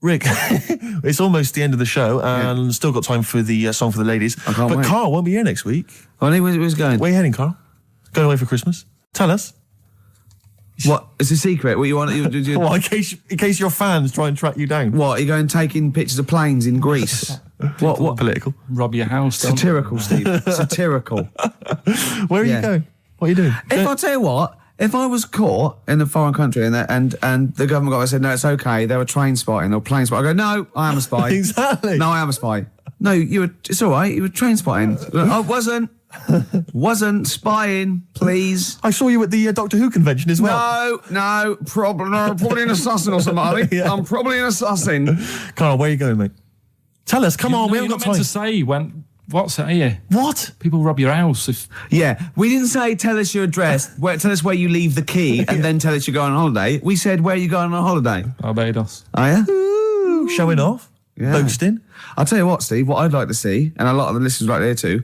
Rick, it's almost the end of the show, and still got time for the song for the ladies. I can't wait. Carl won't be here next week. Oh, where's going? Where are you heading, Carl? Going away for Christmas? Tell us. What? It's a secret. What you want? Well, in case your fans try and track you down. What? Are you going taking pictures of planes in Greece? What? Political? Rob your house. Satirical, Steve. Satirical. Where are you going? What are you doing? I'll tell you what. If I was caught in a foreign country and the government got said, no, it's okay, they were train spotting or plane spotting, I go, no, I am a spy. Exactly. No, I am a spy. No, it's all right, you were train spotting. I wasn't spying, please. I saw you at the Doctor Who convention as well. No, probably an assassin or something. Yeah. I'm probably an assassin. Carl, where are you going, mate? Tell us, come on, we haven't got time. To say when... What's that here? What? People rob your house if... Yeah, we didn't say tell us your address, tell us where you leave the key, and then tell us you're going on holiday. We said where you going on holiday. Barbados. Are you? Ooh, showing off. Yeah. Boasting. I'll tell you what, Steve, what I'd like to see, and a lot of the listeners right there too,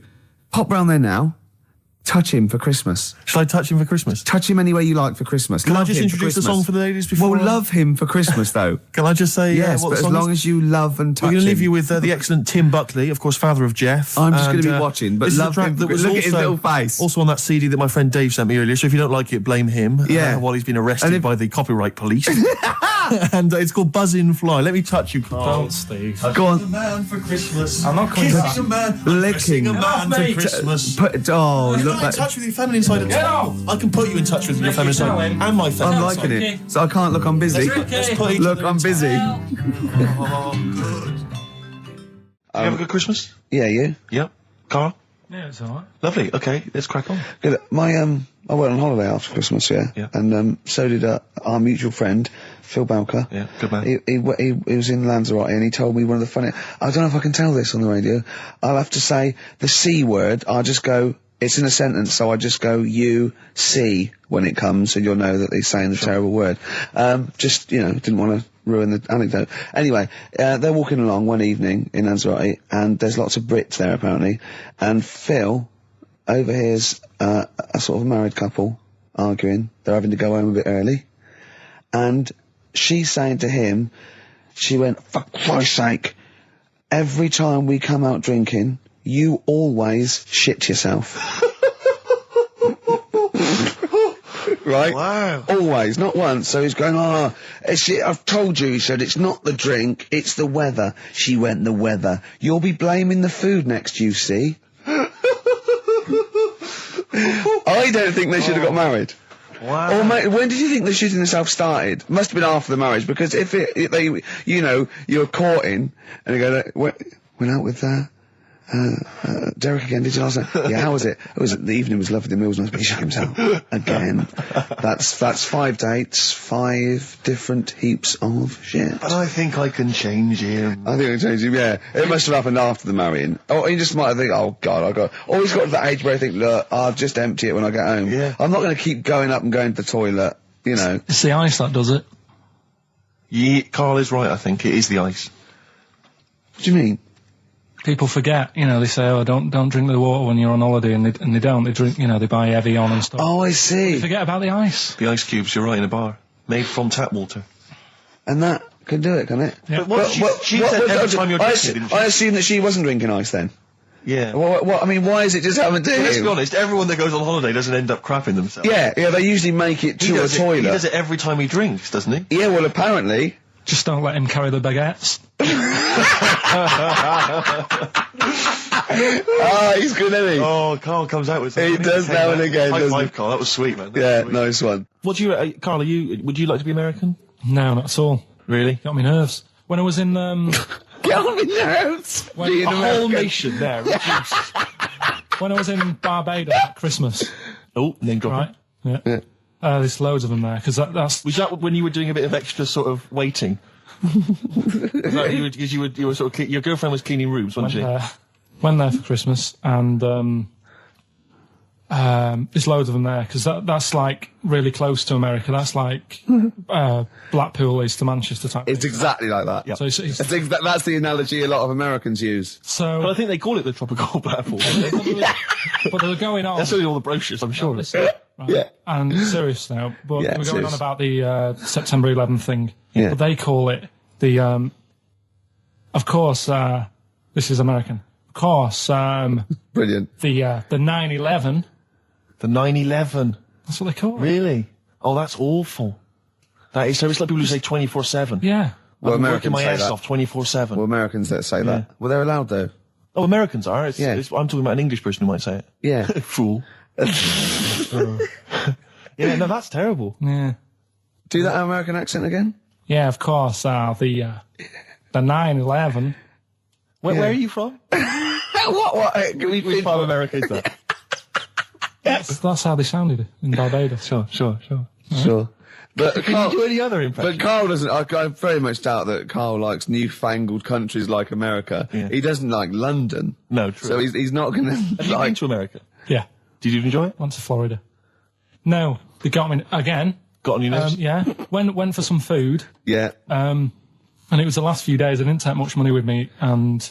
pop round there now, touch him for Christmas. Shall I touch him for Christmas? Touch him any way you like for Christmas. Can I just introduce the song for the ladies before? Well, love him for Christmas, though. Can I just say yes, what but the song as long is? as you love and touch him. We're going to leave you with the excellent Tim Buckley, of course, father of Jeff. I'm just going to be watching, but love him. Look at his little face. Also on that CD that my friend Dave sent me earlier, so if you don't like it, blame him. While he's been arrested by the copyright police. And it's called Buzzin' Fly. Let me touch you, Carl. Don't, Steve. Go on. A man for Christmas. I'm not coming back. Kissing a man. Licking a man for Christmas. Look, in touch with your feminine side of I can put you in touch with your feminine side and my feminine I'm liking it. So I can't look, I'm busy. Look, I'm busy. You have a good Christmas? Yeah, you? Yep. Carl? Yeah, it's all right. Lovely. Okay, let's crack on. Good. I went on holiday after Christmas, and so did our mutual friend Phil Balker. Yeah, good man. He was in Lanzarote and he told me one of the funny. I don't know if I can tell this on the radio. I'll have to say the C word. I'll just go. It's in a sentence, so I just go you see when it comes, and you'll know that he's saying the terrible word. Just didn't want to ruin the anecdote. Anyway, they're walking along one evening in Lanzarote, and there's lots of Brits there apparently, and Phil overhears a sort of married couple arguing. They're having to go home a bit early, and she's saying to him, she went, "For Christ's sake, every time we come out drinking, you always shit yourself." Right? Wow. Always, not once. So he's going, I've told you, he said, it's not the drink, it's the weather. She went, the weather. You'll be blaming the food next, you see. I don't think they should have got married. Wow. Or when did you think the shooting itself started? Must have been after the marriage, because if you're courting, and you go, went out with Derek again, did you last night? Yeah, how was it? The evening was lovely, the meal was nice, but he shot himself. Again. That's 5 dates, 5 different heaps of shit. But I think I can change him. I think I can change him, yeah. It must have happened after the marrying. Or you just might think, oh God, or he's got to that age where I think, look, I'll just empty it when I get home. Yeah. I'm not going to keep going up and going to the toilet, It's the ice that does it. Yeah, Carl is right, I think. It is the ice. What do you mean? People forget, they say, oh, don't drink the water when you're on holiday, and they don't. They drink, they buy Evian and stuff. Oh, I see. They forget about the ice. The ice cubes, you're right, in a bar. Made from tap water. And that can do it, can it? Yeah. But she said every time you're drinking, didn't she? I assume that she wasn't drinking ice then. Yeah. What, I mean, why is it just happened to him? Let's be honest, everyone that goes on holiday doesn't end up crapping themselves. Yeah, they usually make it to a toilet. He does it every time he drinks, doesn't he? Yeah, well, apparently. Just don't let him carry the baguettes. He's good, isn't he? Oh, Carl comes out with something. He does now and again, High doesn't five, he? Carl. That was sweet, man. Yeah, sweet. nice one. What do you, Carl? Would you like to be American? No, not at all. Really? Got me nerves. When I was in, Get on my nerves. when Being a American. whole nation there reduced. When I was in Barbados at Christmas. Oh, name dropping. Right? Yeah. There's loads of them there, because that's... Was that when you were doing a bit of extra sort of waiting? Because you were sort of your girlfriend was cleaning rooms, wasn't she? Went there for Christmas, and there's loads of them there, because that's like really close to America. That's like Blackpool is to Manchester type. It's exactly like that. Yep. So That's the analogy a lot of Americans use. So, But I think they call it the tropical Blackpool. but they were going on. That's only all the brochures, I'm sure. Right. Yeah. And serious now, but Yeah, we're going serious. on about the September 11th thing. Yeah. But they call it the Of course, this is American. Of course, Brilliant. the 9/11. The 9/11. That's what they call it. Really? Oh, that's awful. That is, so it's like people who say 24/7. Yeah. Well, I'm working Americans my say ass that. off 24/7. Well, Americans that say that. Well, they're allowed though. Oh, Americans are. I'm talking about an English person who might say it. Yeah. Fool. Yeah, no, that's terrible. Yeah. Do that American accent again. Yeah, of course, the 9/11. Where are you from? What? Which part of America is that? That's how they sounded in Barbados. Sure. Sure. But Can you do any other impression? But Carl doesn't. I very much doubt that Carl likes newfangled countries like America. Yeah. He doesn't like London. No, true. So he's not going to Have you been to America? Yeah. Did you enjoy it? Went to Florida. No, they got me again. Got on your nerves? Yeah. Went for some food. Yeah. And it was the last few days. I didn't take much money with me, and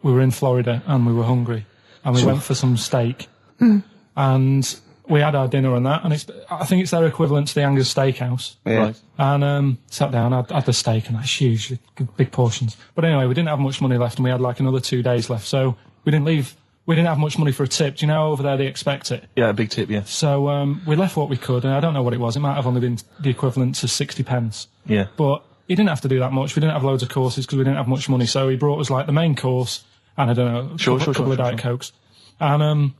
we were in Florida, and we were hungry, and we went for some steak, and we had our dinner and that, and I think it's their equivalent to the Angus Steakhouse. Yeah. Right. And sat down, had the steak, and that's huge, big portions. But anyway, we didn't have much money left, and we had like another 2 days left, so we didn't leave. We didn't have much money for a tip. Do you know over there they expect it? Yeah, a big tip, yeah. So we left what we could, and I don't know what it was. It might have only been the equivalent to 60 pence. Yeah. But he didn't have to do that much. We didn't have loads of courses because we didn't have much money. So he brought us like the main course and I don't know, a couple of Diet Cokes. And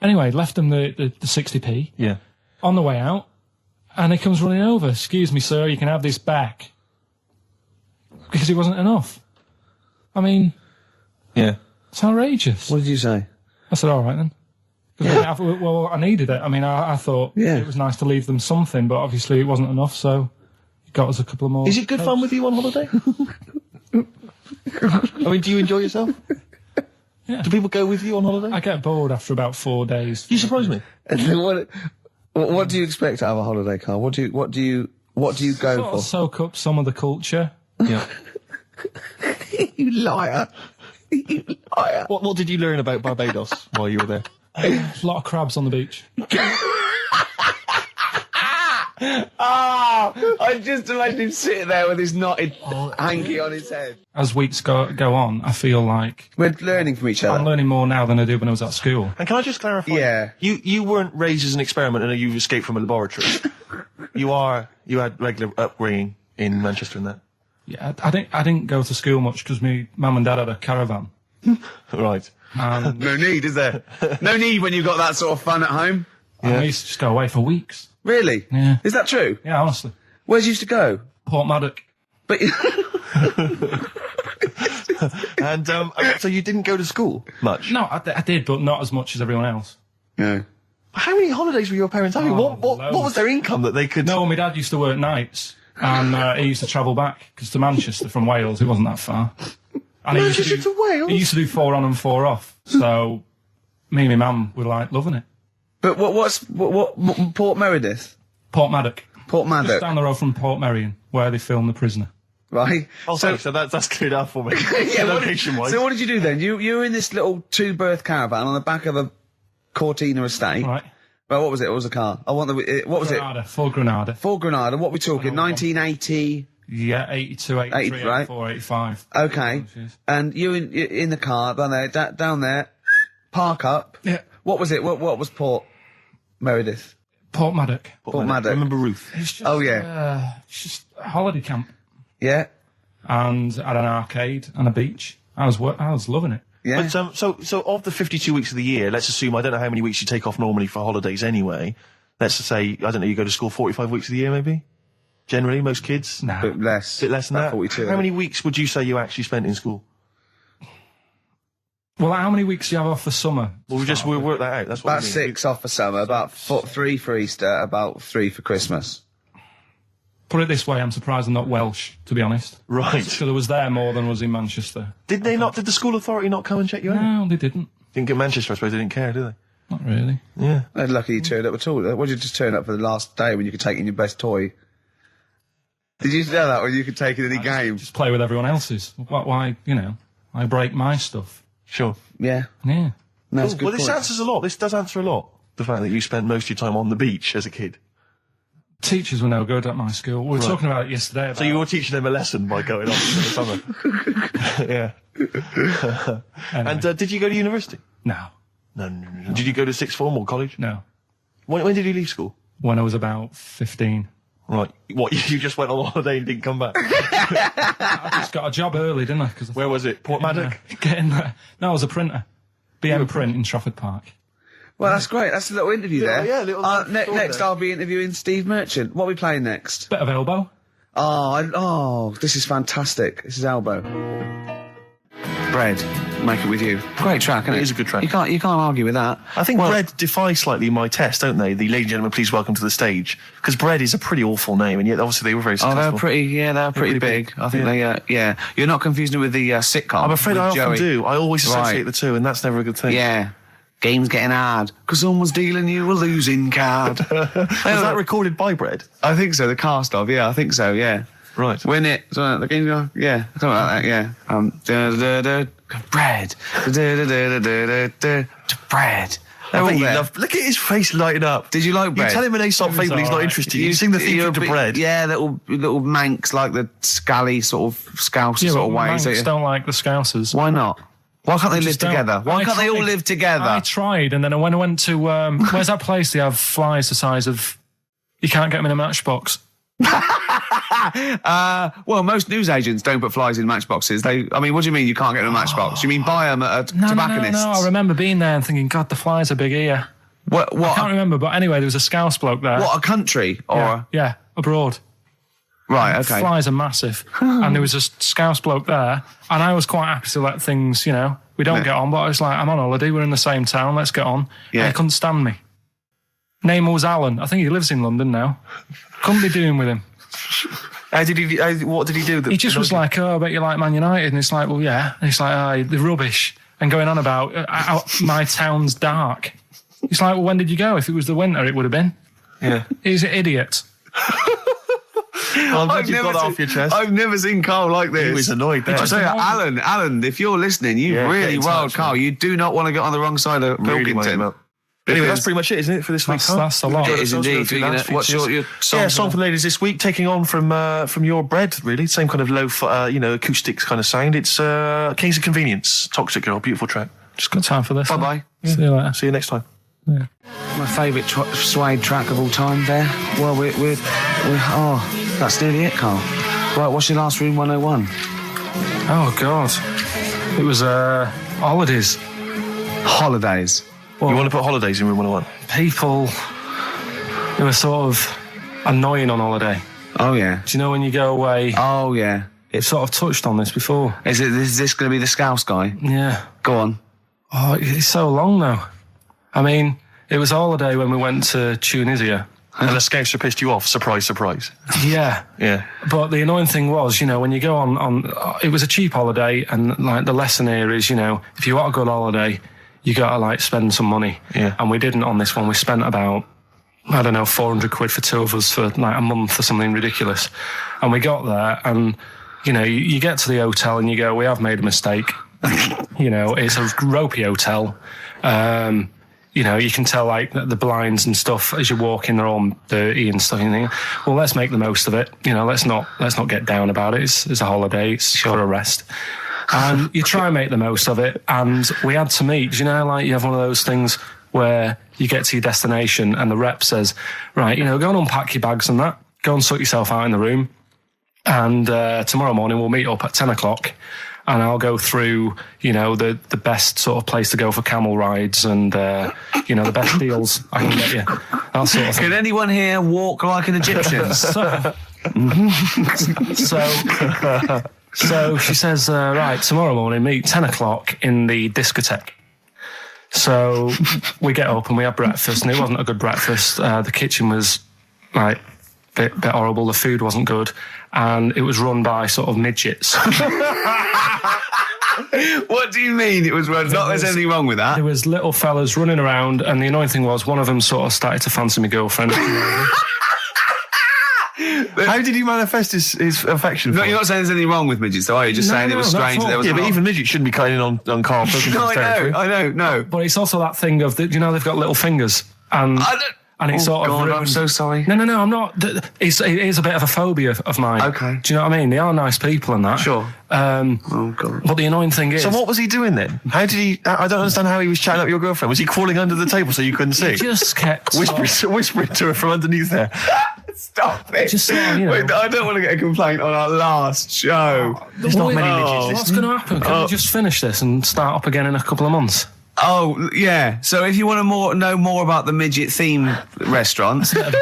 anyway, left him the 60p Yeah. on the way out, and he comes running over. "Excuse me, sir, you can have this back." Because it wasn't enough. I mean, Yeah. it's outrageous. What did you say? I said, all right then. 'Cause well, I needed it. I mean, I thought it was nice to leave them something, but obviously it wasn't enough, so he got us a couple of more. Is it good fun with you on holiday? I mean, do you enjoy yourself? Yeah. Do people go with you on holiday? I get bored after about 4 days. You surprise me. And then what do you expect out of a holiday, Carl? What do you go Sort for? of soak up some of the culture. Yeah. You liar. You liar. What did you learn about Barbados while you were there? A lot of crabs on the beach. I just imagine him sitting there with his knotted hanky on his head. As weeks go on, I feel like We're learning from each other. I'm learning more now than I did when I was at school. And can I just clarify? Yeah. You weren't raised as an experiment and you escaped from a laboratory. You had regular upbringing in Manchester and that. Yeah, I didn't go to school much because my mum and dad had a caravan. Right. And No need, is there? No need when you've got that sort of fun at home. I used to just go away for weeks. Really? Yeah. Is that true? Yeah, honestly. Where's you used to go? Port Maddock. But And so you didn't go to school much? No, I did, but not as much as everyone else. no. How many holidays were your parents having? What loads. was their income that they could... No, my dad used to work nights, and he used to travel back, because to Manchester from Wales, it wasn't that far. And he used Manchester to Wales? He used to do 4 on and 4 off, so me and my mum were like loving it. But what Port Meredith? Port Maddock. Port Just Maddock, down the road from Port Merion, where they filmed The Prisoner. right? Oh, so that's cleared up for me. Location-wise. So what did you do then? You were in this little 2-berth caravan on the back of a Cortina estate. Right. Well, what was it? What was the car? I want the. What was Granada, for Granada. it? For Granada. What we talking? 1980. Yeah, 82, 83, 80, right? 84, 85. Okay. Jeez. And you in the car down there, park up. Yeah. What was it? What was Port Meredith? Port Maddock. Port Maddock. Remember Ruth? It's just, Oh, yeah. it's just a holiday camp. Yeah. And had an arcade and a beach. I was loving it. Yeah. But so of the 52 weeks of the year, let's assume, I don't know how many weeks you take off normally for holidays anyway. Let's just say, I don't know, you go to school 45 weeks of the year maybe? Generally, most kids? Nah. Bit less. Bit less than About that? 42. How many weeks would you say you actually spent in school? Well, how many weeks do you have off for summer? We'll work that out. That's what About I mean. 6 off for summer, about 3 for Easter, about 3 for Christmas. Put it this way, I'm surprised I'm not Welsh, to be honest. Right. Because I was there more than was in Manchester. Did the school authority not come and check you out? No, they didn't. Didn't get Manchester, I suppose they didn't care, do they? Not really. Yeah. They're lucky you turned up at all. What did you just turn up for the last day when you could take in your best toy? Did you know that when you could take in any game? Just play with everyone else's. Why, I break my stuff. Sure. Yeah. Yeah. No, that's a good Well, this point. answers a lot. This does answer a lot. The fact that you spent most of your time on the beach as a kid. Teachers were no good at my school. We were talking about it yesterday. About So you were teaching them a lesson by going off for the summer. Yeah. Anyway. And did you go to university? No. No. Did you go to sixth form or college? No. When did you leave school? When I was about 15. Right. What, you just went on holiday and didn't come back? I just got a job early, didn't I? Where was it? Port Maddock? Getting there. No, I was a printer. BM Print in Trafford Park. Well, that's great. That's a little interview there. Yeah, little next I'll be interviewing Steve Merchant. What are we playing next? Bit of elbow. Oh, this is fantastic. This is Elbow. Bread. Make it with you. Great track, isn't it? It is a good track. You can't argue with that. I think Bread defy slightly my test, don't they? The ladies and gentlemen, please welcome to the stage. Because Bread is a pretty awful name, and yet obviously they were very successful. Oh, they were pretty big. I think they. You're not confusing it with the sitcom. I'm afraid I with often Joey. do. I always associate Right. the two, and that's never a good thing. Yeah. Game's getting hard because someone's dealing you a losing card. Was that recorded by Bread? I think so. The cast of, yeah, I think so, yeah. Right. Win it. So the game's going, yeah, something like that, yeah. Bread. Bread. I bet you love. Look at his face lighting up. Did you like You Bread? tell him an Aesop fable, he's not alright. interested. You sing the theme to Bread. Yeah, little manx, like the scally sort of scouse Yeah, sort but of ways. Manx don't like the Scousers. Why not? Why can't they live Just don't. together? Why I can't they all tried. live together? I tried, and then when I went to where's that place? They have flies the size of you can't get them in a matchbox. Well, most newsagents don't put flies in matchboxes. What do you mean you can't get in a matchbox? You mean buy them at a tobacconist's? No. I remember being there and thinking, God, the flies are big here. What? I can't remember, but anyway, there was a Scouse bloke there. What, a country? Or Yeah, abroad. Right, okay. Flies are massive. And there was a Scouse bloke there, and I was quite happy to let things, we don't get on, but I was like, I'm on holiday, we're in the same town, let's get on. Yeah. And he couldn't stand me. Name was Alan. I think he lives in London now. Couldn't be doing with him. What did he do? He just was like, oh, I bet you like Man United. And it's like, well, yeah. And he's like, oh, they're rubbish. And going on about my town's dark. He's like, well, when did you go? If it was the winter, it would have been. Yeah. He's an idiot. I'm glad you got that off your chest. I've never seen Carl like this. He was annoyed there. I tell you, Alan, if you're listening, you Yeah, really get in wild touch, Carl. man. You do not want to get on the wrong side of Really wind him Pilkington. up. Anyway, that's Because- pretty much it, isn't it, for this week? That's a lot. It is indeed. What's your song? Yeah, song for the ladies this week, taking on from your Bread, really. Same kind of low, acoustics kind of sound. It's Kings of Convenience, Toxic Girl, beautiful track. Just got time for this. Bye-bye. See you later. See you next time. Yeah. My favourite suede track of all time there. Well, we're that's nearly it, Carl. Right, what's your last Room 101? Oh, God. It was holidays. Holidays. You want to put holidays in Room 101? People who are sort of annoying on holiday. Oh, yeah. Do you know when you go away? Oh, yeah. It's sort of touched on this before. Is this going to be the Scouse guy? Yeah. Go on. Oh, it's so long though. I mean, it was a holiday when we went to Tunisia. And the Scouser pissed you off, surprise, surprise. Yeah. Yeah. But the annoying thing was, when you go on, it was a cheap holiday, and like the lesson here is, if you want a good holiday, you got to spend some money. Yeah. And we didn't on this one. We spent about, I don't know, 400 quid for two of us for a month or something ridiculous. And we got there and, you get to the hotel and you go, we have made a mistake. It's a ropey hotel. You can tell the blinds and stuff as you walk in, they're all dirty and stuff. And you think, well, let's make the most of it. Let's not get down about it. It's a holiday. It's for a rest. And you try and make the most of it. And we had to meet. You have one of those things where you get to your destination and the rep says, right, go and unpack your bags and that. Go and sort yourself out in the room. And tomorrow morning we'll meet up at 10 o'clock. And I'll go through, the best sort of place to go for camel rides and, the best deals I can get you. That sort of thing. Can anyone here walk like an Egyptian? So she says, right, tomorrow morning, meet 10 o'clock in the discotheque. So we get up and we have breakfast, and it wasn't a good breakfast. The kitchen was, bit horrible. The food wasn't good. And it was run by sort of midgets. What do you mean it was run? Not there's anything wrong with that. There was little fellas running around, and the annoying thing was one of them sort of started to fancy my girlfriend. How did he manifest his affection for No, you're not saying there's anything wrong with midgets, though, are you? Just saying it was strange that there was. Yeah, but even midgets shouldn't be cutting in on Karl Pilkington's territory. I know. But it's also that thing of, they've got little fingers. And And it sort of God, ruined... I'm so sorry. No, I'm not. It is a bit of a phobia of mine. Okay. Do you know what I mean? They are nice people and that. Sure. Oh, God. But the annoying thing is... So what was he doing then? How did he... I don't understand how he was chatting up your girlfriend. Was he crawling under the table so you couldn't see? He just kept... Whispering to her from underneath there. Stop it. Just sort of, you know... Wait, I don't want to get a complaint on our last show. There's not many midgets What's listening. going to happen? Can we just finish this and start up again in a couple of months? Oh, yeah. So if you want to know more about the midget theme restaurant, then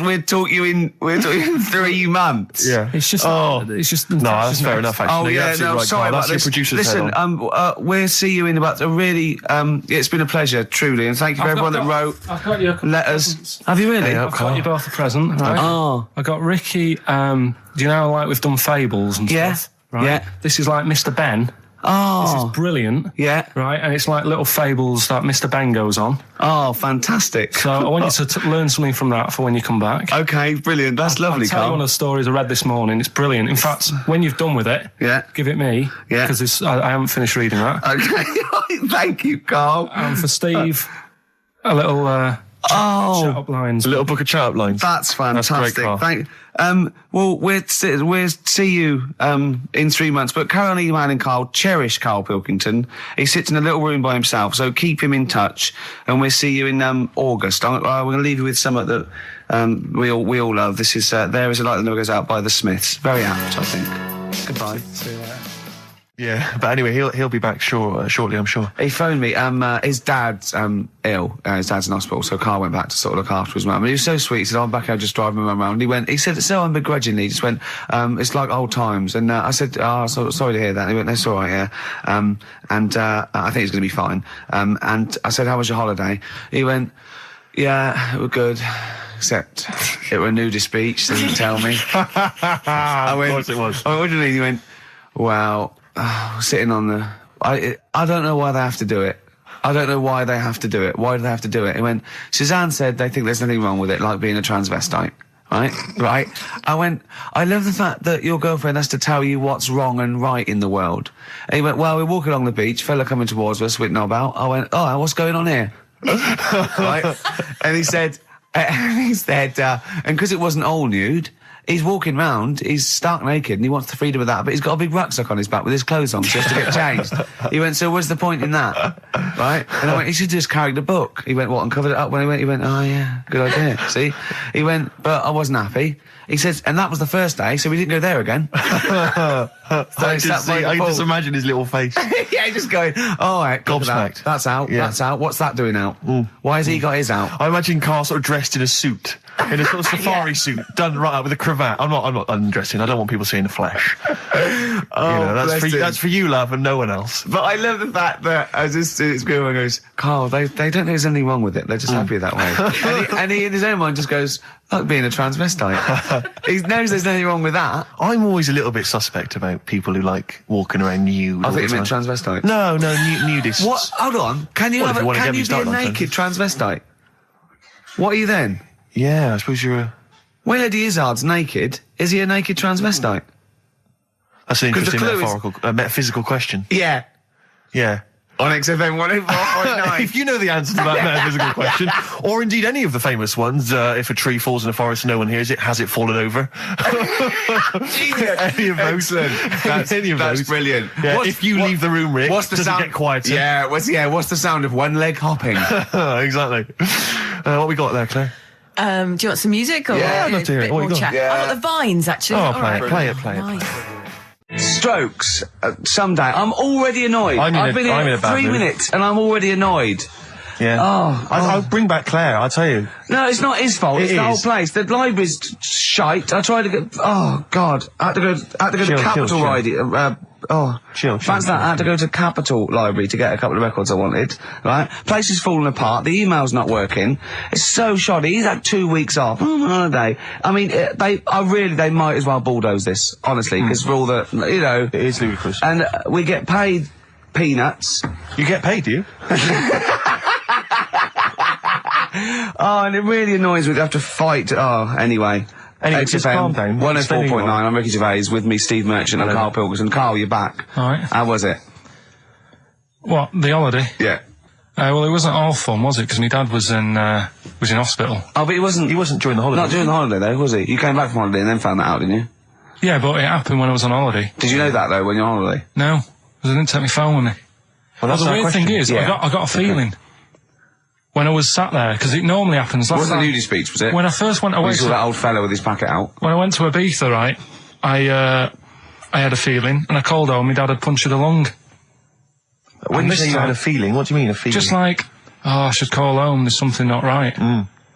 we'll talk you in 3 months. Yeah. It's just... It's just... No, that's fair enough, actually. Oh, You're yeah, absolutely no, right, sorry Carl. about That's your this. producer's head Listen, on. we'll see you in about a really... it's been a pleasure, truly, and thank you for everyone that wrote I've got you letters. Have you really? Yeah, I've got you both a present, right? Oh. I got Ricky, do you know, like we've done fables and Yeah. stuff, right? Yeah. This is like Mr. Ben. Oh. This is brilliant. Yeah. Right, and it's like little fables that Mr. Ben goes on. Oh, fantastic. So I want you to learn something from that for when you come back. Okay, brilliant. That's lovely, I'll tell you one Carl. of the stories I read this morning. It's brilliant. In fact, when you've done with it, Yeah. give it me. Yeah. Because I haven't finished reading that. Okay, thank you, Carl. And for Steve, a little shut up lines. A little book of chat-up lines. That's fantastic. great, Carl. Well, we'll see you in 3 months. But carry on emailing Carl. Cherish Karl Pilkington. He sits in a little room by himself, so keep him in touch. And we'll see you in August. We're going to leave you with something that we all love. This is There Is a Light That Never Goes Out by the Smiths. Very apt, I think. Goodbye. See you later. Yeah, but anyway, he'll be back shortly, I'm sure. He phoned me. His dad's ill. His dad's in hospital, so Carl went back to sort of look after his mum. And he was so sweet. He said, "I'm back here just driving my mum around." He said it so unbegrudgingly. He just went, "It's like old times." And I said, sorry to hear that." And he went, "That's all right, yeah." I think he's going to be fine. And I said, "How was your holiday?" He went, "Yeah, it was good. Except it was a nudist beach, so he didn't tell me." Of course it was. I went, "What do you mean?" He went, "Well, sitting on the... I don't know why they have to do it. I don't know why they have to do it. Why do they have to do it?" He went, "Suzanne said they think there's nothing wrong with it, like being a transvestite." Right? I went, "I love the fact that your girlfriend has to tell you what's wrong and right in the world." And he went, "Well, we're walking along the beach, fella coming towards us with knob out." I went, "Oh, what's going on here?" Right? And he said, and because it wasn't all nude, he's walking round, he's stark naked, and he wants the freedom of that, but he's got a big rucksack on his back with his clothes on, so he has to get changed. He went, "So what's the point in that?" Right? And I went, "He should just carried a book." He went, "What, and covered it up?" When he went, "Oh yeah, good idea." See? He went, "But I wasn't happy." He says, "And that was the first day, so we didn't go there again." I can just imagine his little face. Yeah, just going, "All right, Gobsmacked. That's out, Yeah. that's out. What's that doing out? Why has he got his out?" I imagine Carl sort of dressed in a suit, in a sort of safari suit, done right up with a cravat. I'm not undressing. I don't want people seeing the flesh. That's for you, love, and no one else. But I love the fact that it's good when he goes, "Carl, they don't think there's anything wrong with it. They're just happy that way." and he in his own mind just goes, "Like being a transvestite." He knows there's nothing wrong with that. I'm always a little bit suspect about people who like walking around nude. I all think the you meant time. transvestites. No, nudists. What? Hold on. Can you Well, if you wanna get me be a started on naked transvestite? What are you then? Yeah, I suppose you're a... When Eddie Izzard's naked, is he a naked transvestite? That's an 'Cause the interesting clue is- metaphysical question. Yeah. Yeah. On XFM 104.9. If you know the answer to that metaphysical question, or indeed any of the famous ones, if a tree falls in a forest and no one hears it, has it fallen over? Any of those. Excellent. Any of That's those. brilliant. Yeah, if you leave the room, Rick, what's the does sound? it get quieter? Yeah, what's the sound of one leg hopping? Exactly. What we got there, Claire? Do you want some music or Yeah, I'd love to hear a it. bit What you more got? chat? Yeah. I've got the Vines, actually. Oh, All play right. it, play it, play it. Nice. Strokes. Someday. I'm already annoyed. I've been I'm in here a bad 3 mood. minutes and I'm already annoyed. Yeah. I'll bring back Claire, I'll tell you. No, it's not his fault. It It's the whole is. place. The library's shite. I tried to get... Oh, God. I had to go Chill, to Capital chill. Library. Chill, Fancy that. I had to go to Capital Library to get a couple of records I wanted. Right? Place is falling apart. The email's not working. It's so shoddy. He's had 2 weeks off. On holiday. I mean, they might as well bulldoze this, honestly, because for all the, you know... It is ludicrous. And we get paid peanuts. You get paid, do you? Oh, and it really annoys me to have to fight. Oh, anyway. Anyway, just calm down. 104.9, I'm Ricky Gervais, with me, Steve Merchant and Karl Pilkington. Karl, you're back. All right. How was it? What, the holiday? Yeah. Well, it wasn't all fun, was it? Because my dad was in hospital. Oh, but he wasn't during the holiday. Not during the holiday, though, was he? You came back from holiday and then found that out, didn't you? Yeah, but it happened when I was on holiday. Did you know that, though, when you're on holiday? No, because I didn't take my phone with me. Well, that's the our weird question. thing is, Yeah. I got a feeling when I was sat there, because it normally happens. It wasn't the Nudist speech, was it? When I first went away, You saw that old fella with his packet out. when I went to Ibiza, right, I had a feeling, and I called home. My dad had punctured a lung. When And you this say you had time- a feeling, what do you mean a feeling? Just like, I should call home. There's something not right.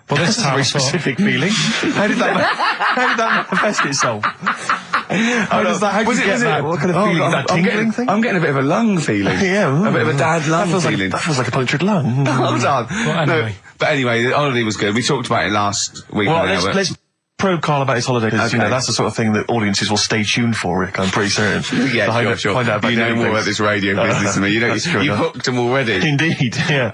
But this time, very I thought, specific feeling. How did that manifest itself? How did you get that? What kind of feeling? Is that a tingling thing? I'm getting a bit of a lung feeling. Yeah, A bit of a dad lung feeling. That feels like a punctured lung. Hold on. anyway. But anyway, the holiday was good. We talked about it last week. Well, now, but- let's probe Karl about his holiday, because Okay. that's the sort of thing that audiences will stay tuned for, Rick, I'm pretty certain. Yeah, To sure. find out about You know daily more things. about this radio business than me. You know, That's true you've enough. hooked them already. Indeed, yeah.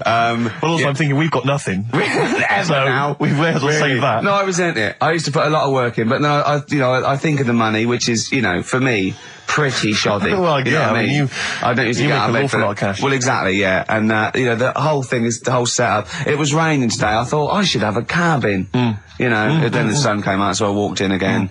Well, also, yeah. I'm thinking we've got nothing. Ever So, now. we may as well save that. No, I resent it. I used to put a lot of work in, but no, I think of the money, which is, for me, pretty shoddy. Well, You know yeah, what I mean, I don't usually you get make out of an bed awful for lot of cash. Well, exactly, yeah. And, the whole thing is, the whole setup. It was raining today. I thought, I should have a cabin. And then the sun came out, so I walked in again.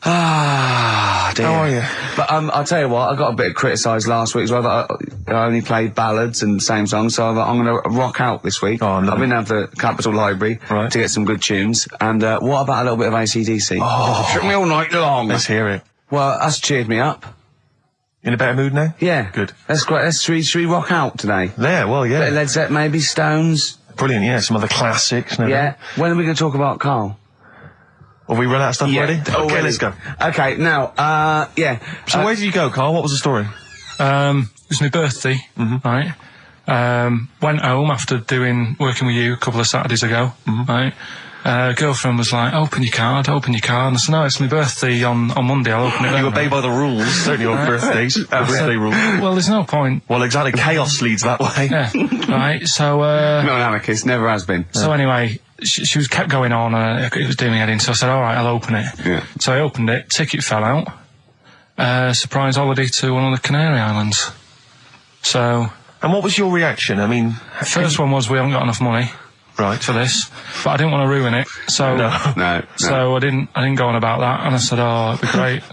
Ah, dear. How are you? But I'll tell you what, I got a bit criticised last week as well that I only played ballads and same songs, so I'm going to rock out this week. Oh, I'm I've loving been down to the Capitol Library Right. to get some good tunes. And what about a little bit of AC/DC? Oh. Took me all night long. Let's hear it. Well, that's cheered me up. In a better mood now? Yeah. Good. That's great. Should we rock out today? Yeah, well, Bit of yeah. Led Zeppelin, maybe Stones. Brilliant, yeah. Some other classics. and Yeah. everything. When are we going to talk about Carl? Have we run out of stuff already? Okay, already. let's go. Okay, now, yeah. So where did you go, Karl? What was the story? it was my birthday, right? Went home after working with you a couple of Saturdays ago, right? Girlfriend was like, open your card. And I said, no, it's my birthday on Monday, I'll open it then. You obey by the rules, certainly on birthdays. Birthday rules. Well, there's no point. Well, exactly. Chaos leads that way. Yeah, right, so, Not an anarchist, never has been. so anyway, she was kept going on, it was doing me head in, so I said, alright, I'll open it. Yeah. So I opened it, ticket fell out, surprise holiday to one of the Canary Islands. So, And what was your reaction? I mean, first one was we haven't got enough money right. for this, but I didn't want to ruin it, so, No. so I didn't go on about that, and I said, oh, it'd be great,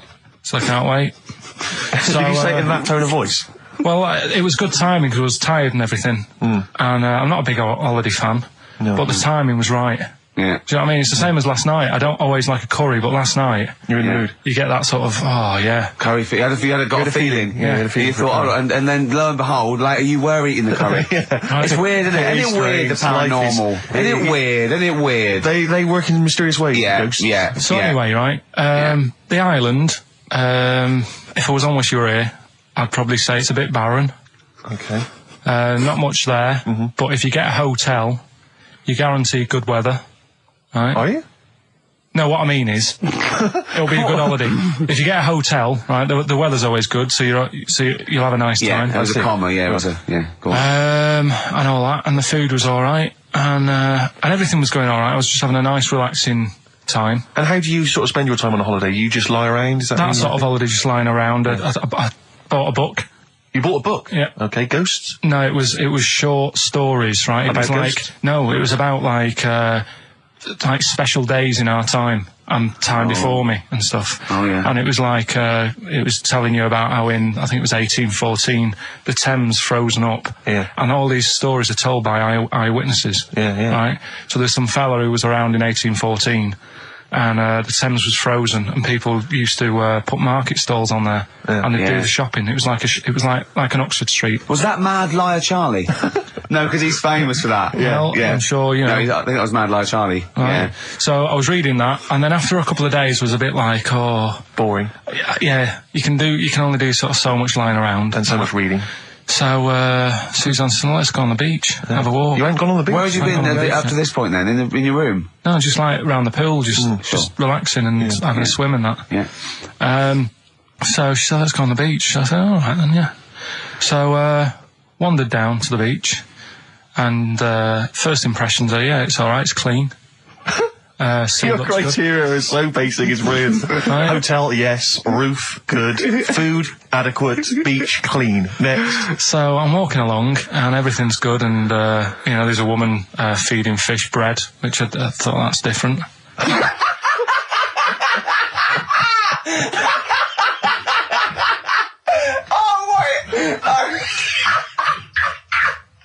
so I can't wait. So, Did you say it in that tone of voice? well, it was good timing because I was tired and everything, and I'm not a big holiday fan, No. but the timing was right. Yeah. Do you know what I mean? It's the same as last night. I don't always like a curry, but last night You're in the Yeah. mood. you get that sort of, oh yeah. Curry, you had a feeling. Yeah, you had a feeling You for thought, curry. and then lo and behold, later you were eating the curry. It's weird, isn't it? Very Isn't it weird, the strange. Life is- paranormal? Isn't it weird? Isn't it weird? They work in mysterious ways. Yeah, ghosts. yeah. So yeah. anyway, right, the island, if I was on Wish You Were Here, I'd probably say it's a bit barren. Okay. Not much there, but if you get a hotel, you guarantee good weather. Right? Are you? No, what I mean is, it'll be a good holiday. If you get a hotel, right, the weather's always good, so you'll have a nice Yeah, time. it was a see. comma, yeah, it was a, yeah, go on. And all that, and the food was alright, and everything was going alright. I was just having a nice, relaxing time. And how do you sort of spend your time on a holiday? You just lie around? Is that That sort of holiday, just lying around. I bought a book. You bought a book? Yeah. Okay, ghosts? No, it was short stories, right? It About was like ghosts? no, it was about like special days in our time and time before me and stuff. Oh, yeah. And it was like it was telling you about how I think it was 1814 the Thames frozen up. Yeah. And all these stories are told by eyewitnesses. Yeah. Right. So there's some fella who was around in 1814. And the Thames was frozen, and people used to put market stalls on there, and they'd do the shopping. It was like like an Oxford Street. Was that Mad Liar Charlie? No, because he's famous for that. Well, I'm sure, you know. No, I think that was Mad Liar Charlie. Yeah. Right. So I was reading that, and then after a couple of days was a bit like, oh, Boring. yeah, you can only do sort of so much lying around. And so much reading. So Suzanne said, let's go on the beach, have a walk. You ain't gone on the beach? Where had you been up to this point then? In your room? No, just like around the pool, just relaxing and having a swim and that. Yeah. So she said, let's go on the beach. I said, all right then, yeah. So wandered down to the beach, and first impressions are, yeah, it's all right, it's clean. Sea Your looks good. criteria is so basic, it's brilliant. Hotel, yes. Roof, good. Food, adequate. Beach, clean. Next. So I'm walking along and everything's good, and there's a woman feeding fish bread, which I thought that's different.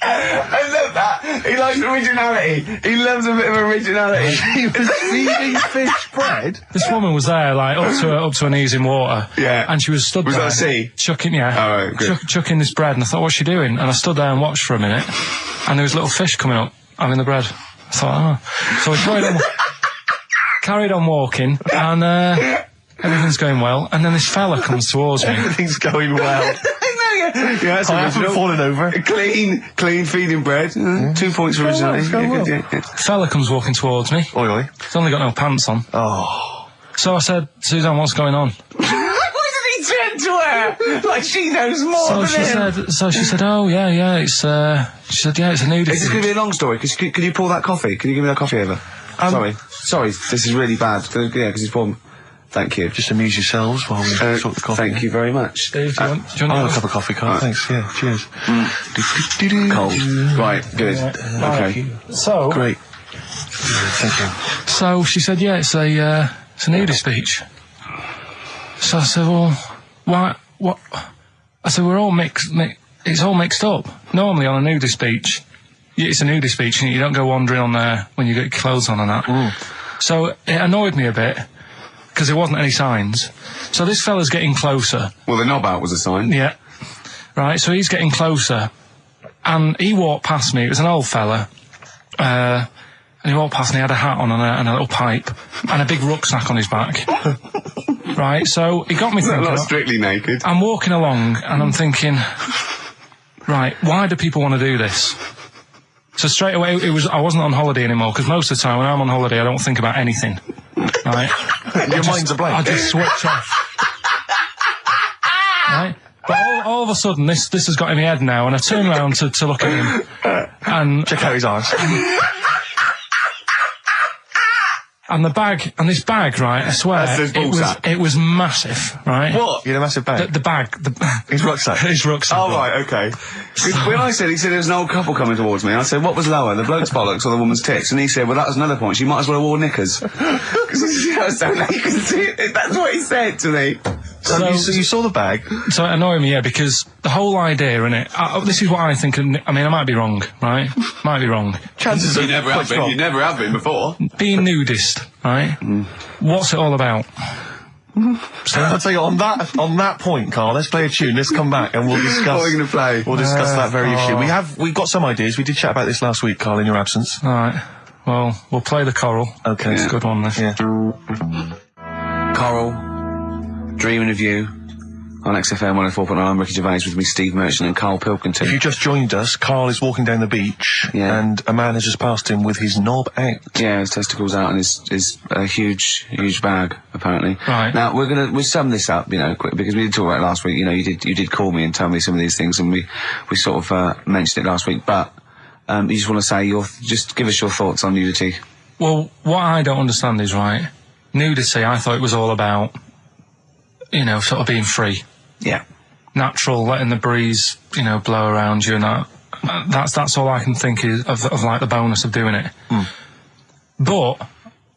I love that. He likes originality. He loves a bit of originality. He was feeding fish bread. This woman was there, like up to her knees in water. Yeah. And she was stood Was there. that a sea? Chucking, yeah. Oh, right, good. Chucking this bread, and I thought, what's she doing? And I stood there and watched for a minute, and there was little fish coming up, having the bread. I thought, oh. So we carried on walking, and everything's going well, and then this fella comes towards me. Everything's going well. Yeah, that's I haven't original. fallen over. Clean feeding bread. 2 points for originality. well. Fella comes walking towards me. Oi, oi. He's only got no pants on. Oh. So I said, Suzanne, what's going on? Why did he turn to her? Like she knows more So than him. she said, oh yeah, it's she said, yeah, it's a nudist. Is this going to be a long story? Could you pour that coffee? Can you give me that coffee over? Sorry, this is really bad. Yeah, because he's poured. Thank you. Just amuse yourselves while we sort the coffee. Thank you very much. Dave, do you want I'll have a cup of coffee, Carl. Thanks. Yeah. Cheers. Cold. Right, good. Okay. So Great. Thank you. So she said, yeah, it's a nudist beach. So I said, well, why? What? I said, we're all mixed. It's all mixed up. Normally on a nudist beach, it's a nudist beach, and you don't go wandering on there when you get your clothes on and that. So it annoyed me a bit, because there wasn't any signs. So this fella's getting closer. Well, the knob out was a sign. Yeah. Right, so he's getting closer. And he walked past me. It was an old fella. And he walked past me, he had a hat on and a little pipe. And a big rucksack on his back. Right, so he got me thinking. Not strictly naked. I'm walking along and I'm thinking, right, why do people want to do this? So straight away, I wasn't on holiday anymore, because most of the time when I'm on holiday, I don't think about anything. Right? Your mind's a blank. I just switch off. Right? But all of a sudden, this has got in my head now, and I turn around to look at him, and Check out his eyes. and this bag, right? I swear, That's his ball sack. it was massive, right? What? You had a massive bag. The bag, His rucksack. his rucksack. Oh, right, okay. When he said there was an old couple coming towards me, I said, what was lower, the bloke's bollocks or the woman's tits? And he said, well, that was another point. She might as well have worn knickers. Because you can see it. That's what he said to me. So you saw the bag. So it annoyed me, yeah, because the whole idea, innit, this is what I think, I mean, I might be wrong, right? Might be wrong. Chances are You never have been. You never have been before. Being nudist, right? What's it all about? So I'll tell you, on that point, Carl, let's play a tune, let's come back and we'll discuss. What are we going to play? We'll discuss that very issue. We've got some ideas. We did chat about this last week, Carl, in your absence. Alright, well, we'll play the choral. Okay. It's a good one, this. Yeah. Coral, Dreaming of You, on XFM 104.9. I'm Ricky Gervais, with me Steve Merchant and Karl Pilkington. If you just joined us, Carl is walking down the beach, and a man has just passed him with his knob out. Yeah, his testicles out and his huge bag, apparently. Right. Now, we'll sum this up, quick, because we did talk about it last week. You did call me and tell me some of these things, and we sort of mentioned it last week, but you just want to say just give us your thoughts on nudity. Well, what I don't understand is, right, nudity, I thought it was all about, sort of being free. Yeah. Natural, letting the breeze, blow around you and that. That's all I can think is of like the bonus of doing it. But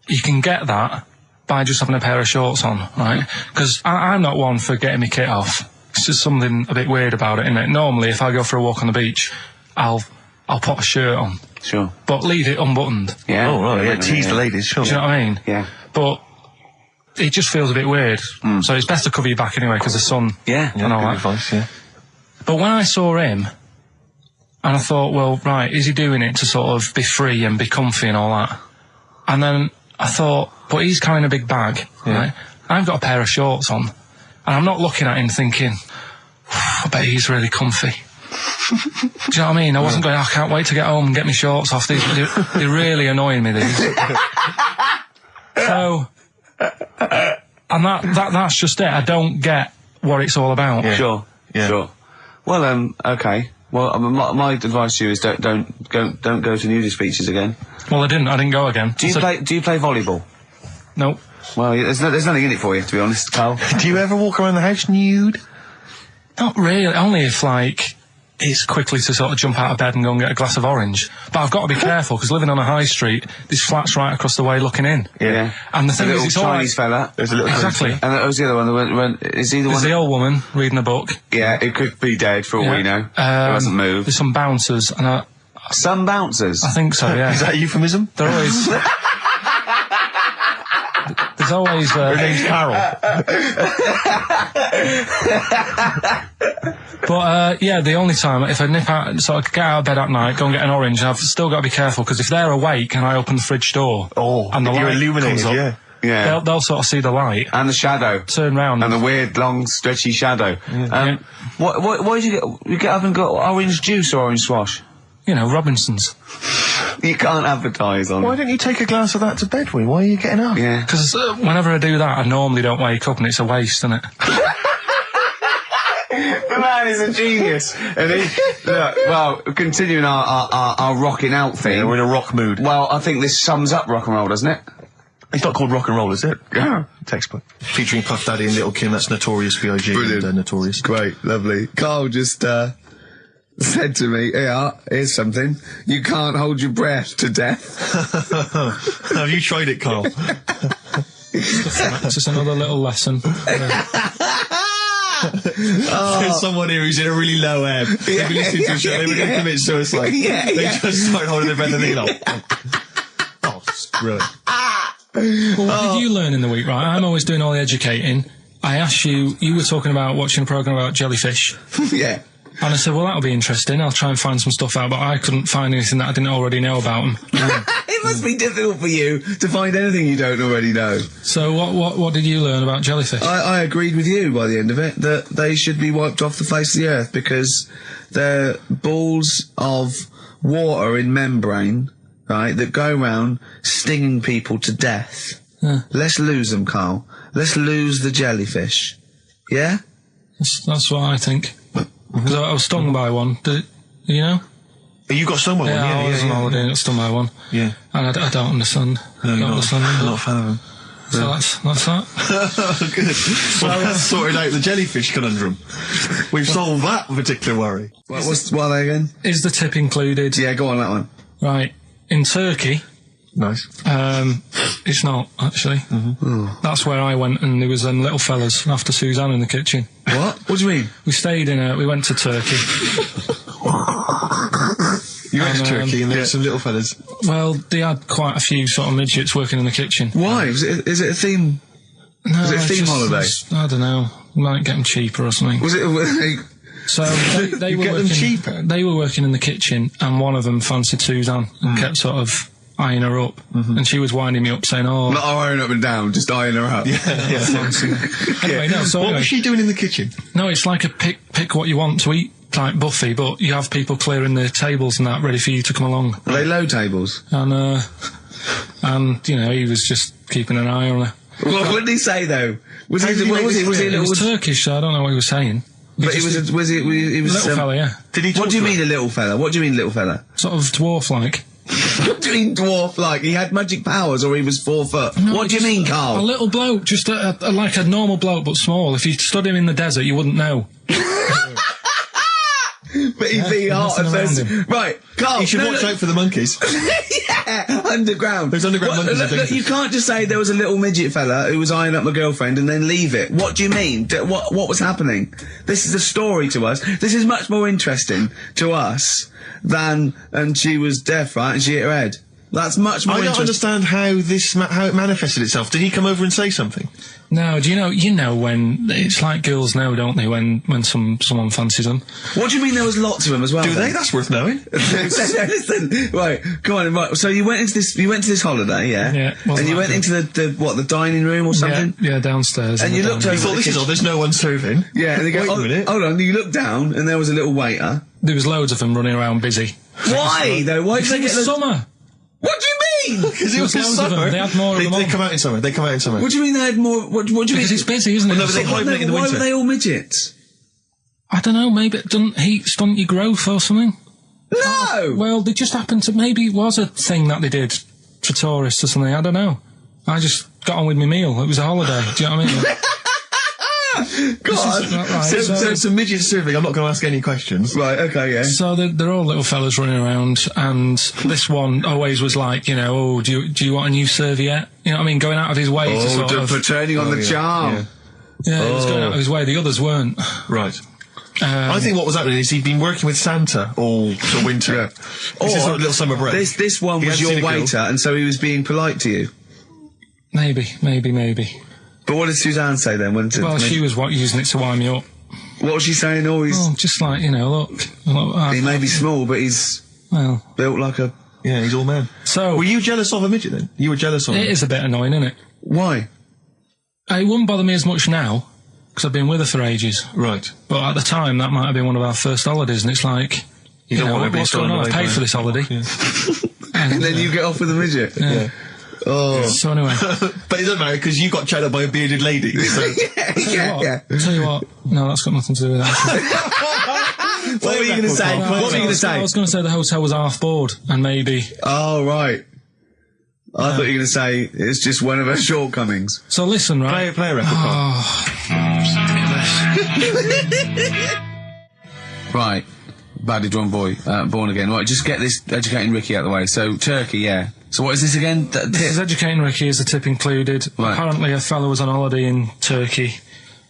you can get that by just having a pair of shorts on, right? Because I'm not one for getting my kit off. It's just something a bit weird about it, isn't it? Normally, if I go for a walk on the beach, I'll put a shirt on. Sure. But leave it unbuttoned. Yeah. Oh, right, yeah, tease the ladies, sure. Do you know what I mean? Yeah. But it just feels a bit weird. So it's best to cover your back anyway, because the sun Yeah. and all Good that. advice, yeah. But when I saw him, and I thought, well, right, is he doing it to sort of be free and be comfy and all that? And then I thought, but he's carrying a big bag, right? I've got a pair of shorts on, and I'm not looking at him thinking, I bet he's really comfy. Do you know what I mean? I wasn't going, I can't wait to get home and get my shorts off. They're really annoying me, these. So, and that's just it. I don't get what it's all about. Yeah. Sure. Yeah. Sure. Well, okay. Well, my advice to you is don't go to nudist beaches again. Well, I didn't go again. Do you play volleyball? No. Well, there's nothing in it for you, to be honest, Carl. Do you ever walk around the house nude? Not really. Only if, like, it's quickly to sort of jump out of bed and go and get a glass of orange. But I've got to be careful, because living on a high street, there's flats right across the way looking in. Yeah. And the thing is, it's Chinese always... fella. There's a little exactly. And that was the other one. Is he the one? There's the old woman reading a book. Yeah, it could be dead for all we know. It hasn't moved. There's some bouncers, and some bouncers? I think so, yeah. Is that a euphemism? They're always... There's always... Her name's Carol. But, yeah, the only time, if I nip out, so I get out of bed at night, go and get an orange, I've still got to be careful, because if they're awake and I open the fridge door... and the you're light illuminated, comes up, yeah. They'll sort of see the light. And the shadow. Turn round. And the weird, long, stretchy shadow. Yeah. What did you get? You get up and got orange juice or orange swash? You know, Robinson's. You can't advertise on... Why don't you take a glass of that to bed with? Why are you getting up? Yeah. Because whenever I do that, I normally don't wake up, and it's a waste, isn't it? The man is a genius. And well, continuing our rocking out thing. Yeah, we're in a rock mood. Well, I think this sums up rock and roll, doesn't it? It's not called rock and roll, is it? Yeah. Textbook. Featuring Puff Daddy and Little Kim, that's Notorious B.I.G. Brilliant. and Notorious. Great, lovely. Carl just said to me, here's something. You can't hold your breath to death. Have you tried it, Carl? It's just another little lesson. There's someone here who's in a really low ebb. They've been listening to the show, they were going to commit suicide. They just started holding their breath and they're like... Oh, screw it. Well, what did you learn in the week, right? I'm always doing all the educating. I asked you were talking about watching a programme about jellyfish. Yeah. And I said, well, that'll be interesting. I'll try and find some stuff out, but I couldn't find anything that I didn't already know about them. It must be difficult for you to find anything you don't already know. So what did you learn about jellyfish? I agreed with you by the end of it, that they should be wiped off the face of the earth, because they're balls of water in membrane, right, that go around stinging people to death. Yeah. Let's lose them, Carl. Let's lose the jellyfish. Yeah? That's what I think. Because I was stung by one. You know? You got stung by one? Yeah, I was on holiday and got stung by one. Yeah. And I don't understand. No, I you're don't understand not. them. I'm not a fan of them. So that's that. Oh, good. Well, that's sorted out the jellyfish conundrum. We've solved that particular worry. What are they again? Is the tip included? Yeah, go on, that one. Right. In Turkey... Nice. It's not, actually. That's where I went, and there was them little fellas after Suzanne in the kitchen. What? What do you mean? We went to Turkey. You went to Turkey and there were some little fellas. Well, they had quite a few sort of midgets working in the kitchen. Why? Is it a theme? No, Was it a theme holiday? I don't know. Might get them cheaper or something. Was it... So they were get them working, cheaper? They were working in the kitchen, and one of them fancied Suzanne and kept sort of eyeing her up, and she was winding me up saying, Not eyeing up and down, just eyeing her up. Anyway, no, so What was she doing in the kitchen? No, it's like a pick what you want to eat type buffet, but you have people clearing the tables and that ready for you to come along. Are they low tables? And you know, he was just keeping an eye on her. What did he say though? Was he It was Turkish, so I don't know what he was saying. But he was a little fella, yeah. Did he? What do you mean a little fella? What do you mean little fella? Sort of dwarf-like. What do you mean dwarf like? He had magic powers, or he was 4 foot? No, what do you mean, Carl? A little bloke, just like a normal bloke, but small. If you stood him in the desert, you wouldn't know. But he'd be hot and around says, him. right, Carl. You should watch out for the monkeys. Yeah, underground. There's underground monkeys. Look, you can't just say there was a little midget fella who was eyeing up my girlfriend and then leave it. What do you mean? What was happening? This is a story to us. This is much more interesting to us than, and she was deaf, right, and she hit her head. That's much more I don't understand how how it manifested itself. Did he come over and say something? No, do you know when it's like girls know, don't they? When someone fancies them. What do you mean there was lots of them as well? Do they? That's worth knowing. Listen, right, come on, right. So you went to this holiday, yeah? Yeah. And you went into the dining room or something? Yeah, downstairs. And you looked over. You thought, this is all, there's no one serving. Yeah, and they go, Wait a minute. hold on, you looked down and there was a little waiter. There was loads of them running around busy. Why though? Why did they get summer? What do you mean? Because it was Loads of them. summer. They had more of them They on. come out in summer. They come out in summer. What do you mean they had more? What do you mean? Because it's busy, isn't it? Well, no, but they hibernate in the why winter. were they all midgets? I don't know, maybe it doesn't heat stunt your growth or something. No! Well, they just happened to, maybe it was a thing that they did for tourists or something, I don't know. I just got on with my meal, it was a holiday, do you know what I mean? God. Right, So it's a midget surfing. I'm not going to ask any questions. Right, okay, yeah. So they're all little fellas running around, and this one always was like, you know, oh, do you want a new serviette? You know what I mean? Going out of his way to sort of... for turning on the charm. Yeah, he was going out of his way, the others weren't. Right. I think what was happening is he'd been working with Santa all sort of winter. Yeah. This is sort of little summer break. This one He was hadn't your seen a girl. waiter, and so he was being polite to you. Maybe. But what did Suzanne say then? Well, she was using it to wind me up. What was she saying? Oh, he's... Oh, just like, you know, look he may be small, but he's well, built like a... Yeah, he's all man. so Were you jealous of a midget then? You were jealous of it him? is a bit annoying, isn't it? Why? It wouldn't bother me as much now, because I've been with her for ages. Right. But at the time, that might have been one of our first holidays, and it's like, you don't know, want to be what's going on? I paid for this holiday. And then you get off with a midget? Yeah. Oh. So anyway, But it doesn't matter because you got chatted up by a bearded lady. So. yeah. tell you what, no, that's got nothing to do with that. What were you going to say? What were you going to say? I was going to say the hotel was half board, and maybe. Oh, right. I thought you were going to say it's just one of her shortcomings. So listen, right? Play a record. Right. Badly drawn boy, born again. Right, just get this educating Ricky out of the way. So, Turkey, yeah. So what is this again? This is educating Ricky, is the tip included. Right. Apparently a fellow was on holiday in Turkey.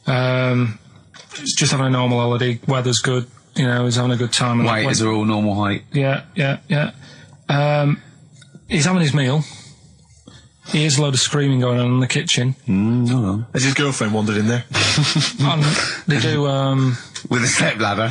He's just having a normal holiday, weather's good, you know, he's having a good time. And Waiters are all normal height. Yeah. He's having his meal. He hears a load of screaming going on in the kitchen. Hold on. Has his girlfriend wandered in there? And they do, With a step ladder.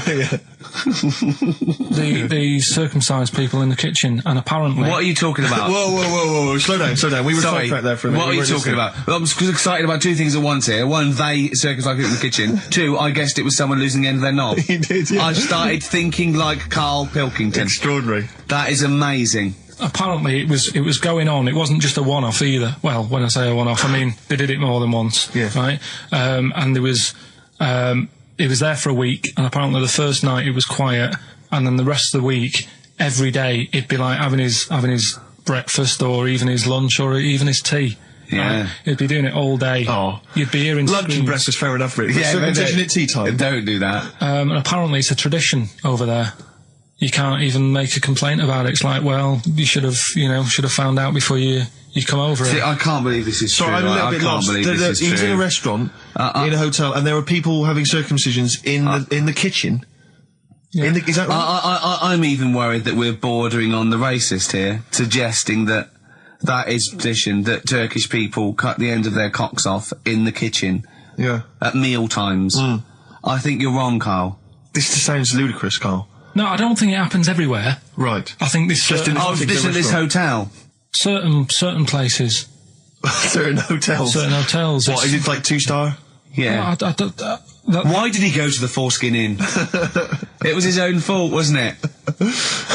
the circumcised people in the kitchen, and apparently... What are you talking about? Whoa. Slow down. We were Sorry, sidetracked there for a minute. what are you talking about? I'm excited about two things at once here. One, they circumcised people in the kitchen. Two, I guessed it was someone losing the end of their knob. He did, yeah. I started thinking like Karl Pilkington. Extraordinary. That is amazing. Apparently it was going on. It wasn't just a one-off either. Well, when I say a one-off, I mean they did it more than once. Yeah. Right? And there was... it was there for a week, and apparently the first night it was quiet, and then the rest of the week, every day, it'd be like having his breakfast, or even his lunch, or even his tea. Yeah. Right? He'd be doing it all day. Oh. You'd be hearing Lunch and screams. breakfast, fair enough, really. Yeah, Circumcision at tea time. Don't do that. And apparently it's a tradition over there. You can't even make a complaint about it. It's like, well, you should have found out before you come over See, it. I can't believe this is Sorry, true. I'm a little I bit can't lost. believe this is He was true. in a restaurant, in a hotel, and there were people having circumcisions in the kitchen. Yeah. Is that right? I'm even worried that we're bordering on the racist here, suggesting that is tradition, that Turkish people cut the end of their cocks off in the kitchen Yeah. at meal times. I think you're wrong, Carl. This just sounds ludicrous, Carl. No, I don't think it happens everywhere. Right. I think this Just in Oh, particular this at this restaurant. hotel. certain places, Certain hotels. certain hotels. What, is it like 2-star? Yeah. Why did he go to the Foreskin Inn? It was his own fault, wasn't it?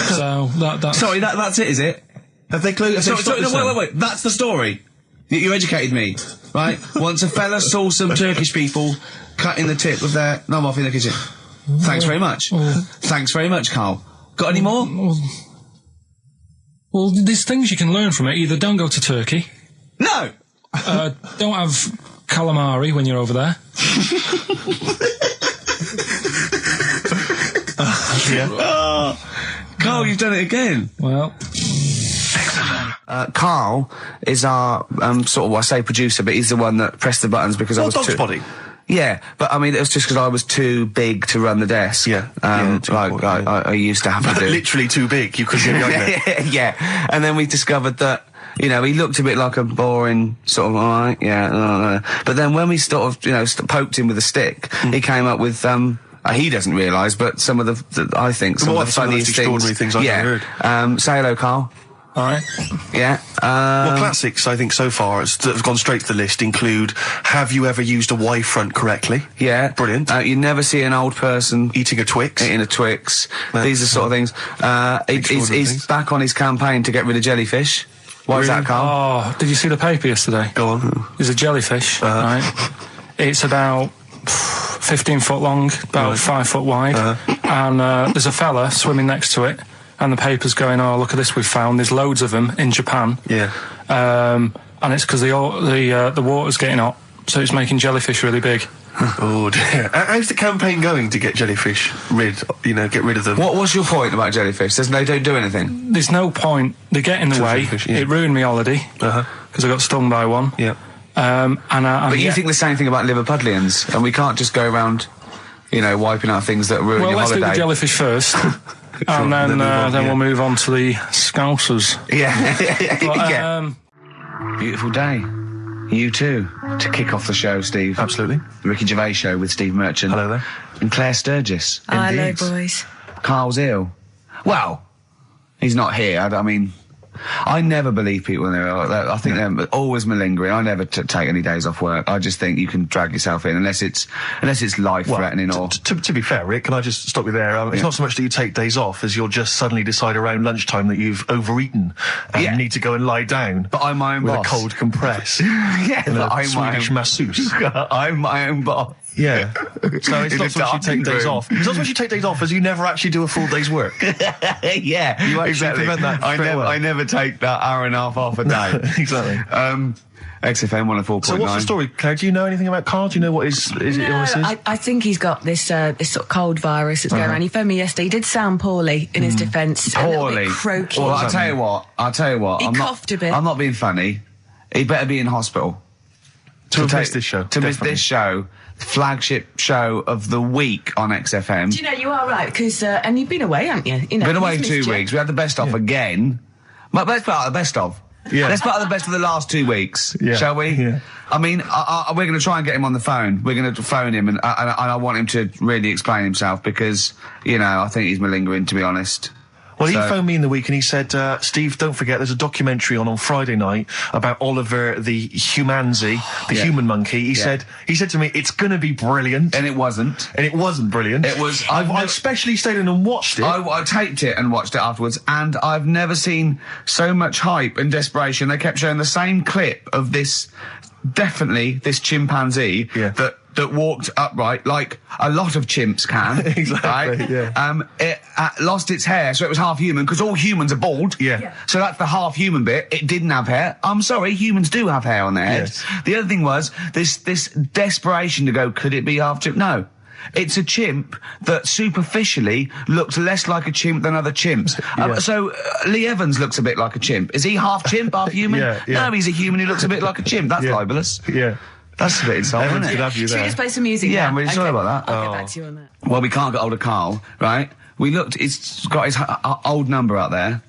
So that's Sorry, that's it, is it? Have they closed? Sorry, no, wait. That's the story. You educated me, right? Once a fella saw some Turkish people cutting the tip of their knob off in the kitchen. Thanks very much. Thanks very much, Carl. Got any more? Well, there's things you can learn from it. Either don't go to Turkey, No! don't have calamari when you're over there. Carl, you've done it again. Well, Carl is our, sort of, I say producer, but he's the one that pressed the buttons because I was Dog's too... body. Yeah, but I mean, it was just because I was too big to run the desk. Yeah. Too like important, I used to have to do. Literally too big. You couldn't get behind there. Yeah, and then we discovered that, you know, he looked a bit like a boring sort of, alright, yeah, but then when we sort of, you know, poked him with a stick, he came up with, he doesn't realise, but some of the I think, some Well, of the some of the funniest extraordinary things I've ever heard. Say hello, Carl. alright. Yeah. Well, classics, I think, so far, that have gone straight to the list include, have you ever used a Y front correctly? Yeah. Brilliant. You never see an old person Eating a Twix? eating a Twix. That's, These are sort of things. extraordinary He's things. back on his campaign to get rid of jellyfish. Why is that, Carl? Oh, did you see the paper yesterday? Go on. There's a jellyfish, right? It's about 15 foot long, about 5 foot wide, and there's a fella swimming next to it, and the paper's going, "Oh, look at this, we've found there's loads of them in Japan." Yeah. And it's because the water's getting hot, so it's making jellyfish really big. Oh dear. How's the campaign going to get jellyfish get rid of them? What was your point about jellyfish? They don't do anything. There's no point. They get in the way. Jellyfish, yeah. It ruined my holiday because I got stung by one. Yeah. But you think the same thing about Liverpudlians, and we can't just go around, wiping out things that ruin Well, your let's do holiday. the jellyfish first, and then we'll move on to the Scousers. Yeah. But, yeah. Beautiful day. You too. To kick off the show, Steve. Absolutely. The Ricky Gervais Show with Steve Merchant. Hello there. And Claire Sturgis. Hello, Indeed. boys. Carl's ill. Well, he's not here. I mean, I never believe people when they're ill. I think they're always malingering. I never take any days off work. I just think you can drag yourself in unless it's life-threatening or... To be fair, Rick, can I just stop you there? It's not so much that you take days off as you'll just suddenly decide around lunchtime that you've overeaten and need to go and lie down. But I'm my own with boss. a cold compress. Yeah, and but a I'm my Swedish own... masseuse. I'm my own boss. Yeah. So it's In not a so much you take darkened days room. off. It's not so much you take days off as you never actually do a full day's work. Yeah, You actually exactly. prevent that straight away. I never take that hour and a half off a day. Exactly. XFM 104.9. So what's the story, Claire? Do you know anything about Karl? Do you know what his illness is? I think he's got this this sort of cold virus that's going around. He phoned me yesterday. He did sound poorly in his defence. A little Poorly. bit croaky. Well, I'll tell you what. He I'm coughed a bit. I'm not being funny. He better be in hospital. To miss this show. To miss definitely. this show. Flagship show of the week on XFM. Do you know, you are right, because, and you've been away, haven't you? Been away he's 2 missed you. weeks. We had the best of again. But let's put out the best of. Yeah. Let's put out the best of the last 2 weeks, Yeah. shall we? Yeah. I mean, we're going to try and get him on the phone. We're going to phone him, and I want him to really explain himself because, I think he's malingering, to be honest. Well, he So- phoned me in the week and he said, Steve, don't forget, there's a documentary on Friday night about Oliver the humanzi, the human monkey. He said to me, it's going to be brilliant. And it wasn't. And it wasn't brilliant. It was- I especially stayed in and watched it. I taped it and watched it afterwards, and I've never seen so much hype and desperation. They kept showing the same clip of this chimpanzee that walked upright like a lot of chimps can. Exactly, right? yeah. It lost its hair, so it was half human, because all humans are bald. Yeah. So that's the half human bit. It didn't have hair. I'm sorry, humans do have hair on their heads. Yes. The other thing was this desperation to go, could it be half chimp? No. It's a chimp that superficially looked less like a chimp than other chimps. So Lee Evans looks a bit like a chimp. Is he half chimp, half human? Yeah. No, he's a human who looks a bit like a chimp. That's libelous. Yeah. That's a bit insulting, Evans isn't could it? have you Should we there. just play some music Yeah, now? I'm really sorry about that. I'll get back to you on that. Well, we can't get hold of Karl, right? We looked, it's got his old number out there.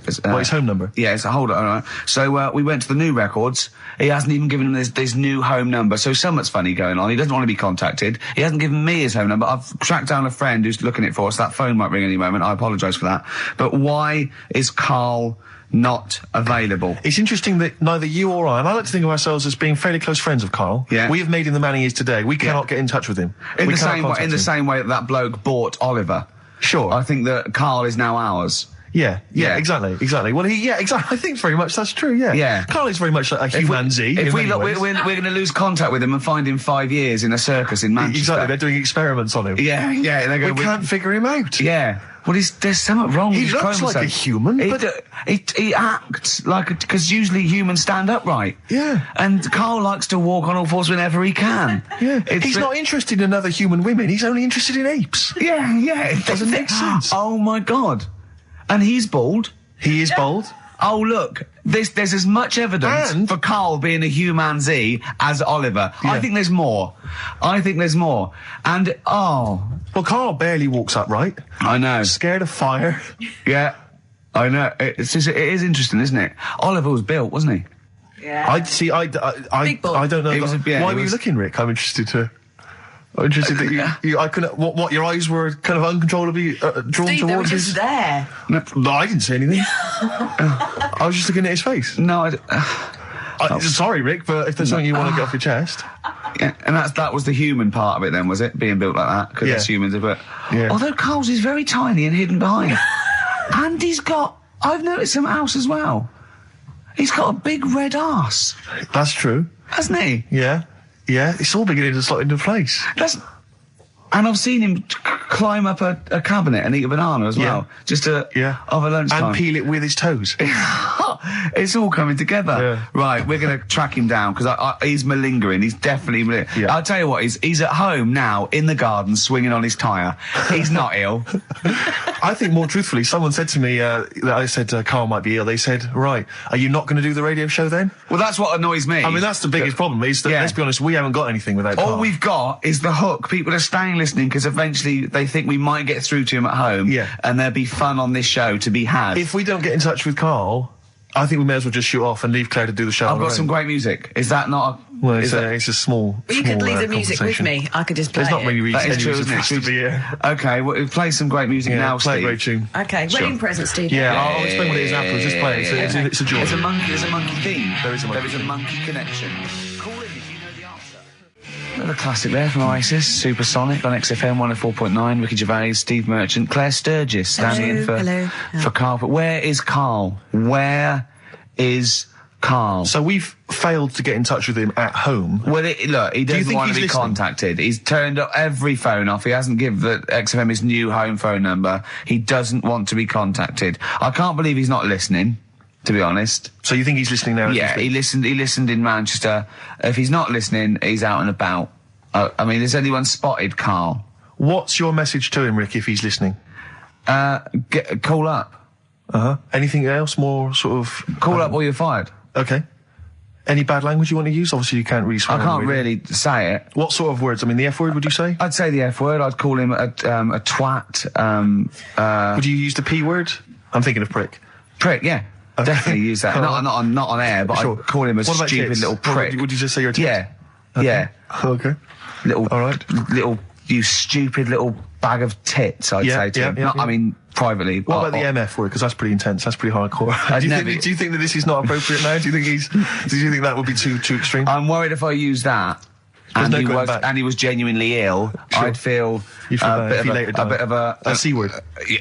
His home number? Yeah, it's a hold on. Right. So we went to the new records. He hasn't even given him this new home number. So something's funny going on. He doesn't want to be contacted. He hasn't given me his home number. I've tracked down a friend who's looking at it for us. That phone might ring any moment. I apologise for that. But why is Karl not available? It's interesting that neither you or I, and I like to think of ourselves as being fairly close friends of Karl. Yeah. We have made him the man he is today. We cannot get in touch with him. In We the cannot same way, contact in the him. same way that bloke bought Oliver. Sure. I think that Karl is now ours. Yeah, Yeah. exactly. Well, exactly. I think very much that's true. Yeah, Yeah. Karl is very much like a humanzi. If in we many look, ways. we're going to lose contact with him and find him 5 years in a circus in Manchester. Exactly, they're doing experiments on him. Yeah. They're We going. can't figure him out. Yeah. Well, there's something wrong with He his looks like chromosome. a human, but- He acts like because usually humans stand upright. Yeah. And Karl likes to walk on all fours whenever he can. Yeah, It's he's not interested in other human women. He's only interested in apes. Yeah. It doesn't make sense. Oh my God. And he's bald. He is bald. Oh look, there's as much evidence And- for Karl being a humanzi as Oliver. Yeah. I think there's more. And Well, Karl barely walks upright. I know. Scared of fire. Yeah, I know. It is interesting, isn't it? Oliver was built, wasn't he? Yeah. I see. I don't know. It was Why were you looking, Rick? I'm interested that you. I couldn't. What? Your eyes were kind of uncontrollably drawn Steve, they were towards just his. there. No, I didn't say anything. I was just looking at his face. No, Sorry, Rick, but if there's something you want to get off your chest. yeah, and that was the human part of it then, was it? Being built like that, because Yeah. that's humans, but... Yeah. Although Karl's is very tiny and hidden behind. And I've noticed something else as well. He's got a big red arse, That's true. hasn't he? Yeah. Yeah, it's all beginning to slot into place. And I've seen him climb up a cabinet and eat a banana as well. Just over lunchtime. And peel it with his toes. It's all coming together. Yeah. Right, we're going to track him down because he's malingering. He's definitely malingering. Yeah. I'll tell you what, he's at home now in the garden swinging on his tyre. He's not ill. I think more truthfully, someone said to me that I said Carl might be ill. They said, right, are you not going to do the radio show then? Well, that's what annoys me. I mean, that's the biggest problem is that, let's be honest, we haven't got anything without Carl. All we've got is the hook. People are staying listening because eventually they think we might get through to him at home. Yeah. And there'll be fun on this show to be had. If we don't get in touch with Carl, I think we may as well just shoot off and leave Claire to do the show. I've got some great music. Is that not Well, it's a small. Well, you could leave the music with me. I could just play There's not many reasons. That is true, isn't it? To be, Okay, well, play some great music now, play Steve. a great tune. Okay, wedding present, Steve. Yeah, I'll explain what it is afterwards. Just play it. It's a joy. There's a monkey theme. There is a monkey. There is a monkey connection. Call in if you know the answer. Another classic there from Oasis, Supersonic on XFM 104.9. Ricky Gervais, Steve Merchant, Claire Sturgis standing in for Carl. But where is Carl? Where is Carl? So we've failed to get in touch with him at home. Well, look, he doesn't want to be contacted. He's turned up every phone off. He hasn't given the XFM his new home phone number. He doesn't want to be contacted. I can't believe he's not listening, to be honest. So you think he's listening now? Yeah, he listened in Manchester. If he's not listening, he's out and about. I mean, has anyone spotted Carl? What's your message to him, Rick, if he's listening? Call up. Anything else more sort of... Call up or you're fired. Okay. Any bad language you want to use? Obviously, you can't really swear. I can't really say it. What sort of words? I mean, the F word, would you say? I'd say the F word. I'd call him a twat. Would you use the P word? I'm thinking of prick. Prick, yeah. Definitely use that. Not on air, but Sure. I'd call him a What about stupid tits? little prick. Would you just say you're a tit? Yeah. Okay. Yeah. Okay. All right. You stupid little bag of tits, I'd say to him. I mean, privately. What about the MF word? Because that's pretty intense. That's pretty hardcore. Do you think that this is not appropriate now? Do you think that would be too extreme? I'm worried if I use that and he was genuinely ill, Sure. I'd feel a bit of a C word.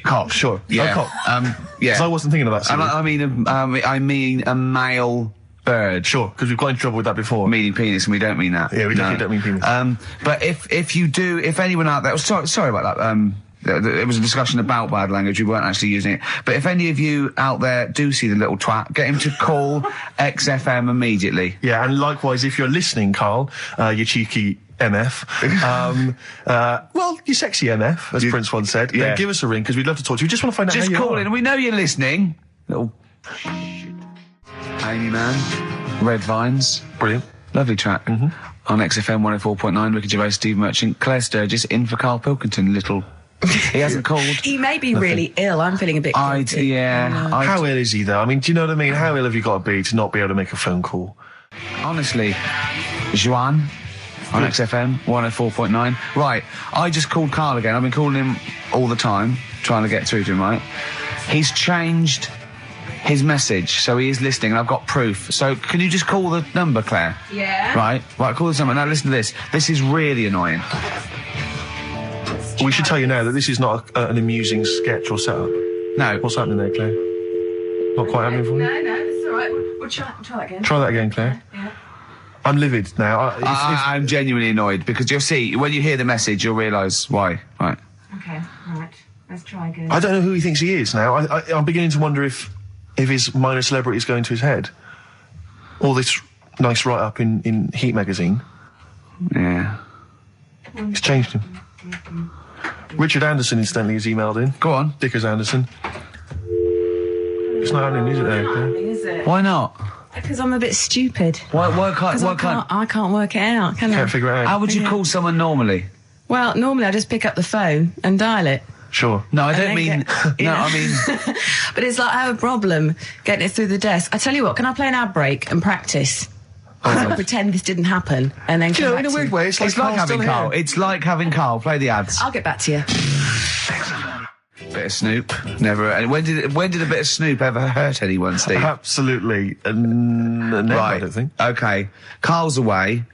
Cock, sure. Yeah. Cock. Yeah. Because I wasn't thinking of that. And I mean a male bird. Sure, because we've got into trouble with that before. Meaning penis, and we don't mean that. Yeah, we definitely don't mean penis. But if anyone out there, sorry about that. It was a discussion about bad language. We weren't actually using it. But if any of you out there do see the little twat, get him to call XFM immediately. Yeah, and likewise, if you're listening, Carl, you cheeky MF, well, you sexy MF, as Prince once said, then give us a ring, because we'd love to talk to you. We just want to find out how you are. Just call in, and we know you're listening. Little Amy Man, Red Vines. Brilliant. Lovely track. On XFM 104.9, Ricky Gervais, Steve Merchant, Claire Sturgis, in for Karl Pilkington, little... He hasn't called. He may be really ill. I'm feeling a bit guilty. How ill is he, though? I mean, do you know what I mean? How ill have you got to be to not be able to make a phone call? Honestly, Juan on XFM 104.9. Right, I just called Carl again. I've been calling him all the time, trying to get through to him, right? He's changed his message, so he is listening, and I've got proof. So can you just call the number, Claire? Yeah. Right, call this number. Now listen to this. This is really annoying. We should tell you now that this is not an amusing sketch or setup. No. What's happening there, Claire? Not quite happening for you? No, it's all right. We'll try that again. Try that again, Claire. Yeah. I'm livid now. I'm genuinely annoyed, because you'll see, when you hear the message, you'll realise why. Right. Okay, right. Let's try again. I don't know who he thinks he is now. I'm beginning to wonder if his minor celebrity is going to his head. All this nice write-up in Heat magazine. Yeah. It's changed him. Richard Anderson, incidentally, has emailed in. Go on. Dickers Anderson. It's not happening, is it, there? Is it? Why not? Because I'm a bit stupid. Why can't I can't work it out, can I? Can't figure it out. How would you call someone normally? Well, normally I just pick up the phone and dial it. Sure. No, I don't mean... I mean... But it's like I have a problem getting it through the desk. I tell you what, can I play an ad break and practice? I'll pretend this didn't happen and then come back in a weird way, it's like having Carl. Here. It's like having Carl. Play the ads. I'll get back to you. Bit of Snoop. Never... And when did a bit of Snoop ever hurt anyone, Steve? Absolutely. Never, right. I don't think. Okay. Carl's away.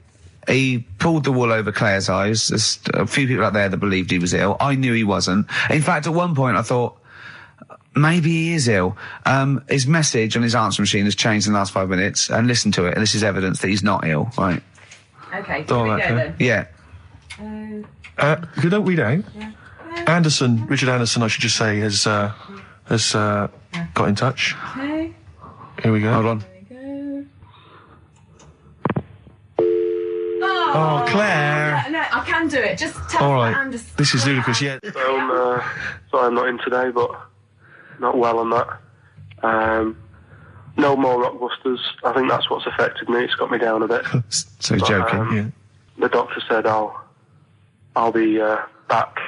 He pulled the wool over Claire's eyes. There's a few people out there that believed he was ill. I knew he wasn't. In fact, at one point I thought, maybe he is ill. His message on his answer machine has changed in the last 5 minutes, and listen to it, and this is evidence that he's not ill, right? Okay, Oh, here we okay. go then. Yeah. If you don't read out, Richard Anderson, I should just say, has got in touch. Okay. Here we go. Hold on. There we go. Oh, Claire. No, I can do it. Just tell All us right. Anderson. This is ludicrous, yeah. Sorry I'm not in today, but not well on that. No more Rockbusters. I think that's what's affected me. It's got me down a bit. So he's joking. Yeah. The doctor said I'll be back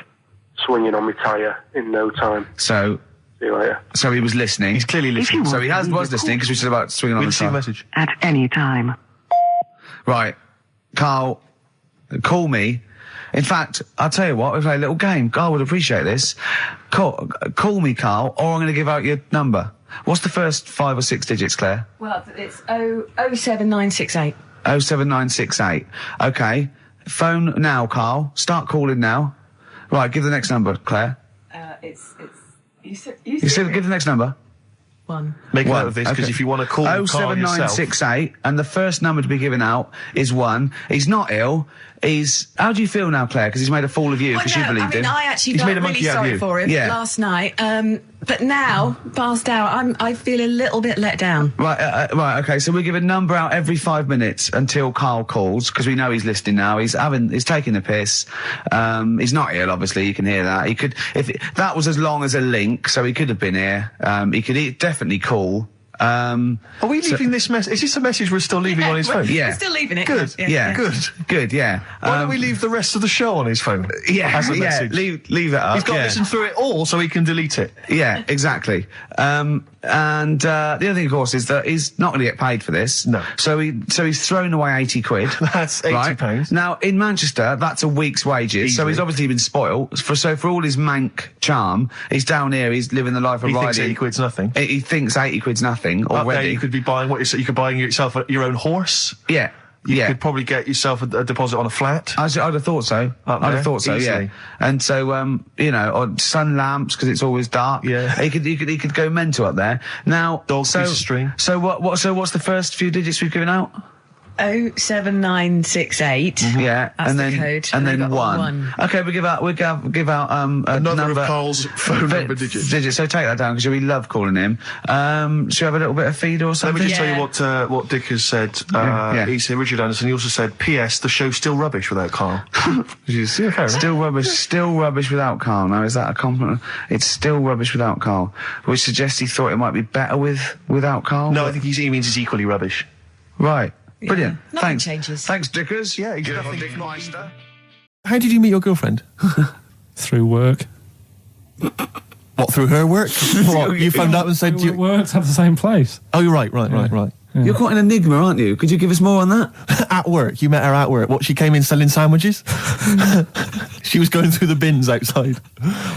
swinging on my tyre in no time. So See you later. he was listening. He's clearly listening. So he was listening because we said about swinging on We the see a side. message. At any time. Right. Carl, call me. In fact, I'll tell you what, we'll play a little game. Carl would appreciate this. Call me, Carl, or I'm going to give out your number. What's the first 5 or 6 digits, Claire? Well, it's 07968. 07968. Okay. Phone now, Carl. Start calling now. Right, give the next number, Claire. You said Give the next number. 1. Make a One. note of this, because Okay. if you want to call Carl yourself... 07968, and the first number to be given out is 1. He's not ill. How do you feel now, Claire? Because he's made a fool of you, because you believed him. I actually He's felt made a really monkey out of sorry you. for him Yeah. last night. But now, passed out, I feel a little bit let down. Right, okay, so we give a number out every 5 minutes until Carl calls, because we know he's listening now. He's taking the piss. He's not ill, obviously, you can hear that. That was as long as a link, so he could have been here. He could definitely call. Are we leaving this message? Is this a message we're still leaving on his phone? Yeah. We're still leaving it. Good. Yeah. Good, yeah. Why don't we leave the rest of the show on his phone? As a message? Leave it up. He's got to yeah. listen through it all so he can delete it. Yeah, exactly. And the other thing, of course, is that he's not going to get paid for this. No. So he's thrown away 80 quid. That's 80 right? pounds. Now, in Manchester, that's a week's wages. So Easily. he's obviously been spoilt. For all his mank charm, he's down here, he's living the life of He riding. thinks 80 quid's nothing. He thinks 80 quid's nothing Up there, already. you could be buying you could buy yourself your own horse. Yeah. You yeah. could probably get yourself a deposit on a flat. I'd have thought so. Up I'd there, have thought so, easily. yeah. And so, or sun lamps because it's always dark. Yeah. He could go mental up there. Now, Dog piece of string. So what's the first few digits we've given out? 07968. Yeah, That's and the then code. and then we've got 1. Okay, we give out a Another number of Carl's phone number digits. So take that down because we love calling him. Should we have a little bit of feed or Let something? me just Yeah. tell you what Dick has said. Yeah. He said, Richard Anderson, he also said, P.S. the show's still rubbish without Carl. Yeah, fair enough. Still rubbish without Carl. Now, is that a compliment? It's still rubbish without Carl, which suggests he thought it might be better without Carl. No, I think he means it's equally rubbish. Right. Brilliant. Nothing Thanks. changes. Thanks, Dickers. Yeah, he's Good nothing- old Dick Meister. How did you meet your girlfriend? Through work. What, through her work? What, you phoned up and said We worked at the same place. Oh, you're right. You're quite an enigma, aren't you? Could you give us more on that? At work, you met her at work. What, she came in selling sandwiches? She was going through the bins outside.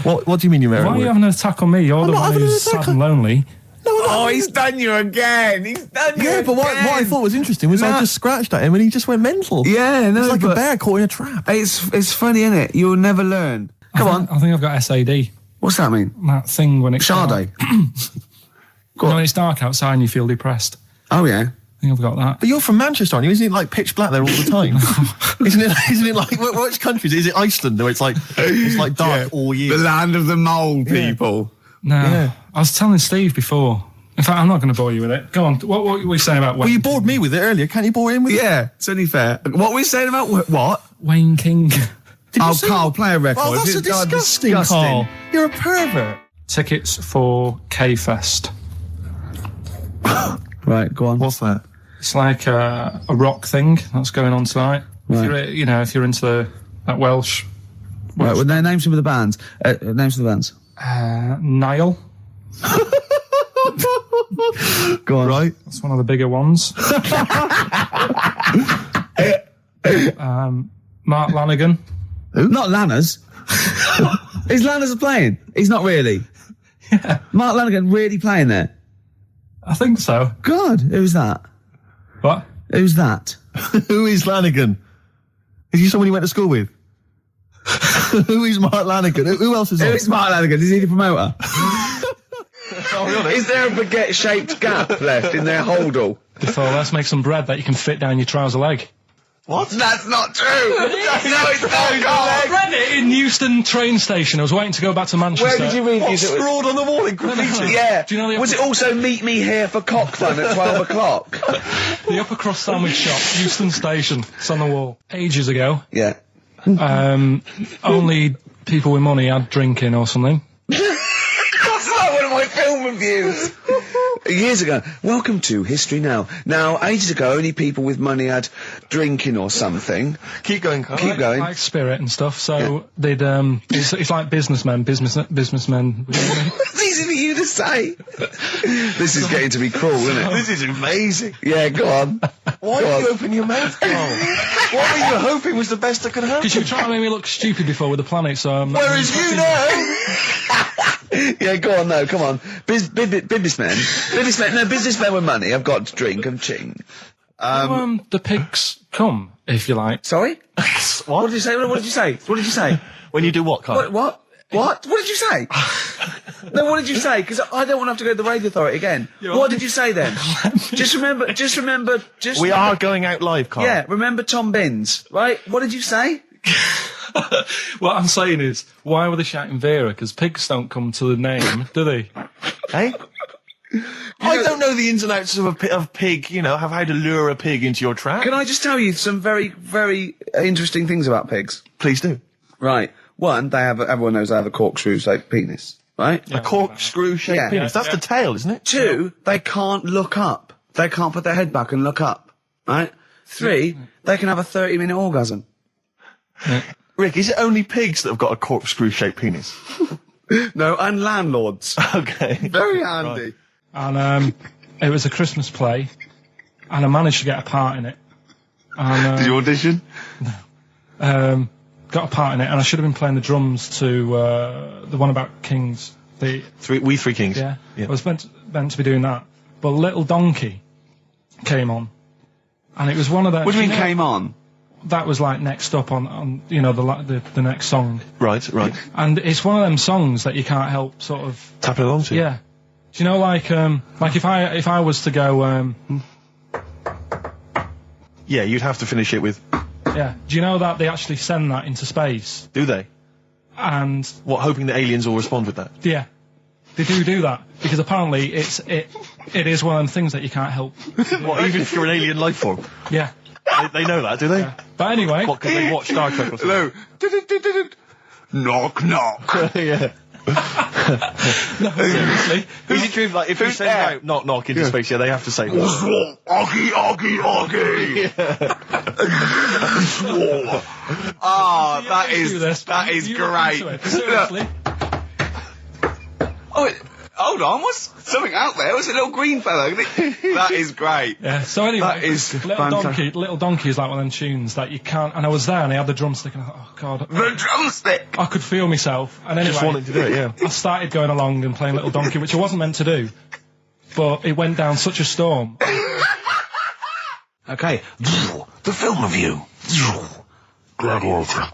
What do you mean you met her Why at are you work? having an attack on me? You're the not one having an who's attack sad on- and lonely. Oh, he's done you again. He's done you Yeah, but what I thought was interesting was I just scratched at him and he just went mental. Yeah, no, It's like a but bear caught in a trap. It's funny, isn't it? You'll never learn. Come on. I think I've got SAD. What's that mean? That thing when it's Sade. dark. When it's dark outside and you feel depressed. Oh yeah. I think I've got that. But you're from Manchester, aren't you? Isn't it like pitch black there all the time? Isn't it like which countries? Is it Iceland where it's like dark all year? The land of the mole people. No. Yeah. I was telling Steve before. In fact, I'm not going to bore you with it. Go on. What were we saying about Wayne? Well, you bored me with it earlier. Can't you bore him with it? Yeah, it's only fair. What were we saying about what? Wayne King. Did you Oh, say- Carl, play a record. Oh, that's a God, disgusting, Carl. You're a pervert. Tickets for K-Fest. Right, go on. What's that? It's like a rock thing that's going on tonight. Right. If you're into that Welsh. Right, well, name some of the bands. Names of the bands. Niall. Go on. Right. That's one of the bigger ones. Mark Lanigan. Who? Not Lanners. Is Lanners playing? He's not really. Yeah. Mark Lanigan really playing there? I think so. God, who's that? What? Who's that? Who is Lanigan? Is he someone you went to school with? Who is Mark Lanigan? Who else is on? Who's Mark Lanigan? Is he the promoter? Is there a baguette-shaped gap left in their holdall? So let's make some bread that you can fit down your trouser leg. What? That's not true! No, it's not, I Carl! read it in Euston train station. I was waiting to go back to Manchester. Where did you read What, these? scrawled on the wall in graffiti? Yeah. Do you know the Was it also meet me here for cock fun at 12 o'clock? The upper crust sandwich shop, Euston station. It's on the wall. Ages ago. Yeah. Only people with money had drinking or something. That's like one of my film reviews. Years ago. Welcome to History Now. Now, ages ago, only people with money had drinking or something. Keep going, Carl. Keep going. Like spirit and stuff. So they'd it's like businessmen. It's easy for you to say. This is getting to be cruel, isn't it? This is amazing. Yeah, go on. Why did you open your mouth, Carl? What were you hoping was the best that could happen? Because you were trying to make me look stupid before with the planet, so I'm not Whereas you know... Yeah, go on, no, come on. Businessmen. Businessmen with money. I've got to drink and ching. the pigs come, if you like. Sorry? What did you say? What did you say? What did you say? When you do what, Carl? What? What did you say? No, what did you say? Because I don't want to have to go to the radio authority again. What did you say then? Just remember. We are going out live, Carl. Yeah, remember Tom Binns, right? What did you say? What I'm saying is, why were they shouting Vera? Because pigs don't come to the name, do they? Hey? I don't know the ins and outs of pig, you know, how to lure a pig into your trap. Can I just tell you some very, very interesting things about pigs? Please do. Right. One, everyone knows they have a corkscrew-shaped penis, right? A corkscrew-shaped Yeah. penis. That's the tail, isn't it? Two, they can't look up. They can't put their head back and look up, right? Three, they can have a 30-minute orgasm. Rick, is it only pigs that have got a corkscrew-shaped penis? No, and landlords. Okay. Very handy. And it was a Christmas play, and I managed to get a part in it. And, Did you audition? got a part in it, and I should have been playing the drums to the one about kings. We Three Kings. I was meant to be doing that, but Little Donkey came on, and it was one of the. What do you mean came on? That was like next up on you know the next song. Right. And it's one of them songs that you can't help sort of Tapping along to. Yeah. Do you know like if I was to go Yeah, you'd have to finish it with. yeah. Do you know that they actually send that into space? Do they? And What, hoping that aliens will respond with that? yeah. They do that because apparently it is one of them things that you can't help. What, even if you're an alien life form? Yeah. They know that, do they? But anyway, What, because they watch Star Trek or something? Hello. Knock, knock. Yeah. no, seriously. Is it true, like, if you send out knock knock into space, yeah, they have to say Oggy, oggy, oggy. Ah, that Do this. is You look great. into it. Seriously. Oh, hold on, what's something out there? Was it a little green fellow? That is great. Yeah. So anyway, That is Little Donkey is like one of them tunes that you can't. And I was there, and I had the drumstick, and I thought, oh god, The drumstick. I could feel myself. And anyway, Just wanted to do it, yeah. I started going along and playing Little Donkey, which I wasn't meant to do, but it went down such a storm. Okay, the film review. Gladiator.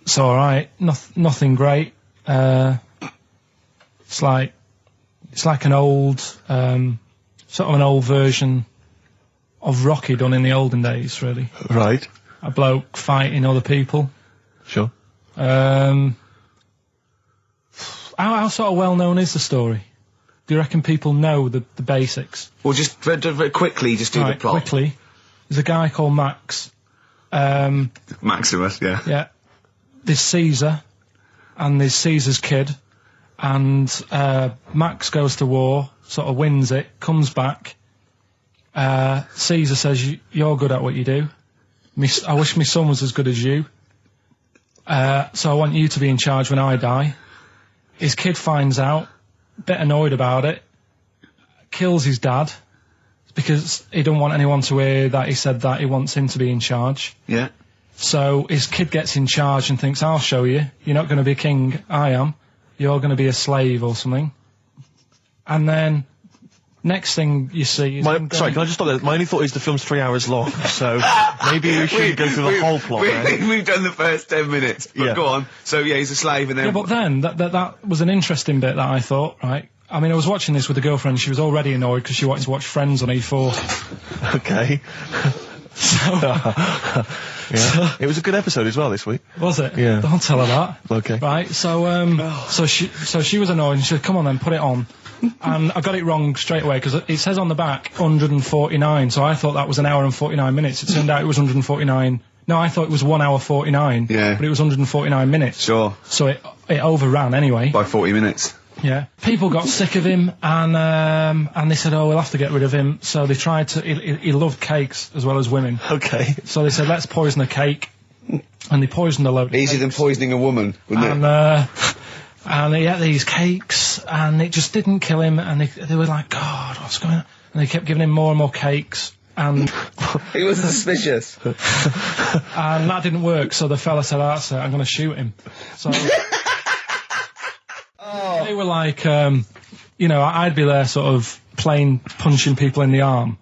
It's all right. Nothing great. It's like an old, sort of an old version of Rocky done in the olden days, really. Right. A bloke fighting other people. Sure. How sort of well known is the story? Do you reckon people know the basics? Well, just very quickly, just do the Right, plot. quickly. There's a guy called Max. Maximus, yeah. Yeah. There's Caesar, and there's Caesar's kid, and Max goes to war, sort of wins it, comes back. Caesar says, "You're good at what you do. I wish my son was as good as you. So I want you to be in charge when I die." His kid finds out, a bit annoyed about it, kills his dad, because he don't want anyone to hear that he said that he wants him to be in charge. Yeah. So his kid gets in charge and thinks, I'll show you. You're not going to be king, I am. You're going to be a slave or something. And then, next thing you see is... Sorry, can I just stop there? My only thought is the film's 3 hours long, so maybe we shouldn't go through the whole plot, right? We've done the first 10 minutes, but Yeah. go on. So, yeah, he's a slave and then... Yeah, but then, that was an interesting bit that I thought, right? I mean, I was watching this with a girlfriend. She was already annoyed because she wanted to watch Friends on E4. Okay. Yeah. It was a good episode as well this week. Was it? Yeah. Don't tell her that. Okay. Right. So she was annoyed and she said, "Come on then, put it on." And I got it wrong straight away because it says on the back 149. So I thought that was an hour and 49 minutes. It turned out it was 149. No, I thought it was 1 hour 49. Yeah. But it was 149 minutes. Sure. So it overran anyway. By 40 minutes. Yeah. People got sick of him and they said, "Oh, we'll have to get rid of him." So they tried to. He loved cakes as well as women. Okay. So they said, "Let's poison a cake," and they poisoned a load. Easier than poisoning a woman, wouldn't it? And he ate these cakes, and it just didn't kill him. And they were like, "God, what's going on?" And they kept giving him more and more cakes, and He was suspicious. and that didn't work. So the fella said, "That's it, I'm going to shoot him." So they were like, I'd be there, sort of punching people in the arm.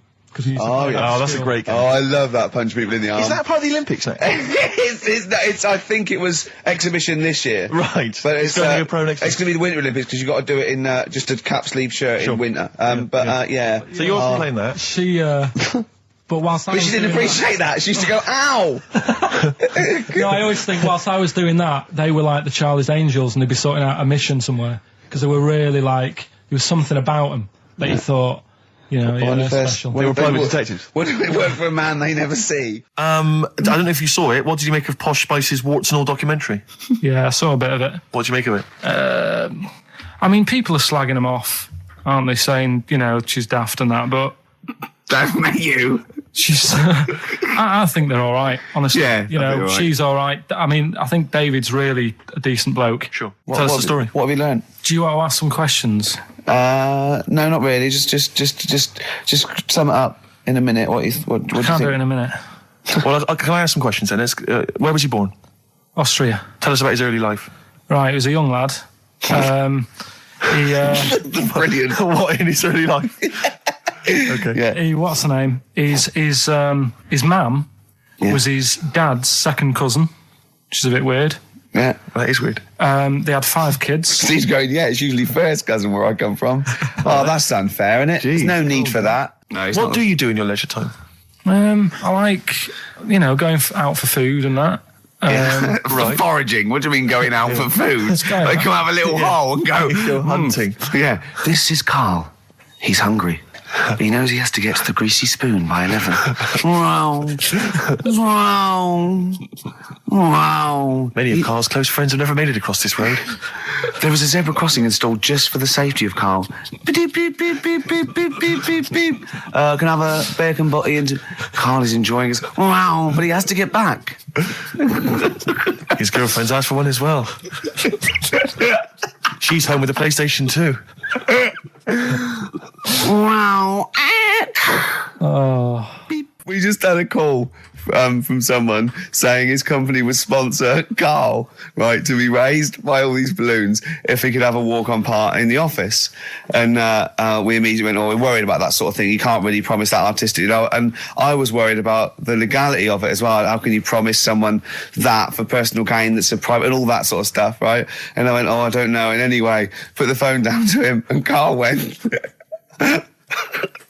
Oh, that's a great game. Oh, I love that, punch people in the arm. Is that part of the Olympics now? it's I think it was exhibition this year. Right. But it's going to be a pro next year. It's going to be the Winter Olympics because you've got to do it in just a cap sleeve shirt in winter. Yeah. So you're playing that? She, but whilst I But was she didn't doing appreciate that. She used to go, ow! No, I always think whilst I was doing that, they were like the Charlie's Angels and they'd be sorting out a mission somewhere. Because they were really like, there was something about them that you thought, they're special. They were private detectives. What if it work for a man they never see? I don't know if you saw it. What did you make of Posh Spice's Warts and All documentary? Yeah, I saw a bit of it. What did you make of it? I mean, people are slagging them off, aren't they? Saying, she's daft and that, but... Don't you? She's... I think they're all right, honestly. Yeah, all right. She's all right. I mean, I think David's really a decent bloke. Sure. Tell us the story. What have you learned? Do you want to ask some questions? No, not really. Just sum it up in a minute. What do you Can't think? do it in a minute. Well, can I ask some questions then? Where was he born? Austria. Tell us about his early life. Right, he was a young lad. Brilliant. What in his early life? Okay. Yeah. What's the name? His mum was his dad's second cousin, which is a bit weird. Yeah. That is weird. They had 5 kids. Steve's going, yeah, it's usually first cousin where I come from. Oh, that's unfair, isn't it? There's no need for that. No, What do you do in your leisure time? I like, going out for food and that. For foraging. What do you mean going out for food? Let's go. They come have a little hole and go Go hunting. Yeah. This is Karl. He's hungry. He knows he has to get to the greasy spoon by 11. Wow. Many of Karl's close friends have never made it across this road. There was a zebra crossing installed just for the safety of Karl. Beep, beep, beep, beep, beep, beep, beep, beep, beep. Can I have a bacon butty? And Karl is enjoying his... Wow, but he has to get back. His girlfriend's asked for one as well. She's home with a PlayStation 2. Wow. We just had a call from someone saying his company would sponsor Karl, right, to be raised by all these balloons if he could have a walk-on part in the office. And we immediately went, we're worried about that sort of thing. You can't really promise that artistic, And I was worried about the legality of it as well. How can you promise someone that for personal gain that's a private and all that sort of stuff, right? And I went, I don't know. And anyway, put the phone down to him and Karl went...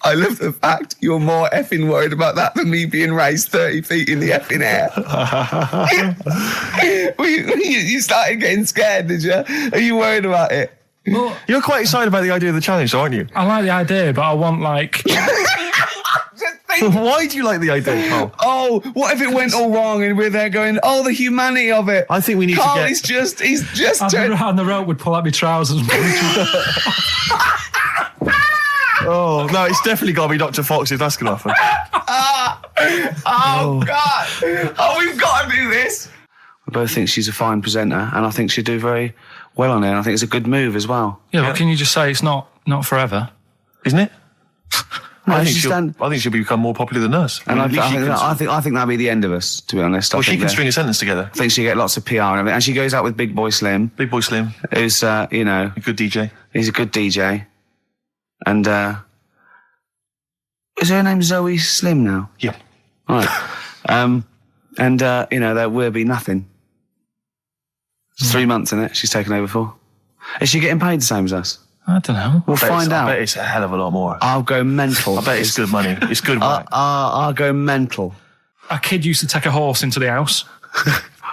I love the fact you're more effing worried about that than me being raised 30 feet in the effing air. You started getting scared, did you? Are you worried about it? Well, You're quite excited about the idea of the challenge, aren't you? I like the idea, but I want, like... Why do you like the idea, Karl? Oh, what if it went all wrong and we're there going, the humanity of it. I think we need Karl to get... he's just And the rope would pull out my trousers and Oh, no, it's definitely got to be Dr. Fox if that's going to happen. God. We've got to do this. I both think she's a fine presenter, and I think she'd do very well on it. And I think it's a good move as well. Yeah, but can you just say it's not forever? Isn't it? No, I think she'll become more popular than us. And I think that'll be the end of us, to be honest. Well, she can string a sentence together. I think she'll get lots of PR and everything. And she goes out with Big Boy Slim. Big Boy Slim. Who's, A good DJ. He's a good DJ. And, is her name Zoe Slim now? Yeah. Right. There will be nothing. It's 3 months in it she's taken over for. Is she getting paid the same as us? I don't know. We'll find I out. bet it's a hell of a lot more. I'll go mental. I bet it's good money. It's good money. I'll go mental. A kid used to take a horse into the house.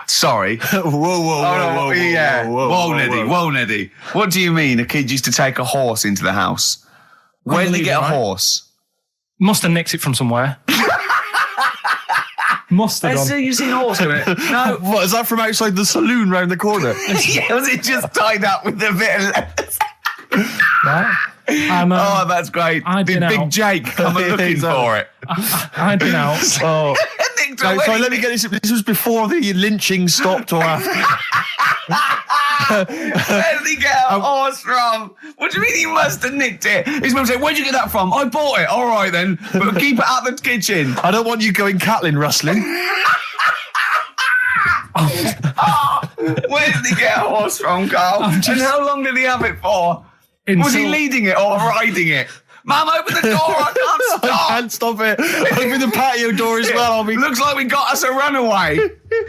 Sorry. whoa, Yeah. Whoa, Neddy. whoa. Whoa, Neddy. What do you mean a kid used to take a horse into the house? Where did he get a Unbelievable, right? horse? Must have nicked it from somewhere. Must have done. You've seen a horse in it? No. What, is that from outside the saloon round the corner? Yeah, was it just tied up with a bit of leather? Right? And, Oh, that's great. I'd Big, been big out. Jake coming looking Exactly. for it. I'd been out. Oh. Nicked No, away. sorry, let me get this. This was before the lynching stopped or after. Where did he get a horse from? What do you mean he must have nicked it? His mum said, where'd you get that from? I bought it. All right then. But keep it out the kitchen. I don't want you going cattling rustling. Where did he get a horse from, Carl? And how long did he have it for? Was he leading it or riding it? Mum, open the door. I can't I stop. can't stop it. Open the patio door as well. I'll be. Looks like we got us a runaway.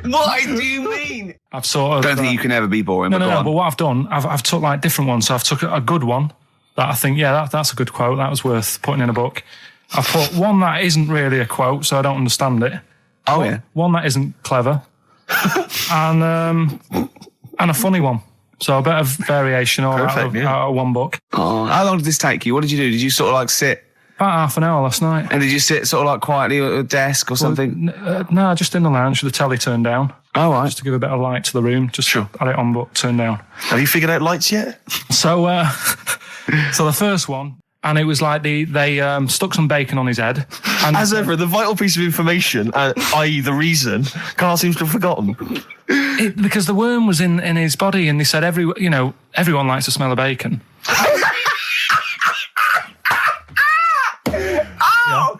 What do you mean? I've sort of. Don't think you can ever be boring. No, but no, go no. on. But what I've done, I've took like different ones. So I've took a good one that I think, yeah, that's a good quote. That was worth putting in a book. I've put one that isn't really a quote, so I don't understand it. Oh yeah. One that isn't clever, and a funny one. So a bit of variation all Perfect, out of one book. Oh, how long did this take you? What did you do? Did you sort of like sit? About half an hour last night. And did you sit sort of like quietly at a desk or something? No, just in the lounge with the telly turned down. Oh, right. Just to give a bit of light to the room. Just had it on, but turned down. Have you figured out lights yet? So, so the first one, and it was like they stuck some bacon on his head. And As ever, the vital piece of information, i.e. the reason, Carl seems to have forgotten. because the worm was in his body, and they said everyone likes the smell of bacon.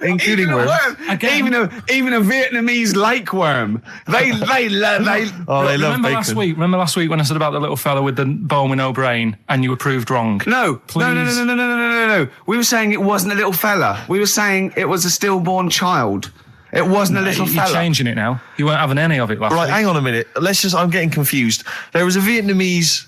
Including even a worms. worm. Again. Even a Vietnamese lake worm. They Oh, they love Remember bacon. Remember last week when I said about the little fella with the bone with no brain, and you were proved wrong? No. Please. No. We were saying it wasn't a little fella. We were saying it was a stillborn child. It wasn't a little You're fella. changing it now. You weren't having any of it last Right, week. hang on a minute. I'm getting confused. There was a Vietnamese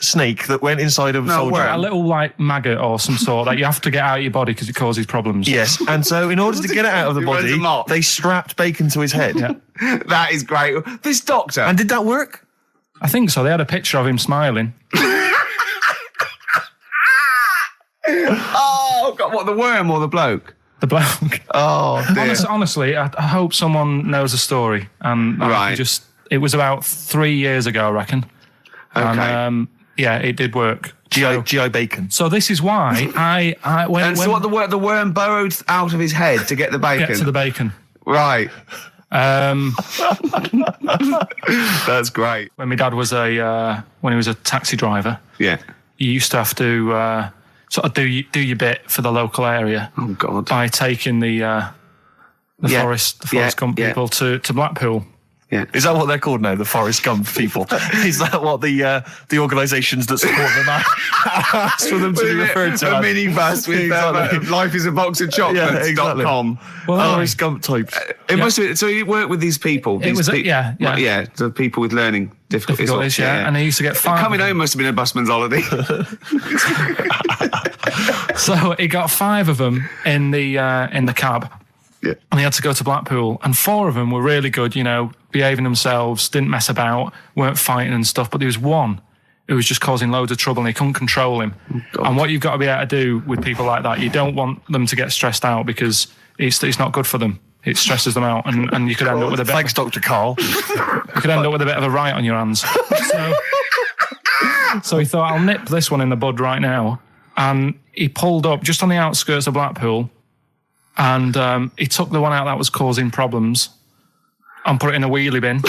snake that went inside of a soldier. worm. A little like maggot or some sort that you have to get out of your body because it causes problems. Yes, and so in order to get it out of the He runs body, amok. they strapped bacon to his head. Yeah. That is great. This doctor. And did that work? I think so. They had a picture of him smiling. Oh, God, what, the worm or the bloke? The bloke. Oh, dear. Honestly, I hope someone knows the story. And Right. it was about 3 years ago, I reckon. Okay. And yeah, it did work. GI bacon. So this is why when So what, the worm burrowed out of his head to get the bacon? get to the bacon. Right. That's great. When my dad was when he was a taxi driver, Yeah. you used to have to sort of do your bit for the local area Oh, God. by taking the Yeah. Forest Gump Yeah. people to Blackpool. Yeah. Is that what they're called now? The Forrest Gump people? Is that what the organisations that support them asked for them to be referred to? A as? minibus with Exactly. life is a box of chocolates.com. Well, Forrest Gump types. It must have been, so you work with these people. It was, yeah, yeah. the people with learning difficulties. Difficulties, yeah. And he used to get five. Coming home must have been a busman's holiday. So he got 5 of them in the cab. Yeah. And he had to go to Blackpool, and 4 of them were really good, behaving themselves, didn't mess about, weren't fighting and stuff. But there was one who was just causing loads of trouble, and he couldn't control him. And what you've got to be able to do with people like that, you don't want them to get stressed out because it's not good for them. It stresses them out, and you could end up with a bit. Thanks, Dr. Carl. You could end up with a bit of a riot on your hands. So he thought, I'll nip this one in the bud right now. And he pulled up just on the outskirts of Blackpool, and he took the one out that was causing problems and put it in a wheelie bin.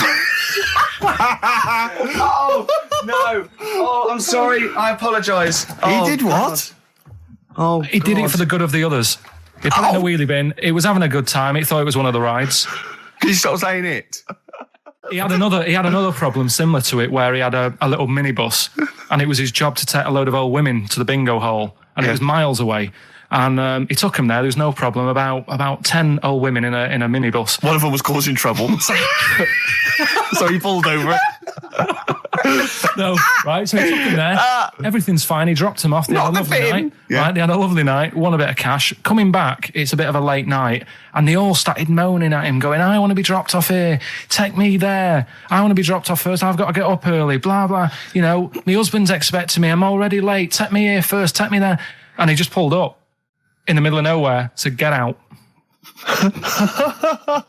Oh, no. Oh, I'm sorry. I apologise. He did what? Oh, He did it for the good of the others. He put it in a wheelie bin. He was having a good time. He thought it was one of the rides. Can you stop saying it? He had another problem similar to it where he had a little minibus, and it was his job to take a load of old women to the bingo hall, and it was miles away. And he took him there. There was no problem. About 10 old women in a minibus. One of them was causing trouble. So he pulled over it. No, right, so he took him there. Everything's fine. He dropped him off. They had a lovely night. Yeah. Right, they had a lovely night, won a bit of cash. Coming back, it's a bit of a late night, and they all started moaning at him, going, I want to be dropped off here. Take me there. I want to be dropped off first. I've got to get up early, blah, blah. You know, my husband's expecting me. I'm already late. Take me here first. Take me there. And he just pulled up in the middle of nowhere, said, get out.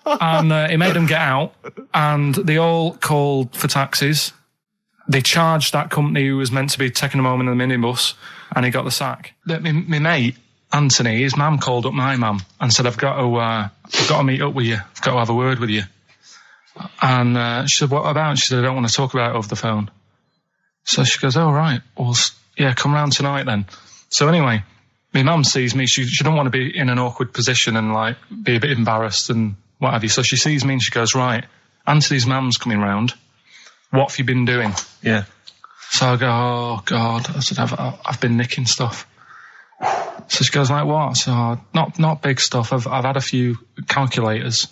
And he made them get out, and they all called for taxis. They charged that company who was meant to be taking him home in the minibus, and he got the sack. My mate, Anthony, his mum called up my mum and said, I've got to meet up with you. I've got to have a word with you. And she said, what about? She said, I don't want to talk about it over the phone. So she goes, oh, right. Well, yeah, come round tonight then. So anyway, my mum sees me. She don't want to be in an awkward position and, like, be a bit embarrassed and what have you. So she sees me and she goes, right, Anthony's mum's coming round. What have you been doing? Yeah. So I go, oh, God. I said, I've been nicking stuff. So she goes, like, what? So, not big stuff. I've had a few calculators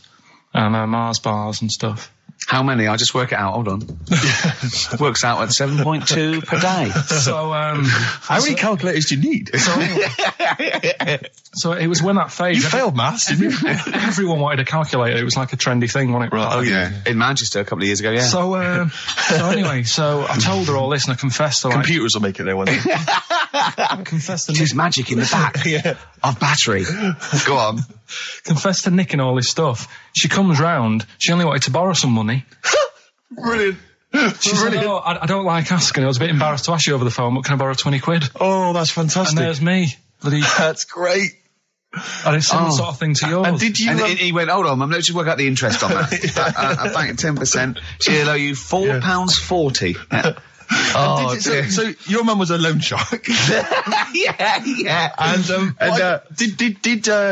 and Mars bars and stuff. How many? I'll just work it out. Hold on. Works out at 7.2 per day. So, how many calculators do you need? So it was when that phase. You failed maths, didn't you? Everyone wanted a calculator. It was like a trendy thing, wasn't it? Right. Oh, yeah. In Manchester a couple of years ago, yeah. So anyway, so I told her all this and I confessed to, like, computers will make it there one day. I confessed to There's magic in the back of battery. Go on. Confessed to nicking all this stuff. She comes round. She only wanted to borrow some money. Brilliant. She said, oh, I don't like asking. I was a bit embarrassed to ask you over the phone, but can I borrow 20 quid? Oh, that's fantastic. And there's me. That's great. And it's similar sort of thing to yours. And did you? And he went, hold on, Mum, let's just work out the interest on that. I bank 10%. She'll owe you £4.40. Yeah. Oh, so your mum was a loan shark. yeah. And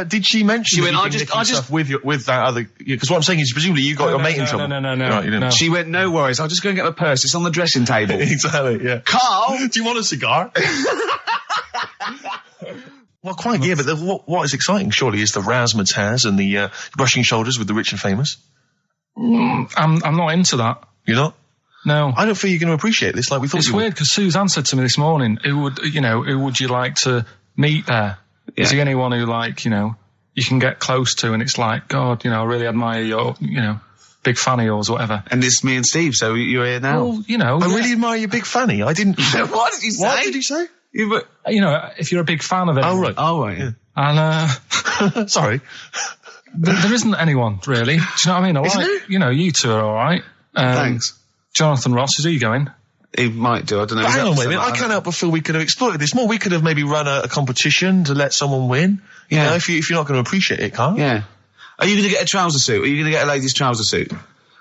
did she mention? She went, I just with that other, because what I'm saying is presumably you got your mate in trouble. No. Right, you didn't. She went, no worries, I'll just go and get my purse. It's on the dressing table. Exactly. Yeah. Carl, do you want a cigar? Well, quite, yeah, but what is exciting, surely, is the razzmatazz and the brushing shoulders with the rich and famous. I'm not into that. You're not? No. I don't feel you're going to appreciate this like we thought it's you would. It's weird, because Suzanne said to me this morning, who would you like to meet there? Yeah. Is there anyone who, like, you can get close to and it's like, God, I really admire your, big fan of yours or whatever. And it's me and Steve, so you're here now. Well, I really admire your big fanny. I didn't... What did you say? What did you say? If you're a big fan of it. Oh, right. Oh, right, yeah. And, sorry. There isn't anyone, really. Do you know what I mean? You two are all right. Thanks. Jonathan Ross, is he going? He might do, I don't know. But hang on, wait a minute. I can't help but feel we could have exploited this more. We could have maybe run a competition to let someone win. Yeah. If you're not going to appreciate it, Carl. Yeah. Are you going to get a trouser suit? Are you going to get a ladies' trouser suit?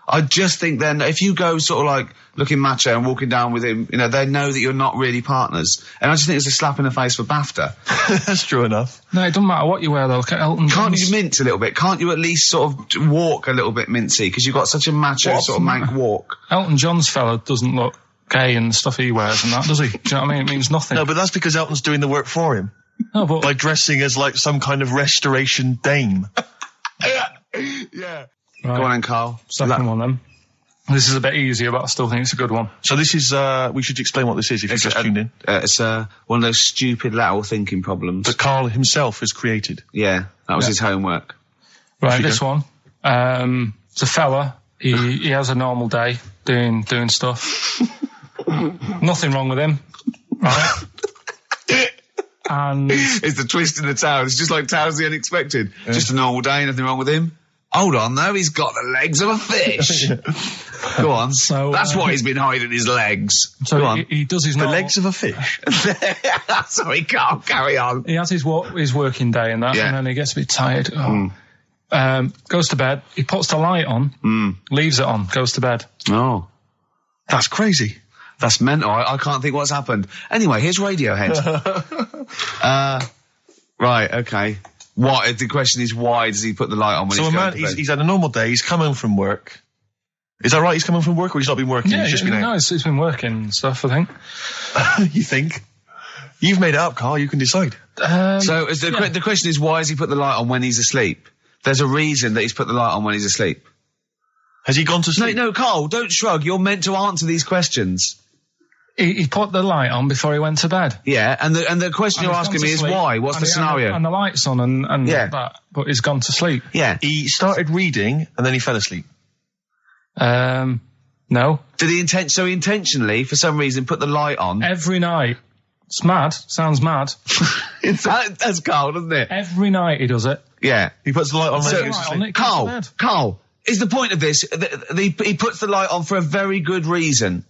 I just think then, if you go sort of like looking macho and walking down with him, they know that you're not really partners. And I just think it's a slap in the face for BAFTA. That's true enough. No, it doesn't matter what you wear, though. Look at Elton John. Can't you mince a little bit? Can't you at least sort of walk a little bit mincy? Because you've got such a macho sort of mank walk. Elton John's fella doesn't look gay and stuff he wears and that, does he? Do you know what I mean? It means nothing. No, but that's because Elton's doing the work for him. No, but... by dressing as like some kind of restoration dame. Yeah. Right. Go on then, Carl. Second one then. This is a bit easier, but I still think it's a good one. So this is, we should explain what this is if you've just tuned in. It's one of those stupid lateral thinking problems. That Carl himself has created. Yeah, that was his homework. Right, this one. It's a fella. He has a normal day doing stuff. Nothing wrong with him. Right? And it's the twist in the tale. It's just like Tales of the Unexpected. Yeah. Just a normal day, nothing wrong with him. Hold on, though, he's got the legs of a fish. Go on. So that's why he's been hiding his legs. So Go on. He does his normal... The legs of a fish. Sorry, can't carry on. He has his working day and that, and then he gets a bit tired. Goes to bed. He puts the light on, leaves it on, goes to bed. Oh. That's crazy. That's mental. I can't think what's happened. Anyway, here's Radiohead. Right, okay. What? The question is, why does he put the light on when he's going to bed? He's had a normal day. He's come home from work. Is that right? He's come home from work, or he's not been working? Yeah, he's just been out? No, he's been working and stuff, I think. You think? You've made it up, Carl. You can decide. So the question is, why has he put the light on when he's asleep? There's a reason that he's put the light on when he's asleep. Has he gone to sleep? No, Carl, don't shrug. You're meant to answer these questions. He put the light on before he went to bed. Yeah, and the question And you're he's asking gone me to is sleep, why? What's the scenario? And the light's on and Yeah. that, but he's gone to sleep. Yeah. He started reading and then he fell asleep. No. Did he intentionally, for some reason, put the light on? Every night. It's mad. Sounds mad. That's Carl, doesn't it? Every night he does it. Yeah. He puts the light on when he goes to Light sleep. on, it goes to bed. Carl, is the point of this, he puts the light on for a very good reason.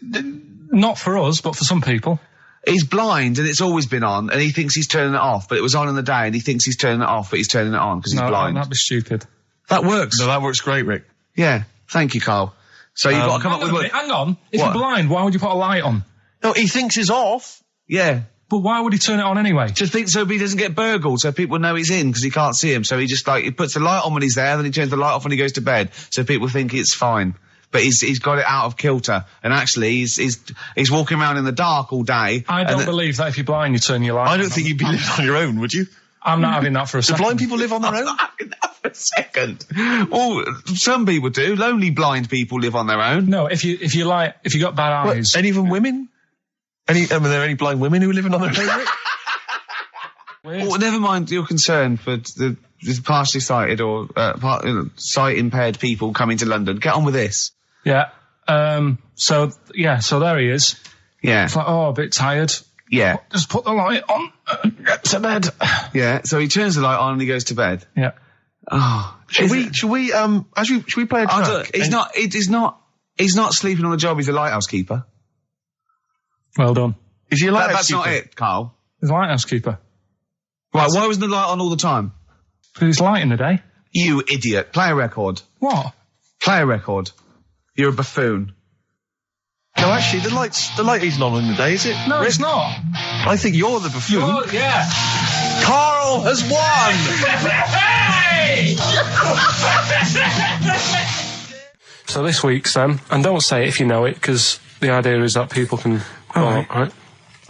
Not for us, but for some people. He's blind and it's always been on and he thinks he's turning it off, but it was on in the day and he thinks he's turning it off, but he's turning it on because he's blind. That'd be stupid. That works. No, that works great, Rick. Yeah. Thank you, Carl. So you've got to come up with what... Hang on. If What? you're blind, why would you put a light on? No, he thinks it's off. Yeah. But why would he turn it on anyway? Just think so he doesn't get burgled, so people know he's in because he can't see him. So he just he puts the light on when he's there, then he turns the light off when he goes to bed, so people think it's fine. But he's got it out of kilter, and actually he's walking around in the dark all day. I don't believe that if you're blind, you turn your light on. I don't think you'd be living on your own, would you? I'm not having that for a Do second. blind people live on their own? For a second. Well, some people do. Lonely blind people live on their own. No, if you got bad eyes. Any even women? Are there any blind women who are living on their own? Well, never mind your concern for the partially sighted or sight impaired people coming to London. Get on with this. Yeah. So there he is. Yeah. It's like, a bit tired. Yeah. Just put the light on. Get to bed. Yeah. So he turns the light on and he goes to bed. Yeah. Oh. Should we play a track? He's not sleeping on the job. He's a lighthouse keeper. Well done. Is he a lighthouse That's not keeper? it, Carl. He's a lighthouse keeper. Right. Why wasn't the light on all the time? Because it's light in the day. You idiot. Play a record. What? Play a record. You're a buffoon. No, actually, the light isn't on in the day, is it? No, Rick? it's not. I think you're the buffoon. Yeah. Carl has won! So this week's and don't say it if you know it, because the idea is that people can. Right.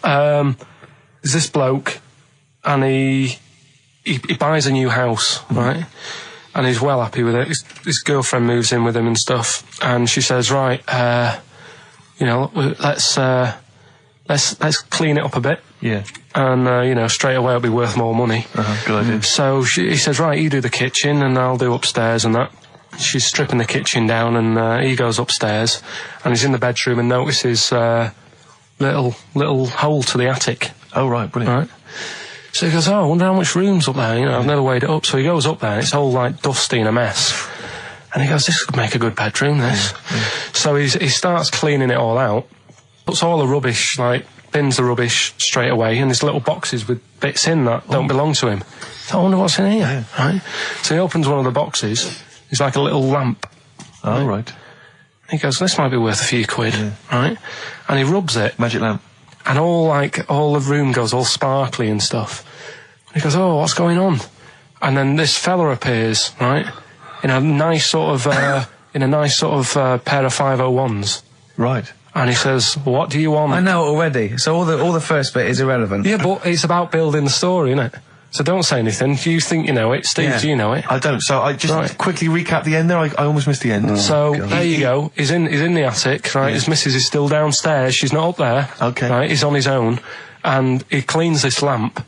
There's this bloke, and he buys a new house, right? And he's well happy with it. His girlfriend moves in with him and stuff, and she says, "Right, let's clean it up a bit." Yeah. And straight away it'll be worth more money. Good idea. So he says, "Right, you do the kitchen, and I'll do upstairs and that." She's stripping the kitchen down, and he goes upstairs, and he's in the bedroom and notices little hole to the attic. Oh, right, brilliant. Right. So he goes, I wonder how much room's up there. I've never weighed it up. So he goes up there, and it's all like dusty and a mess. And he goes, this could make a good bedroom, this. Yeah. So he starts cleaning it all out, puts all the rubbish, bins the rubbish straight away, and there's little boxes with bits in that don't belong to him. So I wonder what's in here, right? So he opens one of the boxes. It's like a little lamp. Oh, right. He goes, this might be worth a few quid, right? And he rubs it. Magic lamp. And all the room goes all sparkly and stuff. And he goes, oh, what's going on? And then this fella appears, right? In a nice sort of pair of 501s. Right. And he says, what do you want? I know already. So all the first bit is irrelevant. Yeah, but it's about building the story, isn't it? So don't say anything. You think you know it. Steve, do you know it? I don't. So I just quickly recap the end there. I almost missed the end. So there you go. He's in the attic, right? His missus is still downstairs. She's not up there. Okay. Right? He's on his own. And he cleans this lamp,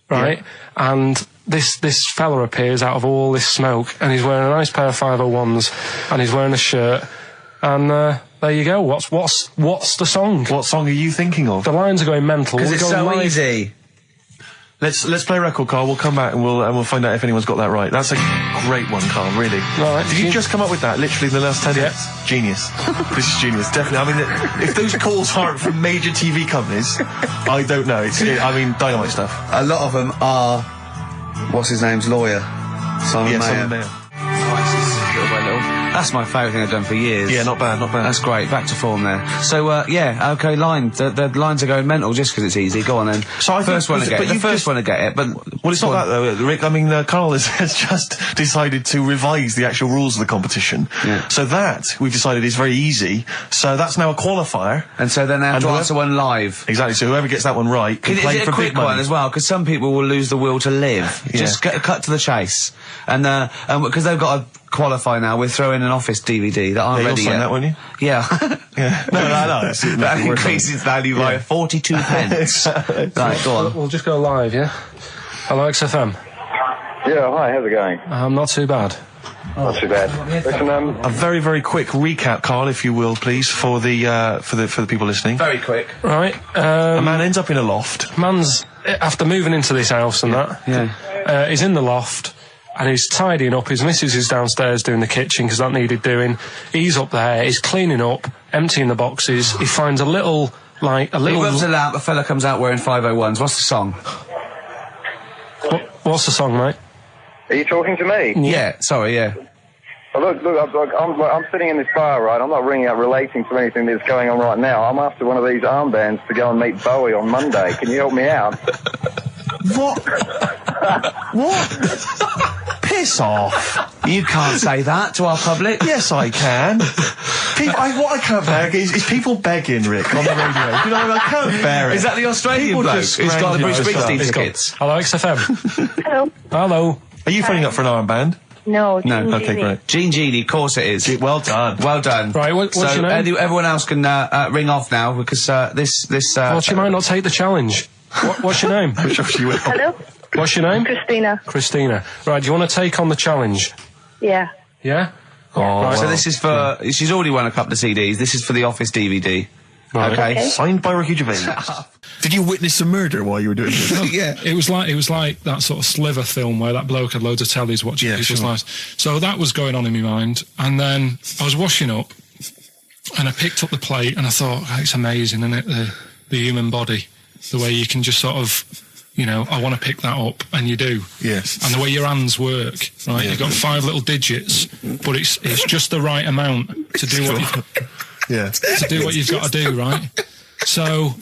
right? Yeah. And this fella appears out of all this smoke, and he's wearing a nice pair of 501s, and he's wearing a shirt. And there you go. What's the song? What song are you thinking of? The lines are going mental. Because it's so easy. Let's play a record, Carl. We'll come back and we'll find out if anyone's got that right. That's a great one, Carl. Really. Right. Did you just come up with that? Literally in the last 10 minutes. Genius. This is genius. Definitely. I mean, if those calls aren't from major TV companies, I don't know. Dynamite stuff. A lot of them are, what's his name's lawyer? Simon Mayer. Simon Mayer. That's my favourite thing I've done for years. Yeah, not bad, not bad. That's great. Back to form there. So, okay, line. The lines are going mental just because it's easy. Go on then. So the first one to get it, but... Well, it's not that, though, Rick. I mean, Carl has just decided to revise the actual rules of the competition. Yeah. So that, we've decided, is very easy. So that's now a qualifier. And so then they have to answer one live. Exactly. So whoever gets that one right can play for big money. Is it a quick one as well? Because some people will lose the will to live. Yeah. Just cut to the chase. And because they've got to qualify now. We're throwing an Office DVD that aren't ready you'll sign yet. that, won't you? Yeah. Yeah. No. That increases value by 42 pence. Right, go on. We'll just go live, yeah? Hello, XFM. Yeah, hi, how's it going? Not too bad. Not too bad. Listen, A very, very quick recap, Carl, if you will, please, for the people listening. Very quick. Right, A man ends up in a loft. man's, after moving into this house and that, he's in the loft, and he's tidying up. His missus is downstairs doing the kitchen, because that needed doing. He's up there, he's cleaning up, emptying the boxes. He finds a little... He rubs a lamp, a fella comes out wearing 501s. What's the song? What's the song, mate? are you talking to me? Yeah, sorry, yeah. Well, look, I'm sitting in this bar, right? I'm not ringing up relating to anything that's going on right now. I'm after one of these armbands to go and meet Bowie on Monday. Can you help me out? What? What? Piss off. You can't say that to our public. Yes, I can. What I can't bear is people begging, Rick, on the radio. You know, I can't bear it. Is that the Australian People bloke just who's got the Bruce scrounging Springsteen over tickets? Hello, XFM. Hello. Hello. Are you phoning up for an armband? No. No, Okay, great. Gene Genie, of course it is. Well done. Well done. Right, what's so your name? Everyone else can ring off now, because this. Well, she might not take the challenge. What's your name? Hello. What's your name? Christina. Christina. Right, do you want to take on the challenge? Yeah. Yeah? Right, so this is for... She's already won a couple of CDs. This is for the Office DVD. Right. Okay. Signed by Ricky Gervais. Did you witness a murder while you were doing this? Yeah, it was like that sort of Sliver film where that bloke had loads of tellies watching people's lives. So that was going on in my mind, and then I was washing up, and I picked up the plate, and I thought, oh, it's amazing, isn't it? The human body, the way you can just sort of, you know, I want to pick that up, and you do. Yes. And the way your hands work, right? You've got 5 little digits, but it's just the right amount to do what you've got to do, right? So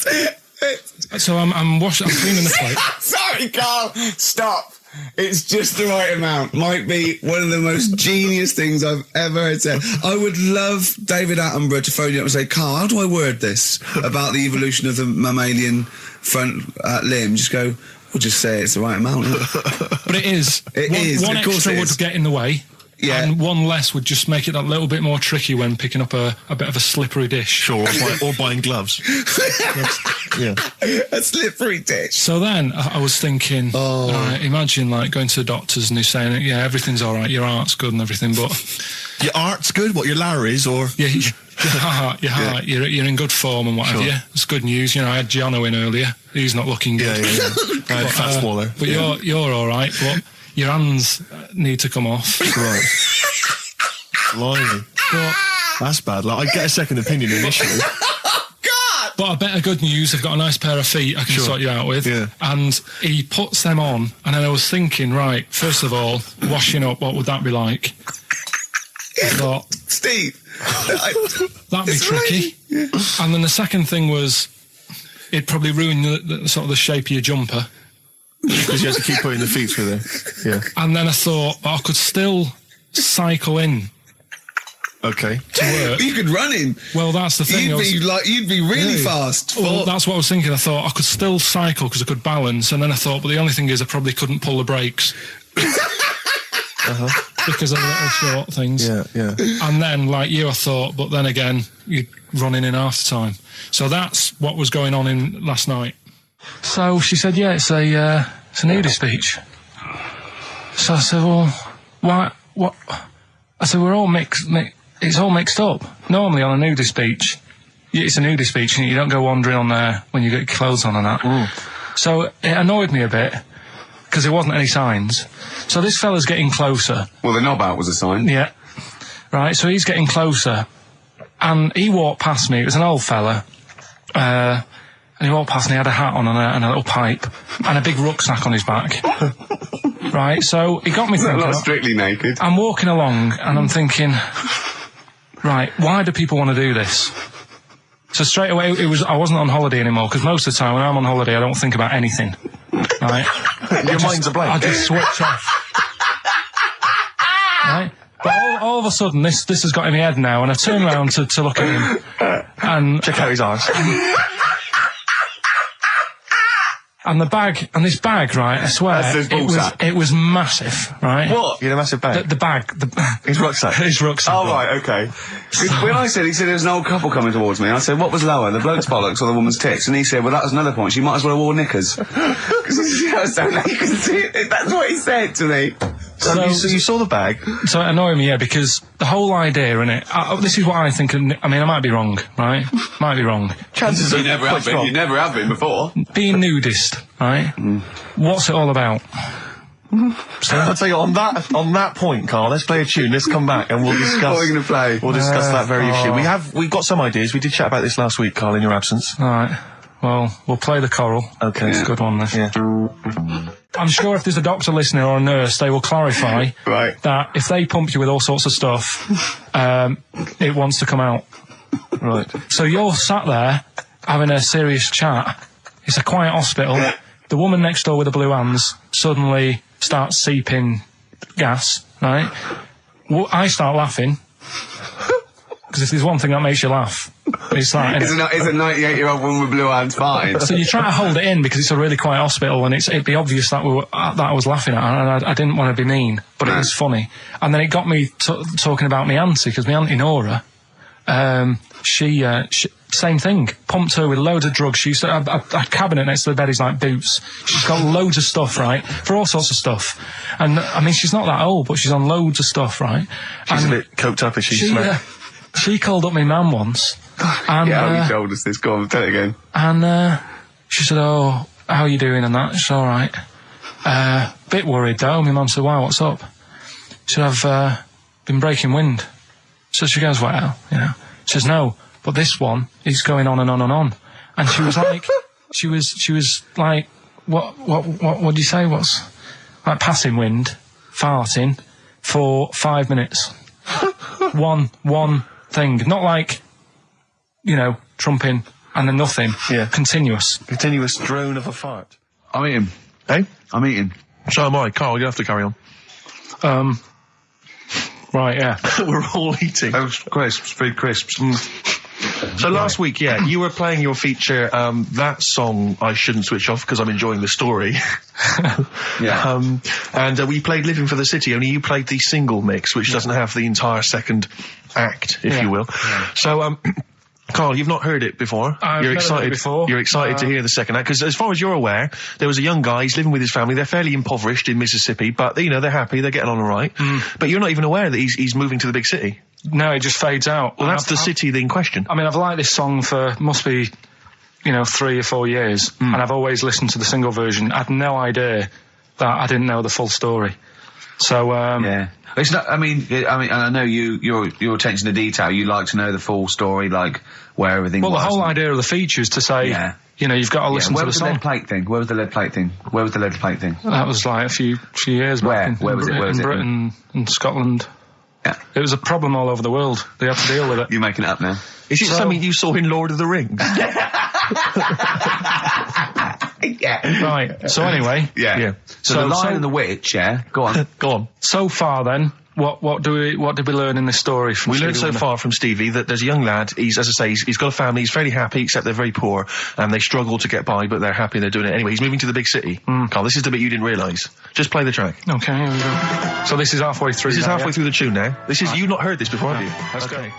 I'm cleaning the plate. Sorry, Carl. Stop. It's just the right amount. Might be one of the most genius things I've ever heard said. I would love David Attenborough to phone you up and say, Carl, how do I word this about the evolution of the mammalian front limb? Just go, we'll just say it's the right amount. But it is. One of course extra it would is. get in the way. Yeah. And one less would just make it that little bit more tricky when picking up a bit of a slippery dish. Sure, or buying gloves. Yeah. A slippery dish. So then I was thinking, imagine like going to the doctors and he's saying, yeah, everything's all right, your heart's good and everything, but... Your art's good? What, your Larry's, or...? Yeah, your heart, you're in good form and what have you. It's good news. You know, I had Giano in earlier. He's not looking good. Yeah. I had Fat Swaller. But you're all right, but your hands need to come off. Right. Blimey. But, That's bad. Like, I'd get a second opinion initially. but I better good news, I've got a nice pair of feet I can sort you out with. Yeah. And he puts them on, and then I was thinking, right, first of all, washing up, what would that be like? I thought, Steve. that'd be tricky. Yeah. And then the second thing was, it'd probably ruin the sort of the shape of your jumper. Because you have to keep putting the feet through there. Yeah. And then I thought, I could still cycle in. Okay. To work. You could run in. Well, that's the thing. You'd be really fast. Well, that's what I was thinking. I thought I could still cycle because I could balance, and then I thought, but the only thing is I probably couldn't pull the brakes. Because of the little short things. Yeah. And then, like you, I thought, but then again, you'd run in half the time. So that's what was going on in last night. So she said, yeah, it's a nudist beach. So I said, well, why, what? I said, we're all it's all mixed up. Normally on a nudist beach, it's a nudist beach and you don't go wandering on there when you get your clothes on and that. So it annoyed me a bit, because there wasn't any signs. So this fella's getting closer. Well, the knob out was a sign. Yeah. Right, so he's getting closer. And he walked past me, it was an old fella. And he walked past and he had a hat on and a little pipe and a big rucksack on his back. Right, so he got me thinking. Not strictly naked. I'm walking along and I'm thinking, right, why do people want to do this? So straight away, I wasn't on holiday anymore, because most of the time when I'm on holiday, I don't think about anything. Right? Your mind's a blank. I just switch off. Right? But all of a sudden, this has got in my head now, and I turn around to look at him, and... Check out his arse. And this bag, right, I swear, it was massive, right? What? You had a massive bag? The bag. His rucksack? His rucksack. Oh, right, okay. When he said there was an old couple coming towards me, I said, what was lower, the bloke's bollocks or the woman's tits? And he said, well, that was another point, she might as well have worn knickers. Because you can see it. That's what he said to me. So you saw the bag? So it annoyed me, yeah, because the whole idea in it, this is what I think, I mean, I might be wrong, right? Might be wrong. Chances you never have been. You never have been before. Being nudist, right? What's it all about? So I'll tell you, on that point, Carl, let's play a tune, let's come back and we'll discuss... What are we going to play? We'll discuss that very issue. We've got some ideas, we did chat about this last week, Carl, in your absence. Alright, well, we'll play the choral. Okay. It's a good one, this. Yeah. I'm sure if there's a doctor listening or a nurse, they will clarify that if they pump you with all sorts of stuff, it wants to come out. Right. So you're sat there having a serious chat. It's a quiet hospital. The woman next door with the blue hands suddenly starts seeping gas, right? Well, I start laughing. Because if there's one thing that makes you laugh, it's that. It's a 98-year-old woman with blue hands fine. So you try to hold it in because it's a really quiet hospital and it'd be obvious that that I was laughing at her, and I didn't want to be mean, but it was funny. And then it got me talking about my auntie, because my auntie Nora, she same thing, pumped her with loads of drugs. She used to have a cabinet next to the bed is like boots. She's got loads of stuff, right, for all sorts of stuff. And I mean, she's not that old, but she's on loads of stuff, right? She's a bit coked up, is she? She called up my mum once. And, yeah, you told us this. Go on, tell it again. And she said, "Oh, how are you doing?" And that. It's all right. Bit worried though. My mum said, "Why? What's up?" She said, "I've been breaking wind." So she goes, "Well, you know." She says, "No, but this one is going on and on and on." And she was like, she was like, what do you say? What's like passing wind, farting for 5 minutes. one thing, not like, you know, trumping and then nothing. Yeah. Continuous drone of a fart. I'm eating. Hey? I'm eating. So am I. Carl, you have to carry on. Right, yeah. We're all eating. Those crisps, food crisps. So last week, yeah, you were playing your feature, that song, I Shouldn't Switch Off, because I'm enjoying the story. Yeah. And we played Living for the City, only you played the single mix, which doesn't have the entire second act, if you will. Yeah. So, Carl, you've not heard it before. You're excited. Before. You're excited to hear the second act, because as far as you're aware, there was a young guy, he's living with his family, they're fairly impoverished in Mississippi, but, you know, they're happy, they're getting on all right. But you're not even aware that he's moving to the big city. No, it just fades out. Well, that's the city in question. I mean, I've liked this song for, must be, you know, 3 or 4 years, and I've always listened to the single version. I had no idea that I didn't know the full story. So, yeah. It's not, I mean, I know your attention to detail, you like to know the full story, like, where everything was. Well, the whole idea of the feature is to say, you know, you've got to listen to the song. Where was the lead plate thing? Where was the lead plate thing? That was like a few years back. Where was it? In Britain and Scotland. Yeah. It was a problem all over the world. They had to deal with it. You're making it up now. Is it something you saw in Lord of the Rings? Yeah. Right. So anyway. Yeah. So the Lion and the Witch, yeah? Go on. Go on. So far then, what did we learn in this story from Stevie? We learned so far from Stevie that there's a young lad, as I say, he's got a family, he's fairly happy, except they're very poor, and they struggle to get by, but they're happy and they're doing it anyway. He's moving to the big city. Carl, this is the bit you didn't realise. Just play the track. Okay, here we go. So this is halfway through. This is halfway through the tune now. This is, you've not heard this before, have you? Let's go.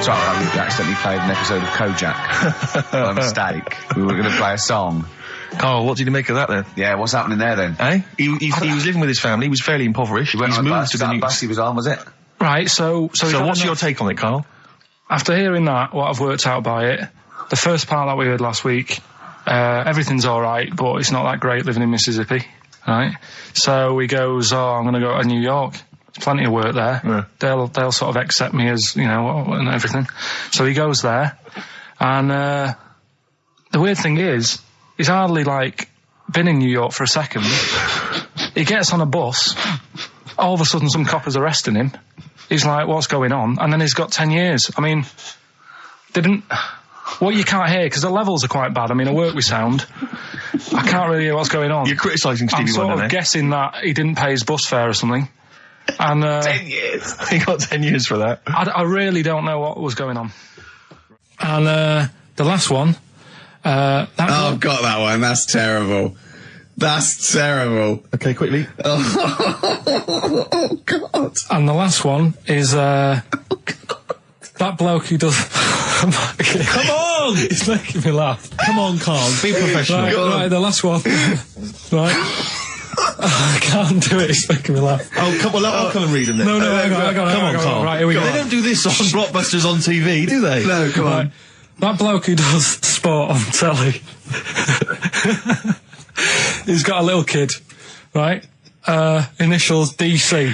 Sorry, I accidentally played an episode of Kojak. By mistake. We were going to play a song. Carl, what did you make of that then? Yeah, what's happening there then? Eh? He was living with his family, he was fairly impoverished. He's moved to the new... bus he was on, was it? Right, so what's your take on it, Carl? After hearing that, what I've worked out by it, the first part that we heard last week, everything's alright, but it's not that great living in Mississippi, right? So he goes, I'm going to go to New York. There's plenty of work there. Yeah. They'll sort of accept me as, you know, and everything. So he goes there, and the weird thing is, he's hardly, like, been in New York for a second. He gets on a bus, all of a sudden some copper's arresting him. He's like, what's going on? And then he's got 10 years. I mean, what you can't hear, because the levels are quite bad. I mean, I work with sound. I can't really hear what's going on. You're criticising Stevie Wonder, I'm sort of guessing that he didn't pay his bus fare or something. And 10 years. He got 10 years for that. I really don't know what was going on. And the last one, I've got that one. That's terrible. That's terrible. Okay, quickly. Oh, God. And the last one is, that bloke who does... Come on! It's making me laugh. Come on, Carl, be professional. Right, the last one. Right. I can't do it, it's making me laugh. Oh, come on, I'll come and read them then. No, hang on, Come on, Carl. Right, here we go. They don't do this on Blockbusters on TV, do they? No, come on. That bloke who does sport on telly. He's got a little kid, right? Initials DC.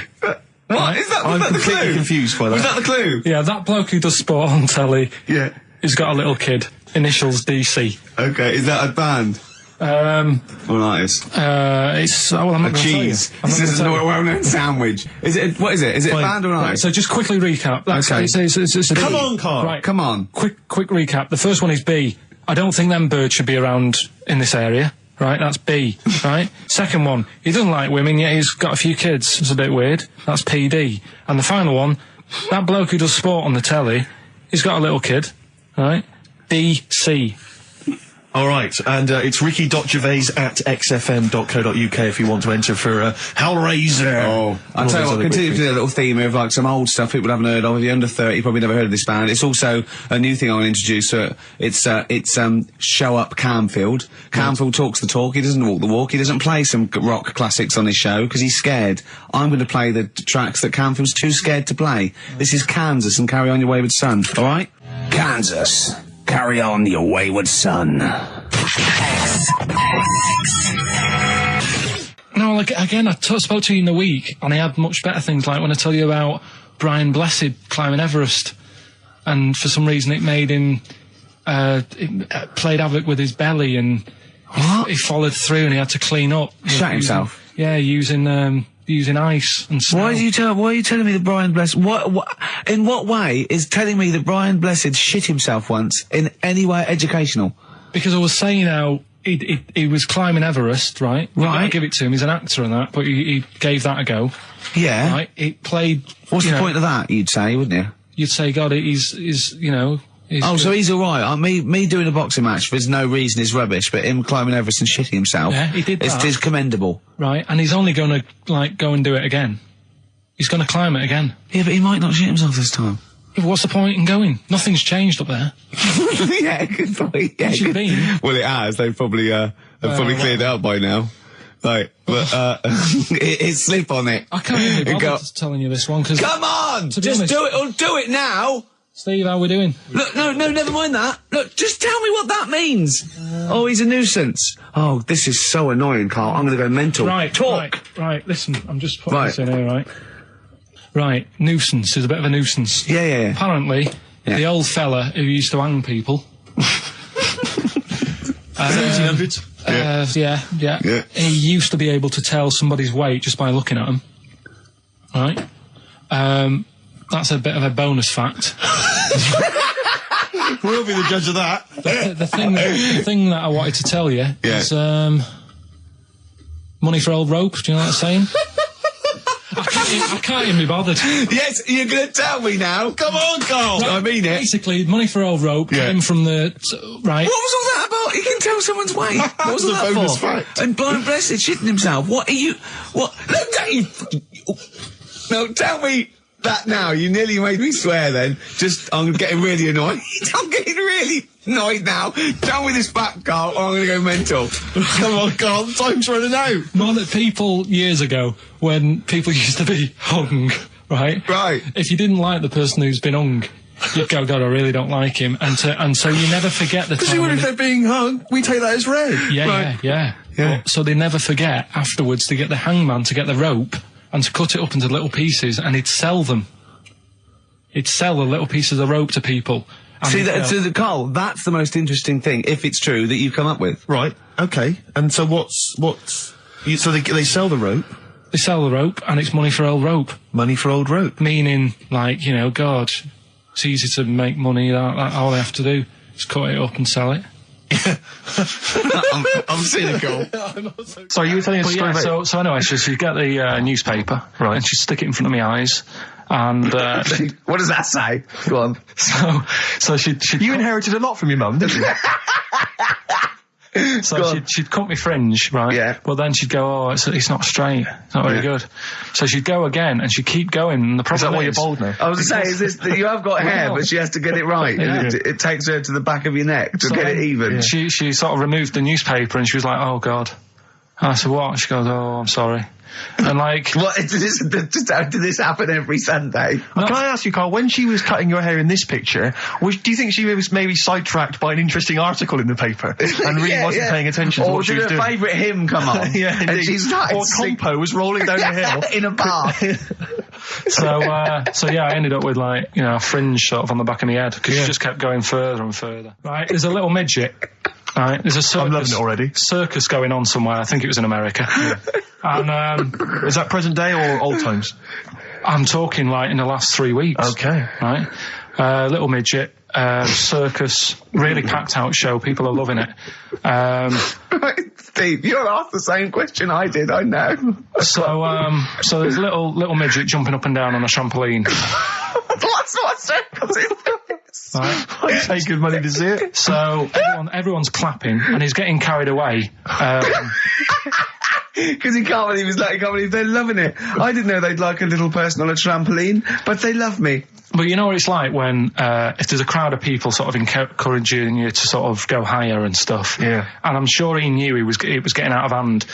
What? Is that I'm the completely clue? confused by that. Was that the clue? Yeah, that bloke who does sport on telly. Yeah. He's got a little kid. Initials DC. Okay, is that a band? Or an artist? It's I'm not A cheese. This is a well-known sandwich. Is it? What is it? Is it a band or an Right, artist? so just quickly recap. Okay. It's a Come B. on, Carl. Right. Come on. Quick recap. The first one is B. I don't think them birds should be around in this area. Right, that's B. Right. Second one, he doesn't like women, yet he's got a few kids. It's a bit weird. That's PD. And the final one, that bloke who does sport on the telly, he's got a little kid. Right. DC. All right, and it's ricky.gervais@xfm.co.uk if you want to enter for Hellraiser. Oh, I'll tell you what, continue with the little theme of like some old stuff people haven't heard of. If you're under 30, you probably never heard of this band. It's also a new thing I want to introduce. It's Show Up Camfield. Camfield talks the talk, he doesn't walk the walk, he doesn't play some rock classics on his show because he's scared. I'm going to play the tracks that Camfield's too scared to play. This is Kansas and Carry On Your Wayward Son, alright? Kansas. Carry on your wayward son. No, like, again, I spoke to you in the week, and I had much better things, like when I tell you about Brian Blessed climbing Everest, and for some reason it made him, it played havoc with his belly, and he followed through and he had to clean up. Shut himself? Yeah, using ice and snow. Why are you telling me that Brian Blessed, in what way is telling me that Brian Blessed shit himself once in any way educational? Because I was saying how he was climbing Everest, right? Right. I give it to him, he's an actor and that, but he gave that a go. Yeah. Right? It played... What's the point of that, you'd say, wouldn't you? You'd say, God, he's you know... So he's alright. Me doing a boxing match for no reason is rubbish, but him climbing Everest and shitting himself... Yeah, he did that. It's commendable. Right, and he's only gonna, like, go and do it again. He's gonna climb it again. Yeah, but he might not shit himself this time. Yeah, but what's the point in going? Nothing's changed up there. Yeah, good point. Yeah, Where's it been? Well, it has. They've probably cleared it up by now. Like, but, it's slip on it. I can't even be bothered telling you this one, because... Come on! To be Just honest, do it, or do it now! Steve, how we doing? Look, no, never mind that. Look, just tell me what that means. Oh, he's a nuisance. Oh, this is so annoying, Carl. I'm gonna go mental. Right, talk. Right, listen, I'm just putting this in here, right? Right, nuisance is a bit of a nuisance. Yeah. Apparently, the old fella who used to hang people... 1800s? Yeah. He used to be able to tell somebody's weight just by looking at them. Right? That's a bit of a bonus fact. We'll be the judge of that. The thing that I wanted to tell you is money for old rope. Do you know what I'm saying? I can't even be bothered. Yes, you're going to tell me now. Come on, Carl. Right, I mean it. Basically, money for old rope came from the... Right. What was all that about? You can tell someone's weight. What was all that bonus for? fact. And Brian Blessed shitting himself. What are you... What? Look at you... No, tell me that now. You nearly made me swear then. I'm getting really annoyed. I'm getting really annoyed now. Tell me this back, Carl, or I'm going to go mental. Come on, Carl, time's running out. More that people years ago, when people used to be hung, right? Right. If you didn't like the person who's been hung, you'd go, God, I really don't like him. And so you never forget the time. Because if they're being hung, we take that as read. Yeah. So they never forget afterwards to get the hangman to get the rope and to cut it up into little pieces, and he'd sell them. He'd sell the little pieces of rope to people. See, Carl, that's the most interesting thing, if it's true, that you've come up with. Right, okay. And so so they sell the rope? They sell the rope, and it's money for old rope. Money for old rope? Meaning, like, you know, God, it's easy to make money, all they have to do is cut it up and sell it. I'm cynical. Sorry, you were telling us a story about... So anyway, so you get the newspaper, right, and she stick it in front of my eyes, and... what does that say? Go on. So she... You inherited a lot from your mum, didn't you? So she'd cut me fringe, right? Yeah. Well, then she'd go, it's not straight. It's not very good. So she'd go again, and she'd keep going. And the problem Is that why you're bald now? I was to say, is this that you have got hair, but she has to get it right. Yeah. It takes her to the back of your neck to get it even. She sort of removed the newspaper, and she was like, "Oh God." And I said, "What?" She goes, "Oh, I'm sorry." And like, What did this happen every Sunday? Can I ask you, Carl, when she was cutting your hair in this picture, do you think she was maybe sidetracked by an interesting article in the paper and really wasn't paying attention to what she was doing? Or did her favourite hymn come on? Yeah, and she started or Compo was rolling down the hill. in a bath. so yeah, I ended up with like, a fringe sort of on the back of my head because she just kept going further and further. Right, there's a little midget. Right, there's a circus. I'm loving it already. Circus going on somewhere. I think it was in America. And is that present day or old times? I'm talking like in the last 3 weeks. Okay. Right, little midget. Circus, really packed out show. People are loving it. Steve, you'll ask the same question I did. I know. So there's a little midget jumping up and down on a trampoline. What circus is this? Right. I pay good money to see it. So everyone's clapping, and he's getting carried away. Because he can't believe they're loving it. I didn't know they'd like a little person on a trampoline, but they love me. But you know what it's like when, if there's a crowd of people sort of encouraging you to sort of go higher and stuff. Yeah. And I'm sure he knew it was getting out of hand.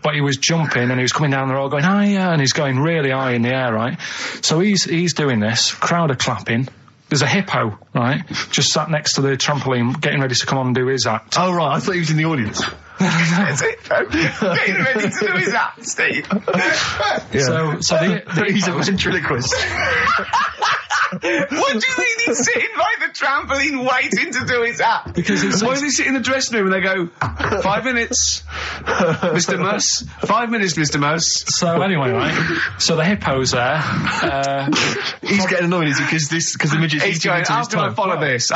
But he was jumping and he was coming down the road going higher, and he's going really high in the air, right? So he's doing this, crowd are clapping. There's a hippo, right, just sat next to the trampoline getting ready to come on and do his act. Oh, right, I thought he was in the audience. Getting ready to do his act, Steve. Yeah. So he's a ventriloquist. What do you mean he's sitting by the trampoline waiting to do his act? Because why does he sit in the dressing room and they go, 5 minutes, Mr. Muss, 5 minutes, Mr. Muss. So anyway, right, so the hippo's there. He's getting annoyed, is he? Because the midget's He's going, how can I follow this?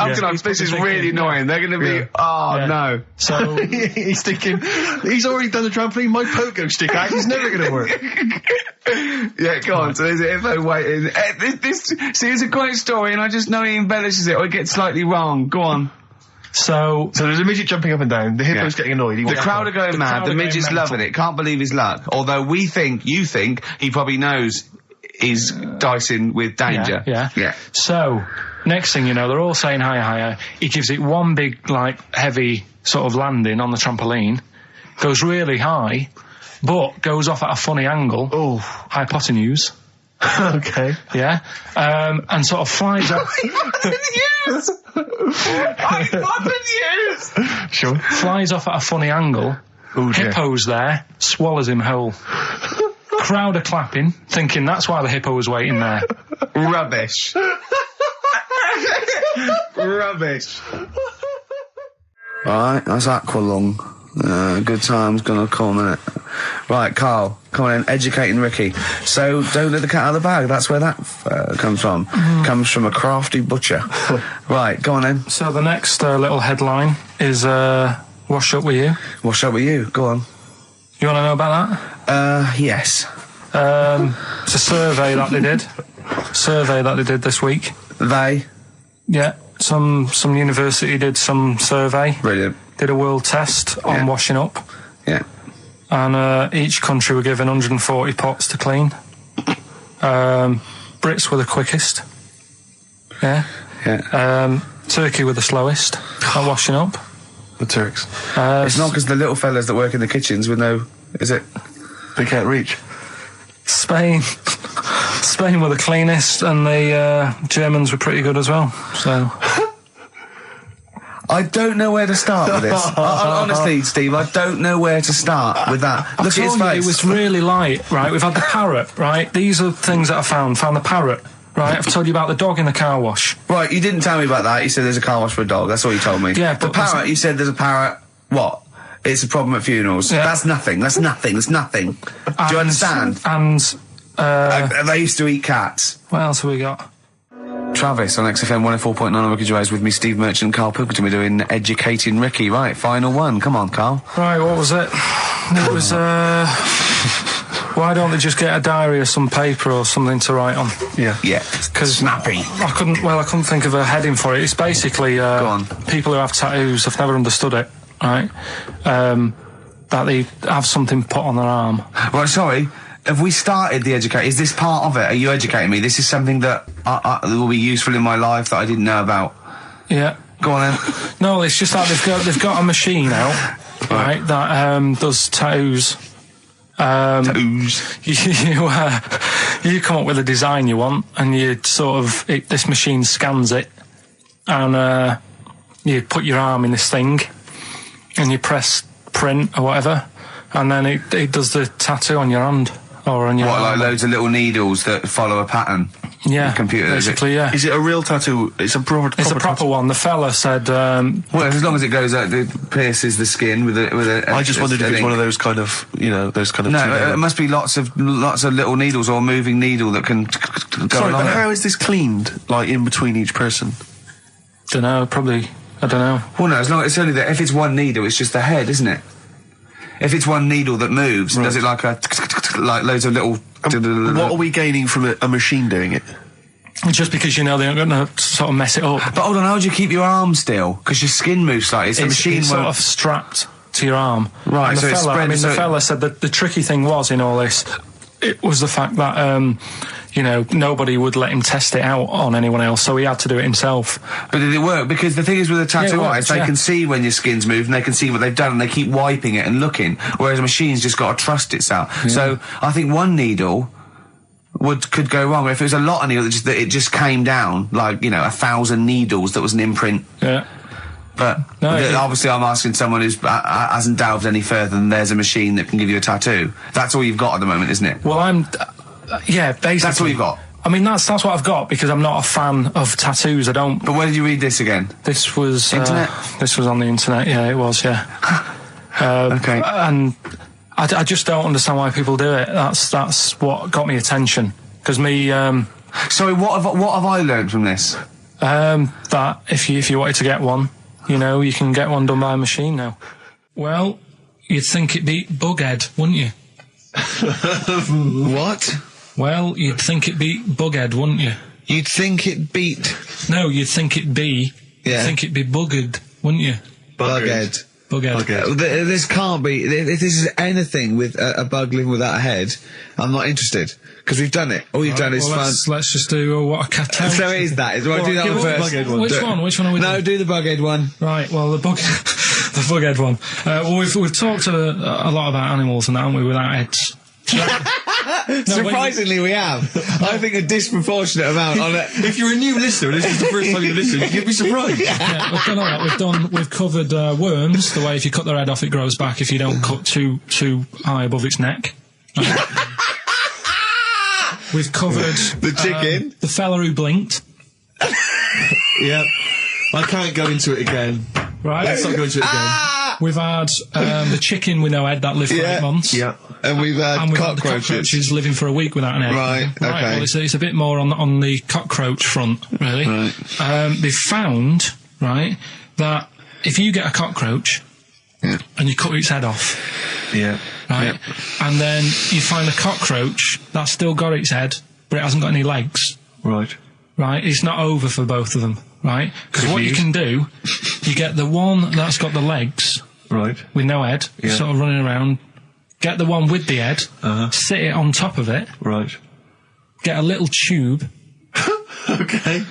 This is really annoying. They're going to be, no. So he's thinking, he's already done the trampoline, my pogo stick act is never going to work. Yeah, go on. So there's a hippo waiting. See, it's a great story, and I just know he embellishes it, or it gets slightly wrong. Go on. So there's a midget jumping up and down. The hippo's getting annoyed. The crowd are going mad. The midget's loving it. Can't believe his luck. Although you think he probably knows he's dicing with danger. Yeah. So next thing you know, they're all saying higher. He gives it one big, like, heavy sort of landing on the trampoline. Goes really high, but goes off at a funny angle. Oh, hypotenuse. Okay. Yeah. And sort of flies off. Hypotenuse! Sure. Flies off at a funny angle. Oh, dear. Hippo's there, swallows him whole. Crowd are clapping, thinking that's why the hippo was waiting there. Rubbish. Rubbish. Alright, that's Aqualung. Good time's gonna come, innit? Right, Carl, come on in, educating Ricky. So, don't let the cat out of the bag, that's where that comes from. Comes from a crafty butcher. Right, go on then. So the next little headline is, Wash Up With You. Wash Up With You, go on. You want to know about that? Yes. It's a survey that they did. This week. They? Yeah, some university did some survey. Brilliant. Did a world test on washing up. Yeah. And each country were given 140 pots to clean. Brits were the quickest. Yeah. Yeah. Turkey were the slowest at washing up. The Turks. It's not because the little fellas that work in the kitchens with no... Is it? They can't reach. Spain were the cleanest, and the Germans were pretty good as well. So... I don't know where to start with this. Honestly, Steve, I don't know where to start with that. Look at his face. It was really light, right? We've had the parrot, right? These are things that I found. Found the parrot, right? I've told you about the dog in the car wash. Right, you didn't tell me about that. You said there's a car wash for a dog. That's all you told me. Yeah, the parrot, you said there's a parrot. What? It's a problem at funerals. Yeah. That's nothing. Do you understand? And they used to eat cats. What else have we got? Travis on XFM 104.9 on Ricky Gervais with me, Steve Merchant, Karl Pilkington. We're doing Educating Ricky. Right, final one. Come on, Karl. Right, what was it? It was, why don't they just get a diary or some paper or something to write on? Yeah. Because snappy. I couldn't think of a heading for it. It's basically, Go on. people who have tattoos have never understood it. right, that they have something put on their arm. Right, sorry. Have we started the educate? Is this part of it? Are you educating me? This is something that will be useful in my life that I didn't know about. Yeah. Go on then. No, it's just that they've got a machine out, right, that does tattoos. Tattoos. You come up with a design you want, and you sort of this machine scans it, and you put your arm in this thing, and you press print or whatever, and then it does the tattoo on your hand or on your arm. Like loads of little needles that follow a pattern? Yeah, the computer, basically, yeah. Is it a real tattoo? It's a proper tattoo one. The fella said... well, as long as it goes out, it pierces the skin with a I just wondered if it's one of those kind of, those kind of... No, it must be lots of little needles or a moving needle that can go Sorry, along but it. how is this cleaned, like, in between each person? Dunno, probably... I don't know. Well, no, as long as it's only that... If it's one needle, it's just the head, isn't it? If it's one needle that moves, does it like like loads of little... What are we gaining from a machine doing it? Just because they're not going to sort of mess it up. But hold on, how do you keep your arm still? Because your skin moves slightly. So the machine it's won't... sort of strapped to your arm. Right, and so it's spread... the fella said that the tricky thing was in all this, it was the fact that, nobody would let him test it out on anyone else, so he had to do it himself. But did it work? Because the thing is with a tattoo artist, they can see when your skin's moved and they can see what they've done and they keep wiping it and looking, whereas a machine's just got to trust itself. Yeah. So I think one needle could go wrong. If it was a lot of needles that it just came down, like, 1,000 needles that was an imprint. Yeah. But obviously I'm asking someone who hasn't delved any further than there's a machine that can give you a tattoo. That's all you've got at the moment, isn't it? Well, yeah, basically. That's all you've got? I mean, that's what I've got, because I'm not a fan of tattoos. I don't... But where did you read this again? This was... Internet? This was on the internet, yeah, it was, yeah. Okay. And I just don't understand why people do it. That's what got me attention. Because me... Sorry, what have I learned from this? That if you wanted to get one, you can get one done by a machine now. Well, you'd think it'd be Bughead, wouldn't you? What? Well, you'd think it'd be Bughead, wouldn't you? You'd think it beat... No, you'd think it'd be... Yeah. You'd think it'd be Buggered, wouldn't you? Bughead. Bughead. This can't be... If this is anything with a bug living without a head, I'm not interested. Because we've done it. All you've done is fun. Let's just do what a cat out. So it is that. Do do that one first? Which one are we doing? No, do the Bughead one. Right, well, the Bughead one. Well, we've talked a lot about animals and that, haven't we, without heads. Surprisingly, we have. I think a disproportionate amount on it. If you're a new listener, this is the first time you've listened, you'd be surprised. Yeah, we've done all that. We've covered worms, the way if you cut their head off, it grows back if you don't cut too high above its neck. We've covered the chicken, the fella who blinked. Yeah, I can't go into it again. Right, let's not go into it again. We've had the chicken with no head that lived for 8 months. Yeah. And we've had cockroaches living for a week without an egg. Right, okay. Well, it's a bit more on the cockroach front, really. Right. They've found, right, that if you get a cockroach and you cut its head off, right, and then you find a cockroach that's still got its head, but it hasn't got any legs. Right. Right, it's not over for both of them, right? Because what you can do, you get the one that's got the legs, right, with no head, sort of running around. Get the one with the head, sit it on top of it, right. Get a little tube, okay,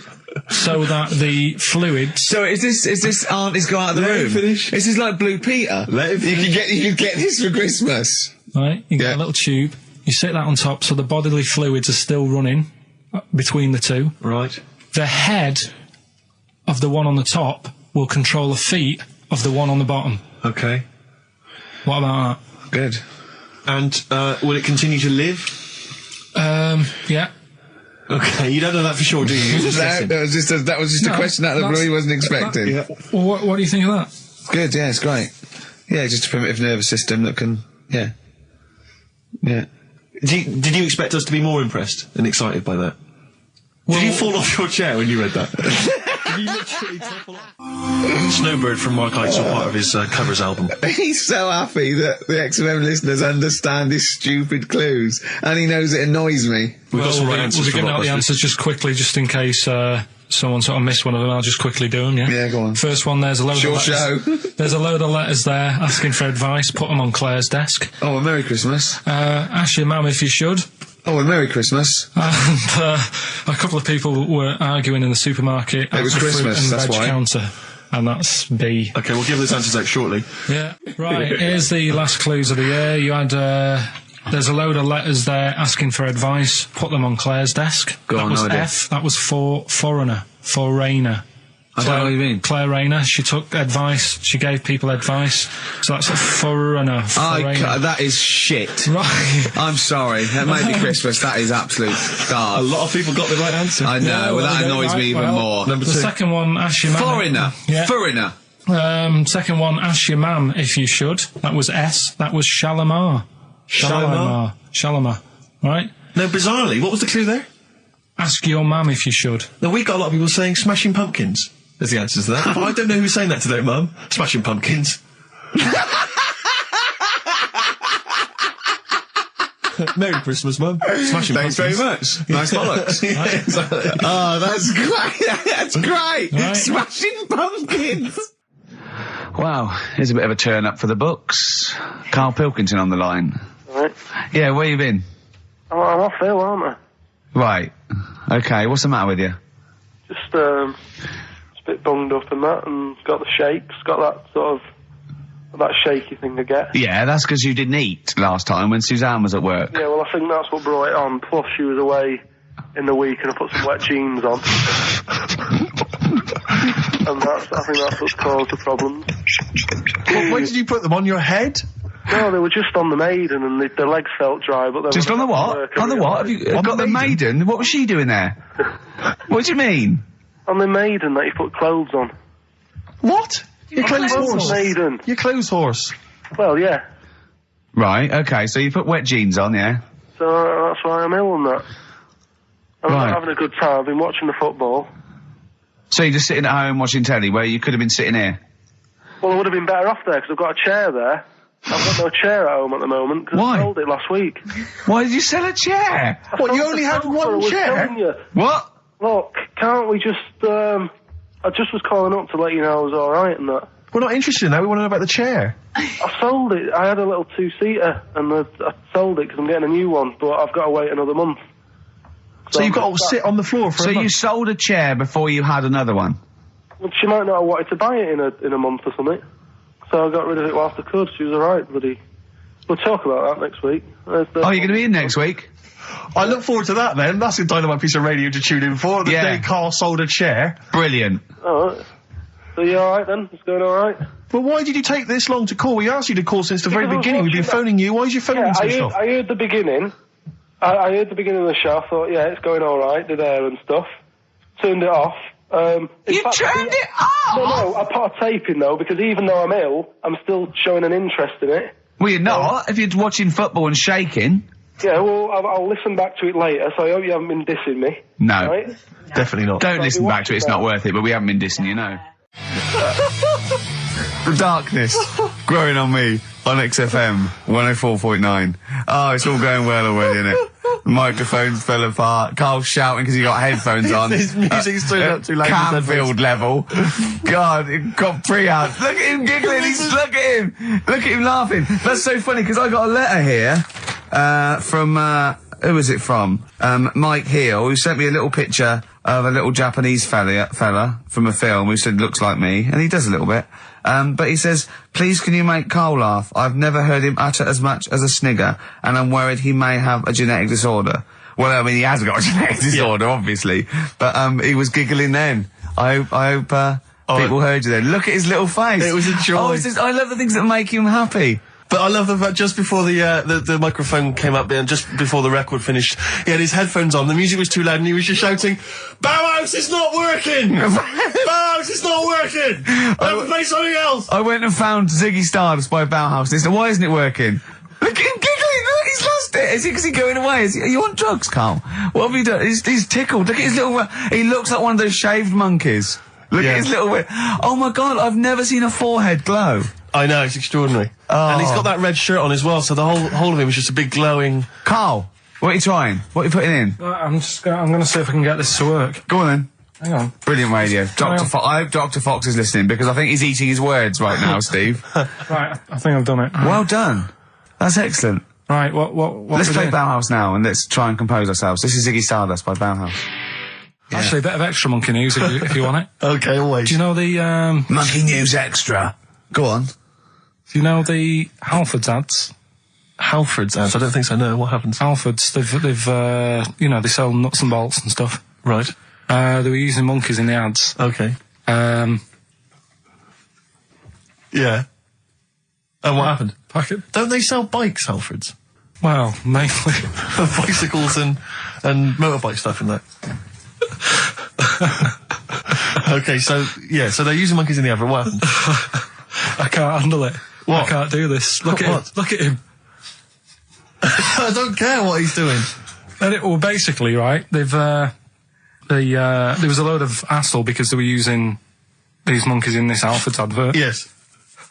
so that the fluids. So is this aunt is go out of the room? Finish. This is like Blue Peter. You can get this for Christmas. Right, you get a little tube. You sit that on top, so the bodily fluids are still running between the two. Right. The head of the one on the top will control the feet of the one on the bottom. Okay. What about that? Good. And will it continue to live? Yeah. Okay, you don't know that for sure, do you? That was just a question out of the blue he wasn't expecting. Well, what do you think of that? Good, yeah, it's great. Yeah, just a primitive nervous system that can, yeah. Did you expect us to be more impressed and excited by that? Did you fall off your chair when you read that? Did you literally topple off? Snowbird from Mark Eitzel, part of his covers album. He's so happy that the XFM listeners understand his stupid clues, and he knows it annoys me. We've got some right answers. We'll be getting out the answers just quickly, just in case someone sort of missed one of them, I'll just quickly do them, yeah? Yeah, go on. First one, there's a load Short of letters. show. There's a load of letters there asking for advice. Put them on Claire's desk. Oh, a Merry Christmas. Ask your mum if you should. Oh, a Merry Christmas. And a couple of people were arguing in the supermarket. It was at the Christmas, fruit and that's veg why. counter. And that's B. Okay, we'll give those answers out shortly. Yeah. Right, here's the last clues of the year. You had, there's a load of letters there asking for advice. Put them on Claire's desk. Go that on, was no idea. F. That was for foreigner. For Rayner. I don't know what you mean. Claire Rayner. She took advice. She gave people advice. So that's a foreigner. That is shit. Right. I'm sorry. That may be Christmas. That is absolute A garbage. lot of people got the right answer. I know. Yeah, well, that well, annoys right, me even well, more. Number The two. second one, ask your mum. Foreigner. Yeah. Foreigner. Second one, ask your mum if you should. That was S. That was Shalimar. Shalimar? Shalimar. Right? No, bizarrely, what was the clue there? Ask your mum if you should. No, we got a lot of people saying Smashing Pumpkins. There's the answer to that. But I don't know who's saying that today, Mum. Smashing Pumpkins. Merry Christmas, Mum. Smashing Thanks very Pumpkins. much. Nice bollocks. Yeah, exactly. Oh, that's great. That's great. Right. Smashing Pumpkins. Wow, here's a bit of a turn up for the books. Karl Pilkington on the line. Right. Yeah, where you been? I'm off ill, aren't I? Right. Okay, what's the matter with you? Just a bit bunged up and that, and got the shakes, got that sort of, that shaky thing I get. Yeah, that's because you didn't eat last time when Suzanne was at work. Yeah, well, I think that's what brought it on. Plus, she was away in the week, and I put some wet jeans on. And I think that's what's caused the problem. Well, when did you put them on your head? No, they were just on the Maiden, and the legs felt dry, but they Just were on the what? On the what? Have you got the Maiden? What was she doing there? What do you mean? On the Maiden that you put clothes on. What? Your clothes horse. Maiden. Your clothes horse. Well, yeah. Right, okay, so you put wet jeans on, yeah? So that's why I'm ill and that. I'm Right. not having a good time. I've been watching the football. So you're just sitting at home watching telly where you could have been sitting here? Well, I would have been better off there because I've got a chair there. I've got no chair at home at the moment because Why? I sold it last week. Why did you sell a chair? What, you sold only the had sofa, I one was chair? telling you. What? Look, can't we just, I just was calling up to let you know I was alright and that. We're not interested in that, we want to know about the chair. I sold it. I had a little two-seater and I sold it because I'm getting a new one, but I've got to wait another month. So you've got to sit on the floor for So a you month. sold a chair before you had another one? Well, she might not have wanted to buy it in a month or something. So I got rid of it whilst I could. She was alright, buddy. We'll talk about that next week. Oh, you're going to be in next week? I look forward to that then. That's a dynamite piece of radio to tune in for. The Yeah. day Carl sold a chair. Brilliant. Alright. So you alright then? It's going alright? Well, why did you take this long to call? We asked you to call since the very Because I was beginning. We've been watching phoning you. Why is your phone Yeah, switched off? I heard the beginning. I heard the beginning of the show. I thought, yeah, it's going alright, did air and stuff. Turned it off. In You fact, turned it off? No, I put a tape in though, because even though I'm ill, I'm still showing an interest in it. Well, you're not. If you're watching football and shaking. Yeah, well, I'll listen back to it later, so I hope you haven't been dissing me. No. Right? Definitely not. Don't listen be back to it, it's not worth it, but we haven't been dissing you, no. The darkness growing on me on XFM 104.9. Oh, it's all going well already, isn't it? The microphones fell apart. Carl's shouting because he got headphones on. His music's turned up too loud. Canfield level. God, it got pre-out. Look at him giggling. Look at him. Look at him laughing. That's so funny because I got a letter here from who was it from? Mike Heel, who sent me a little picture of a little Japanese fella from a film who said looks like me, and he does a little bit. But he says, please can you make Carl laugh? I've never heard him utter as much as a snigger, and I'm worried he may have a genetic disorder. Well, I mean, he has got a genetic disorder, obviously. But, he was giggling then. I hope, people heard you then. Look at his little face. It was a joy. Oh, I love the things that make him happy. But I love the fact just before the microphone came up and just before the record finished, he had his headphones on, the music was too loud and he was just shouting, Bauhaus is not working! Bauhaus is not working! Play something else! I went and found Ziggy Stardust by Bauhaus and he said, why isn't it working? Look at him giggling, look, he's lost it. Is he going away? Are you on drugs, Carl? What have you done? He's tickled. Look at his little, he looks like one of those shaved monkeys. Look at his little, oh my God, I've never seen a forehead glow. I know, it's extraordinary. Oh. And he's got that red shirt on as well, so the whole of him is just a big glowing... Carl, what are you trying? What are you putting in? I'm going to see if I can get this to work. Go on then. Hang on. Brilliant radio. I hope Dr. Fox is listening because I think he's eating his words right now, Steve. Right, I think I've done it. Well done. That's excellent. Right, what Let's play doing? Bauhaus now and let's try and compose ourselves. This is Ziggy Stardust by Bauhaus. Yeah. Actually, a bit of extra monkey news if you want it. Okay, always. Do you know the, Monkey News Extra. Go on. do you know the Halfords ads? Halford's ads? I don't think so, no. What happens? Halfords, they've you know, they sell nuts and bolts and stuff. Right. They were using monkeys in the ads. Okay. Um, Yeah. And what happened? packet. Don't they sell bikes, Halfords? Well, mainly. Bicycles and motorbike stuff and that. Okay, so they're using monkeys in the advert. What happened? I can't handle it. What? I can't do this. Look at him. What? Look at him. I don't care what he's doing. Well, basically, right, they've, there was a load of hassle because they were using these monkeys in this Halfords advert. Yes.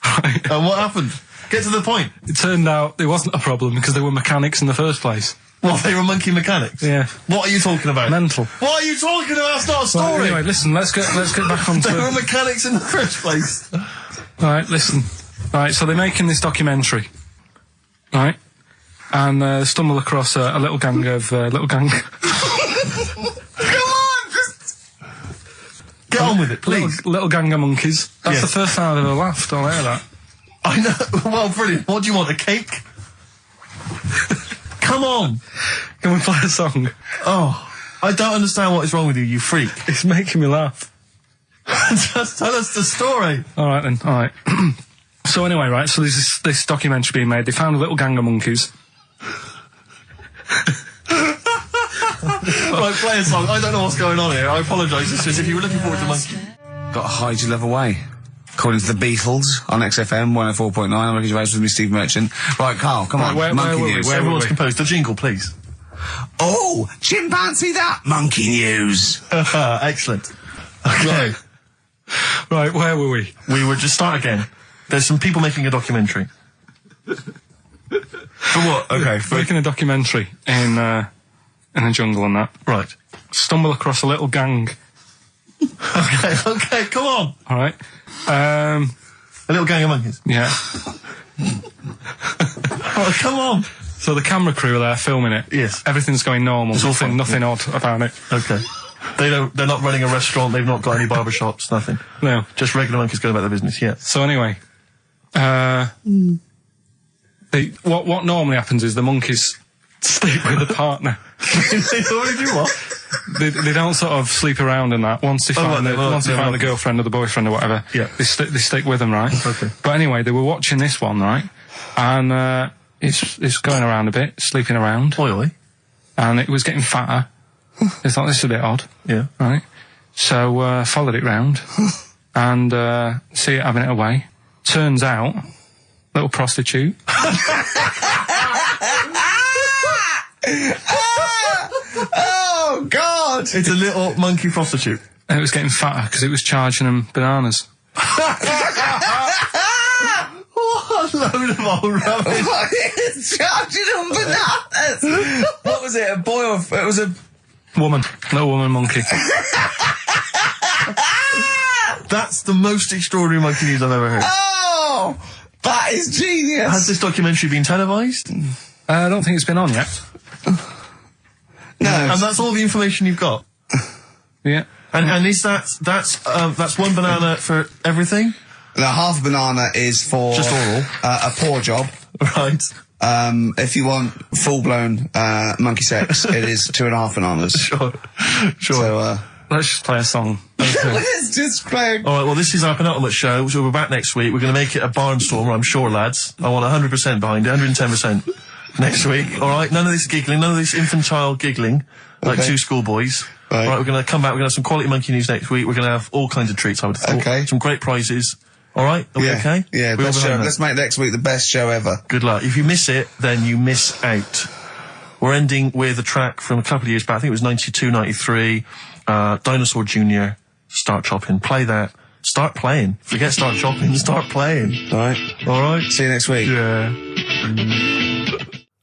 Right. And what happened? Get to the point. It turned out there wasn't a problem because they were mechanics in the first place. Well, they were monkey mechanics. Yeah. What are you talking about? Mental. What are you talking about? That's not a story. Right, anyway, listen, let's get back on to They were mechanics in the first place. Right, listen. Right, so they're making this documentary. Right? And stumble across a little gang of, Come on! Get on with it, please. Little gang of monkeys. That's Yes. the first time I've ever laughed, I'll hear that. I know. Well, brilliant. What do you want, a cake? Come on. Can we play a song? Oh, I don't understand what is wrong with you, you freak. It's making me laugh. Just tell us the story. Alright then, alright. So anyway, right, so there's this documentary being made. They found a little gang of monkeys. Right, play a song. I don't know what's going on here. I apologise. It's just if you were looking forward to monkey. Got to hide your love away. According to the Beatles on XFM 104.9. I'm Ricky Gervais with me, Steve Merchant. Right, Carl, come on. where Monkey were we? News. Where Everyone's we? composed. The jingle, please. Oh, chimpanzee that. Monkey News. Excellent. Okay. Right, where were we? We would just start again. There's some people making a documentary. For what? Okay. Making a documentary in the jungle and that. Right. Stumble across a little gang. Okay, come on. Alright. A little gang of monkeys. Yeah. Oh, come on. So the camera crew are there filming it. Yes. Everything's going normal. It's all fine. Nothing odd about it. Okay. They're not running a restaurant, they've not got any barber shops, nothing. No. Just regular monkeys going about their business, yeah. So anyway, what normally happens is the monkeys sleep with the partner. They already do what? They don't sort of sleep around and that. Once they find the girlfriend or the boyfriend or whatever, Yeah. they stick with them, right? Okay. But anyway, they were watching this one, right? And it's going around a bit, sleeping around, Oi, oi. and it was getting fatter. They thought this is a bit odd. Yeah. Right. So, followed it round and, see it having it away. Turns out, little prostitute. Oh, God. It's a little monkey prostitute. And it was getting fatter because it was charging them bananas. What a load of old rubbish. It's charging them bananas. What was it? A boy or... It was a... Woman. Little woman monkey. That's the most extraordinary monkey news I've ever heard. Oh! That is genius. Has this documentary been televised? I don't think it's been on yet. No. And that's all the information you've got? Yeah. And is that's one banana for everything? Now, half a banana is for... Just oral. A poor job. Right. If you want full-blown monkey sex, it is 2.5 bananas. Sure. So, Let's just play a song. let's just play... All right, well, this is our penultimate show, so we're back next week. We're going to make it a barnstormer, I'm sure, lads. I want 100% behind it, 110% next week. All right, none of this giggling, none of this infantile giggling, like two schoolboys. Right. All right, we're going to come back, we're going to have some quality monkey news next week. We're going to have all kinds of treats, I would have thought. Okay. Some great prizes. All right, are we okay? Yeah, We all best show. behind that? Let's make next week the best show ever. Good luck. If you miss it, then you miss out. We're ending with a track from a couple of years back. I think it was 92, 93. Dinosaur Jr. Start Chopping. Play that. Start playing. Forget Start Chopping. Start playing. All right. All right. See you next week. Yeah.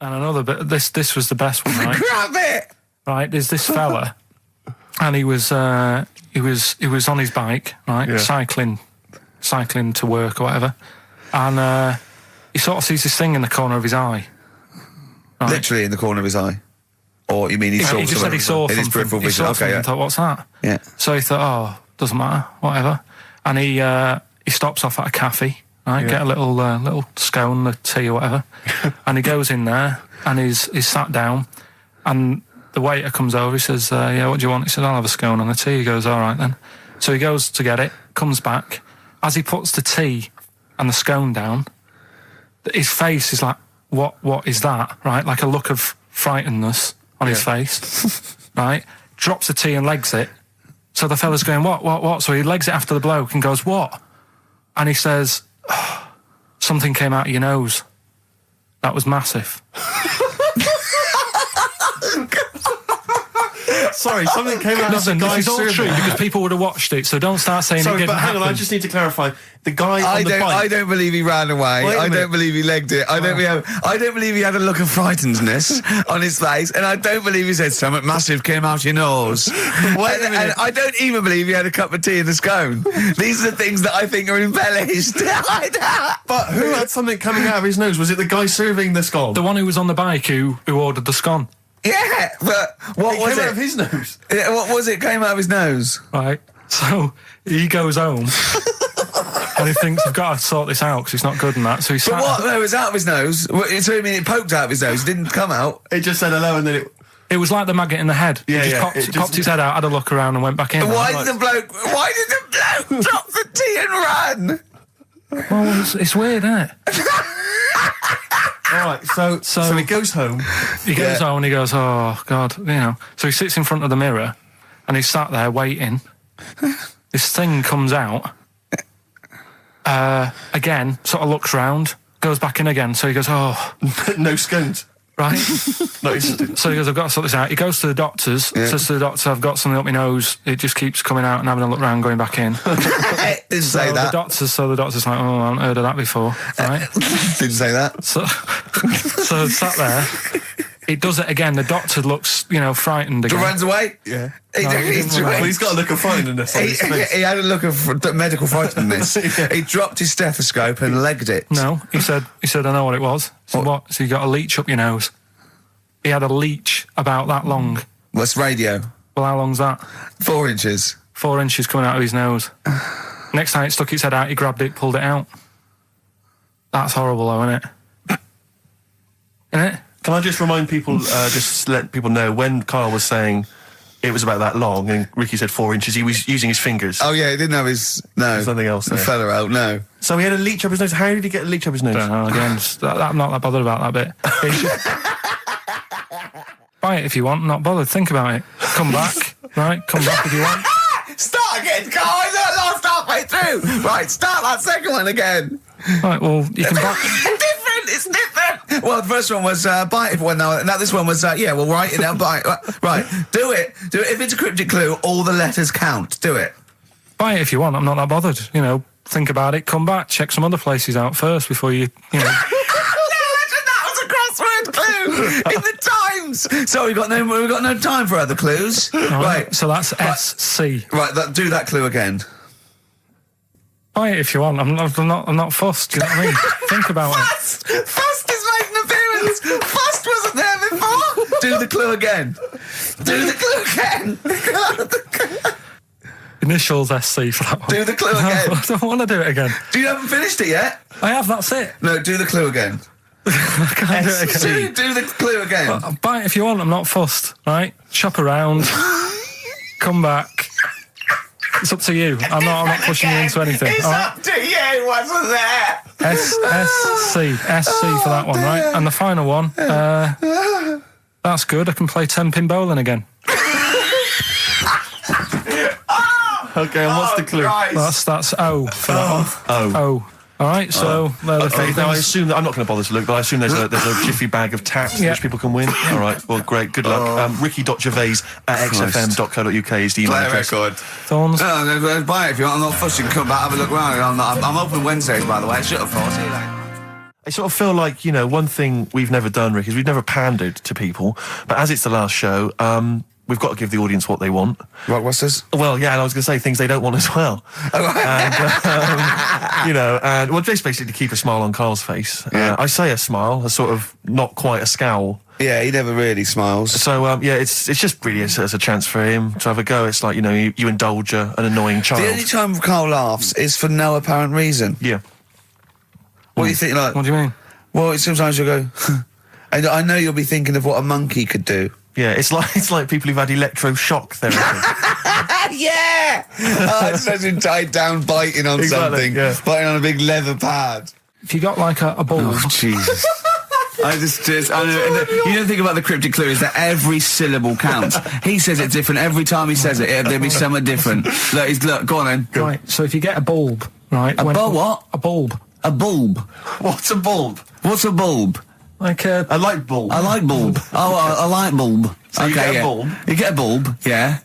And another bit. This was the best one, right? Grab it! Right. There's this fella. and he was on his bike, right, cycling to work or whatever, and he sort of sees this thing in the corner of his eye. Right? Literally in the corner of his eye. Or you mean he saw He just said he saw in his something. peripheral He vision? saw Okay, something yeah. and thought, what's that? Yeah. So he thought, oh, doesn't matter, whatever. And he stops off at a cafe, right? Get a little scone, a tea or whatever. And he goes in there and he's sat down, and the waiter comes over. He says, yeah, what do you want? He says, I'll have a scone and a tea. He goes, all right then. So he goes to get it, comes back. As he puts the tea and the scone down, his face is like, what is that? Right? Like a look of frightenedness on his face. Right? Drops the tea and legs it. So the fella's going, what? So he legs it after the bloke and goes, what? And he says, oh, something came out of your nose. That was massive. Sorry, something came out of the guy's This is all true because people would have watched it, so don't start saying it Sorry, didn't but hang on, I happen. just need to clarify. The guy on the bike... I don't believe he ran away. Wait a I minute. don't believe he legged it. I don't believe he had a look of frightenedness on his face, and I don't believe he said something massive came out your nose. Wait a minute. And I don't even believe he had a cup of tea in the scone. These are the things that I think are embellished. But who had something coming out of his nose? Was it the guy serving the scone? The one who was on the bike who ordered the scone. Yeah, but what was came out it? of his nose. Yeah, what was it? Came out of his nose. Right. So he goes home and he thinks, I've got to sort this out because it's not good and that. So he But sat. what? No, it was out of his nose. So you mean it poked out of his nose? It didn't come out. It just said hello and then it... It was like the maggot in the head. Yeah, He just yeah, popped, it just- popped his head out, had a look around and went back in. Why did the bloke drop the tea and run? Well, it's weird, isn't it? All right, so he goes home. He goes home and he goes, oh, God, you know. So he sits in front of the mirror and he's sat there waiting. This thing comes out. Again, sort of looks round, goes back in again. So he goes, oh, No scones. right. No, it's- So he goes, I've got to sort this out. He goes to the doctor's, says to the doctor, I've got something up my nose. It just keeps coming out and having a look round, going back in. Didn't say that. The doctor's like, oh, I haven't heard of that before, right? Didn't say that. So sat there. It does it again. The doctor looks, frightened again. Runs away. yeah. he didn't run away. Well, he's got a look of frightenedness on his face. He had a look of medical frightenedness. He dropped his stethoscope and legged it. No, he said, I know what it was. I said, what? So you got a leech up your nose. He had a leech about that long. What's radio? Well, how long's that? 4 inches. 4 inches coming out of his nose. Next time it stuck its head out, he grabbed it, pulled it out. That's horrible though, isn't it? Isn't it? Can I just remind people, just let people know, when Karl was saying it was about that long and Ricky said 4 inches, he was using his fingers. Oh yeah, he didn't have his There's nothing else there. Feather out. No. So he had a leech up his nose. How did he get a leech up his nose? Don't know, again, I'm not that bothered about that bit. Buy it if you want, I'm not bothered. Think about it. Come back, right? Come back if you want. Start again, Carl. I lost halfway through. Right, start that second one again. Right, well, you can buy... It's different. Well, the first one was bite it. Well, no, this one was well, write it down. Bite. Right, do it. If it's a cryptic clue, all the letters count. Do it. Buy it if you want, I'm not that bothered. Think about it, come back, check some other places out first before you That was a crossword clue in the Times. So we've got no time for other clues. Right. So that's SC. Right. Do that clue again. Buy it if you want. I'm not fussed. Do you know what I mean? Think about it. Fust is making an appearance. Fust wasn't there before. Do the clue again. Do the clue again. Initials SC for that one. Do the clue again. No, I don't want to do it again. You haven't finished it yet? I have. That's it. No, do the clue again. I can't do it again. Do the clue again. Buy it if you want. I'm not fussed. Right? Shop around. Come back. It's up to you. I'm not pushing you into anything. It's up to you. Wasn't there? SC for that one, right? And the final one. That's good. I can play 10-pin bowling again. Okay, and what's the clue? Christ. That's O for that one. O. All right, so they're the three Now I things. assume that I'm not going to bother to look, but I assume there's a jiffy bag of tats which people can win. All right, well, great, good luck. Ricky.gervais at xfm.co.uk is the email Play a address. record. Thorns. No, buy it if you want. I'm not fussing. Come back, have a look around. I'm open Wednesdays, by the way. Shut up, for. See you later. I sort of feel like, one thing we've never done, Rick, is we've never pandered to people, but as it's the last show, we've got to give the audience what they want. Blockbusters? Well, yeah, and I was going to say things they don't want as well. And, you know, and well, just basically to keep a smile on Karl's face. I say a smile, a sort of not quite a scowl. Yeah, he never really smiles. So, yeah, it's just really as a chance for him to have a go. It's like, you know, you indulge an annoying child. The only time Karl laughs is for no apparent reason. Yeah. What do you think, like... What do you mean? Well, sometimes you'll go... and I know you'll be thinking of what a monkey could do. Yeah, it's like people who've had electroshock therapy. Yeah! Oh, it's such a tied down biting on something. Yeah. Biting on a big leather pad. If you got like a bulb... Oh, Jesus. I know, you don't think about the cryptic clue is that every syllable counts. He says it different every time he says it. There'll be something different. Look, go on then. Right, so if you get a bulb, right... what? A bulb. A bulb. What's a bulb? What's a bulb? Like a... A light bulb. A light bulb. Oh, a light bulb. So you get a bulb? You get a bulb, yeah.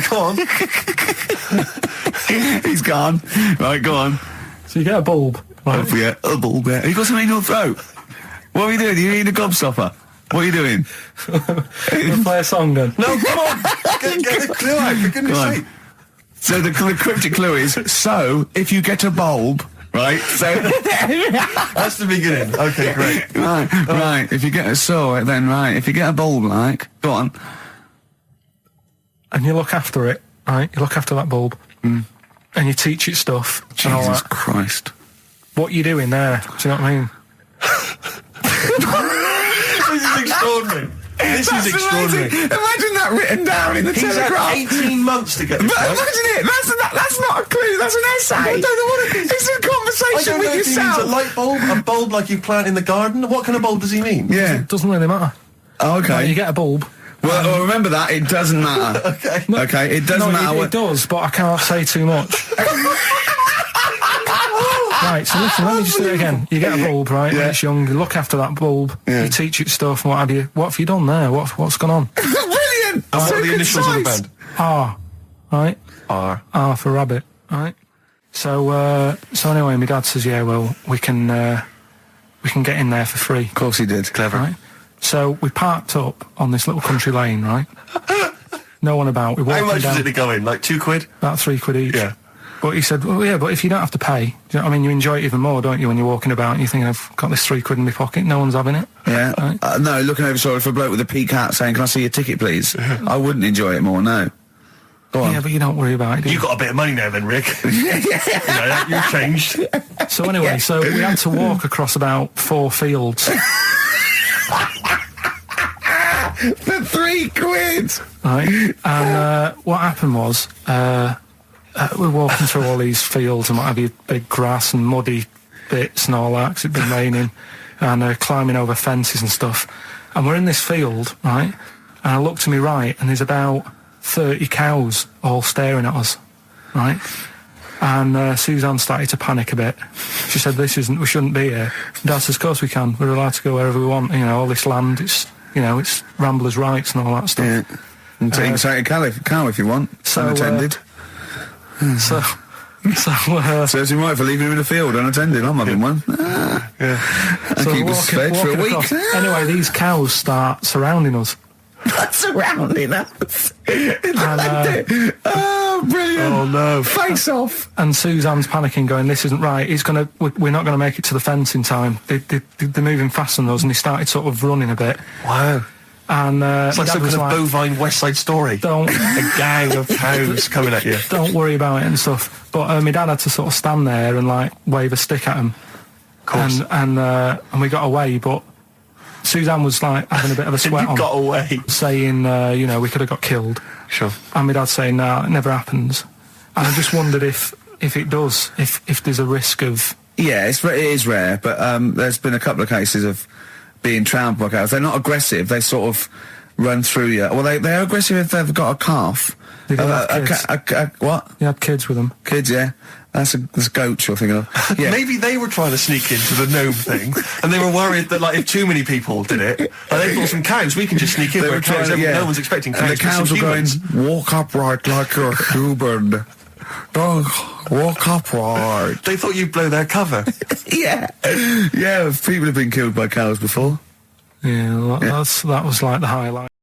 Go on. He's gone. Right, go on. So you get a bulb, right? Oh, yeah, a bulb, yeah. You got something in your throat? What are you doing? You eating a gobstopper? What are you doing? We'll play a song then. No, come on! Get the clue out, for goodness sake. So the cryptic clue is, so, if you get a bulb, right, so... That's the beginning. Okay, great. Right, if you get if you get a bulb, like, go on. And you look after it, right? You look after that bulb. And you teach it stuff. And all Jesus that. Christ. What you doing there? Do you know what I mean? This is extraordinary. This is extraordinary. Imagine that written down in the He's Telegraph. had 18 months to get this right. Imagine it. That's not a clue. That's an essay. I don't know what it is. It's a conversation with If he yourself. means a light bulb, a bulb like you plant in the garden. What kind of bulb does he mean? Yeah. It doesn't really matter. Oh, okay. Right, you get a bulb. Well, remember that. It doesn't matter. Okay. Okay. It doesn't matter. It does, but I can't say too much. Right, so listen, let me just do it again. You get a bulb, right, when it's young, you look after that bulb, you teach it stuff and what have you. What have you done there? What's gone on? Brilliant! And what are the initials of the band? R, right? R for rabbit, right? So anyway, my dad says, yeah, well, we can get in there for free. Of course he did. Clever. Right? So we parked up on this little country lane, right? No one about. We walked How much down, did it go in? Like £2? about £3 each. Yeah. But he said, well, yeah, but if you don't have to pay, do you know what I mean? You enjoy it even more, don't you, when you're walking about and you think, I've got this £3 in my pocket, no one's having it. Yeah. Right? No, looking over shoulder for a bloke with a peak hat saying, can I see your ticket, please? I wouldn't enjoy it more, no. Go on. Yeah, but you don't worry about it, do you? You got a bit of money now then, Rick. You know, you've changed. So anyway, so we had to walk across about 4 fields. For £3! Right? And what happened was, we're walking through all these fields and what have you, big grass and muddy bits and all that, 'cause it'd been raining, and climbing over fences and stuff. And we're in this field, right? And I look to my right, and there's about 30 cows all staring at us, right? And Suzanne started to panic a bit. She said, we shouldn't be here. Dad says, of course we can. We're allowed to go wherever we want. You know, all this land, it's ramblers' rights and all that stuff. Yeah. And take a cow if you want. So, unattended. Serves him right for leaving him in the field unattended. I'm having one. And so keep us fed for a week. across. Anyway, these cows start surrounding us. Surrounding us. And, brilliant. Oh, no. Face off. and Suzanne's panicking, going, this isn't right. We're not going to make it to the fence in time. They're moving faster than us, and they started sort of running a bit. Wow. And It's like some kind of bovine West Side Story. Don't A gang of cows coming at you. don't worry about it and stuff. But my dad had to sort of stand there and like wave a stick at him. Of course. And we got away, but Suzanne was like having a bit of a sweat You on, got away. saying, we could have got killed. Sure. And my dad saying, no, it never happens. And I just wondered if it does, if there's a risk of... Yeah, it is rare, but there's been a couple of cases of being trampled by cows. They're not aggressive. They sort of run through you. Well, they're aggressive if they've got a calf. They did have kids. What? They had kids with them. Kids, yeah. That's goats you're thinking of. Yeah. Maybe they were trying to sneak into the gnome thing, and they were worried that, like, if too many people did it, like, they thought some cows, we can just sneak in. They were trying to, No one's expecting cows. And the cows were going, walk upright like you're a human. Don't walk upright. They thought you'd blow their cover. Yeah. Yeah, people have been killed by cows before. Yeah, that was like the highlight.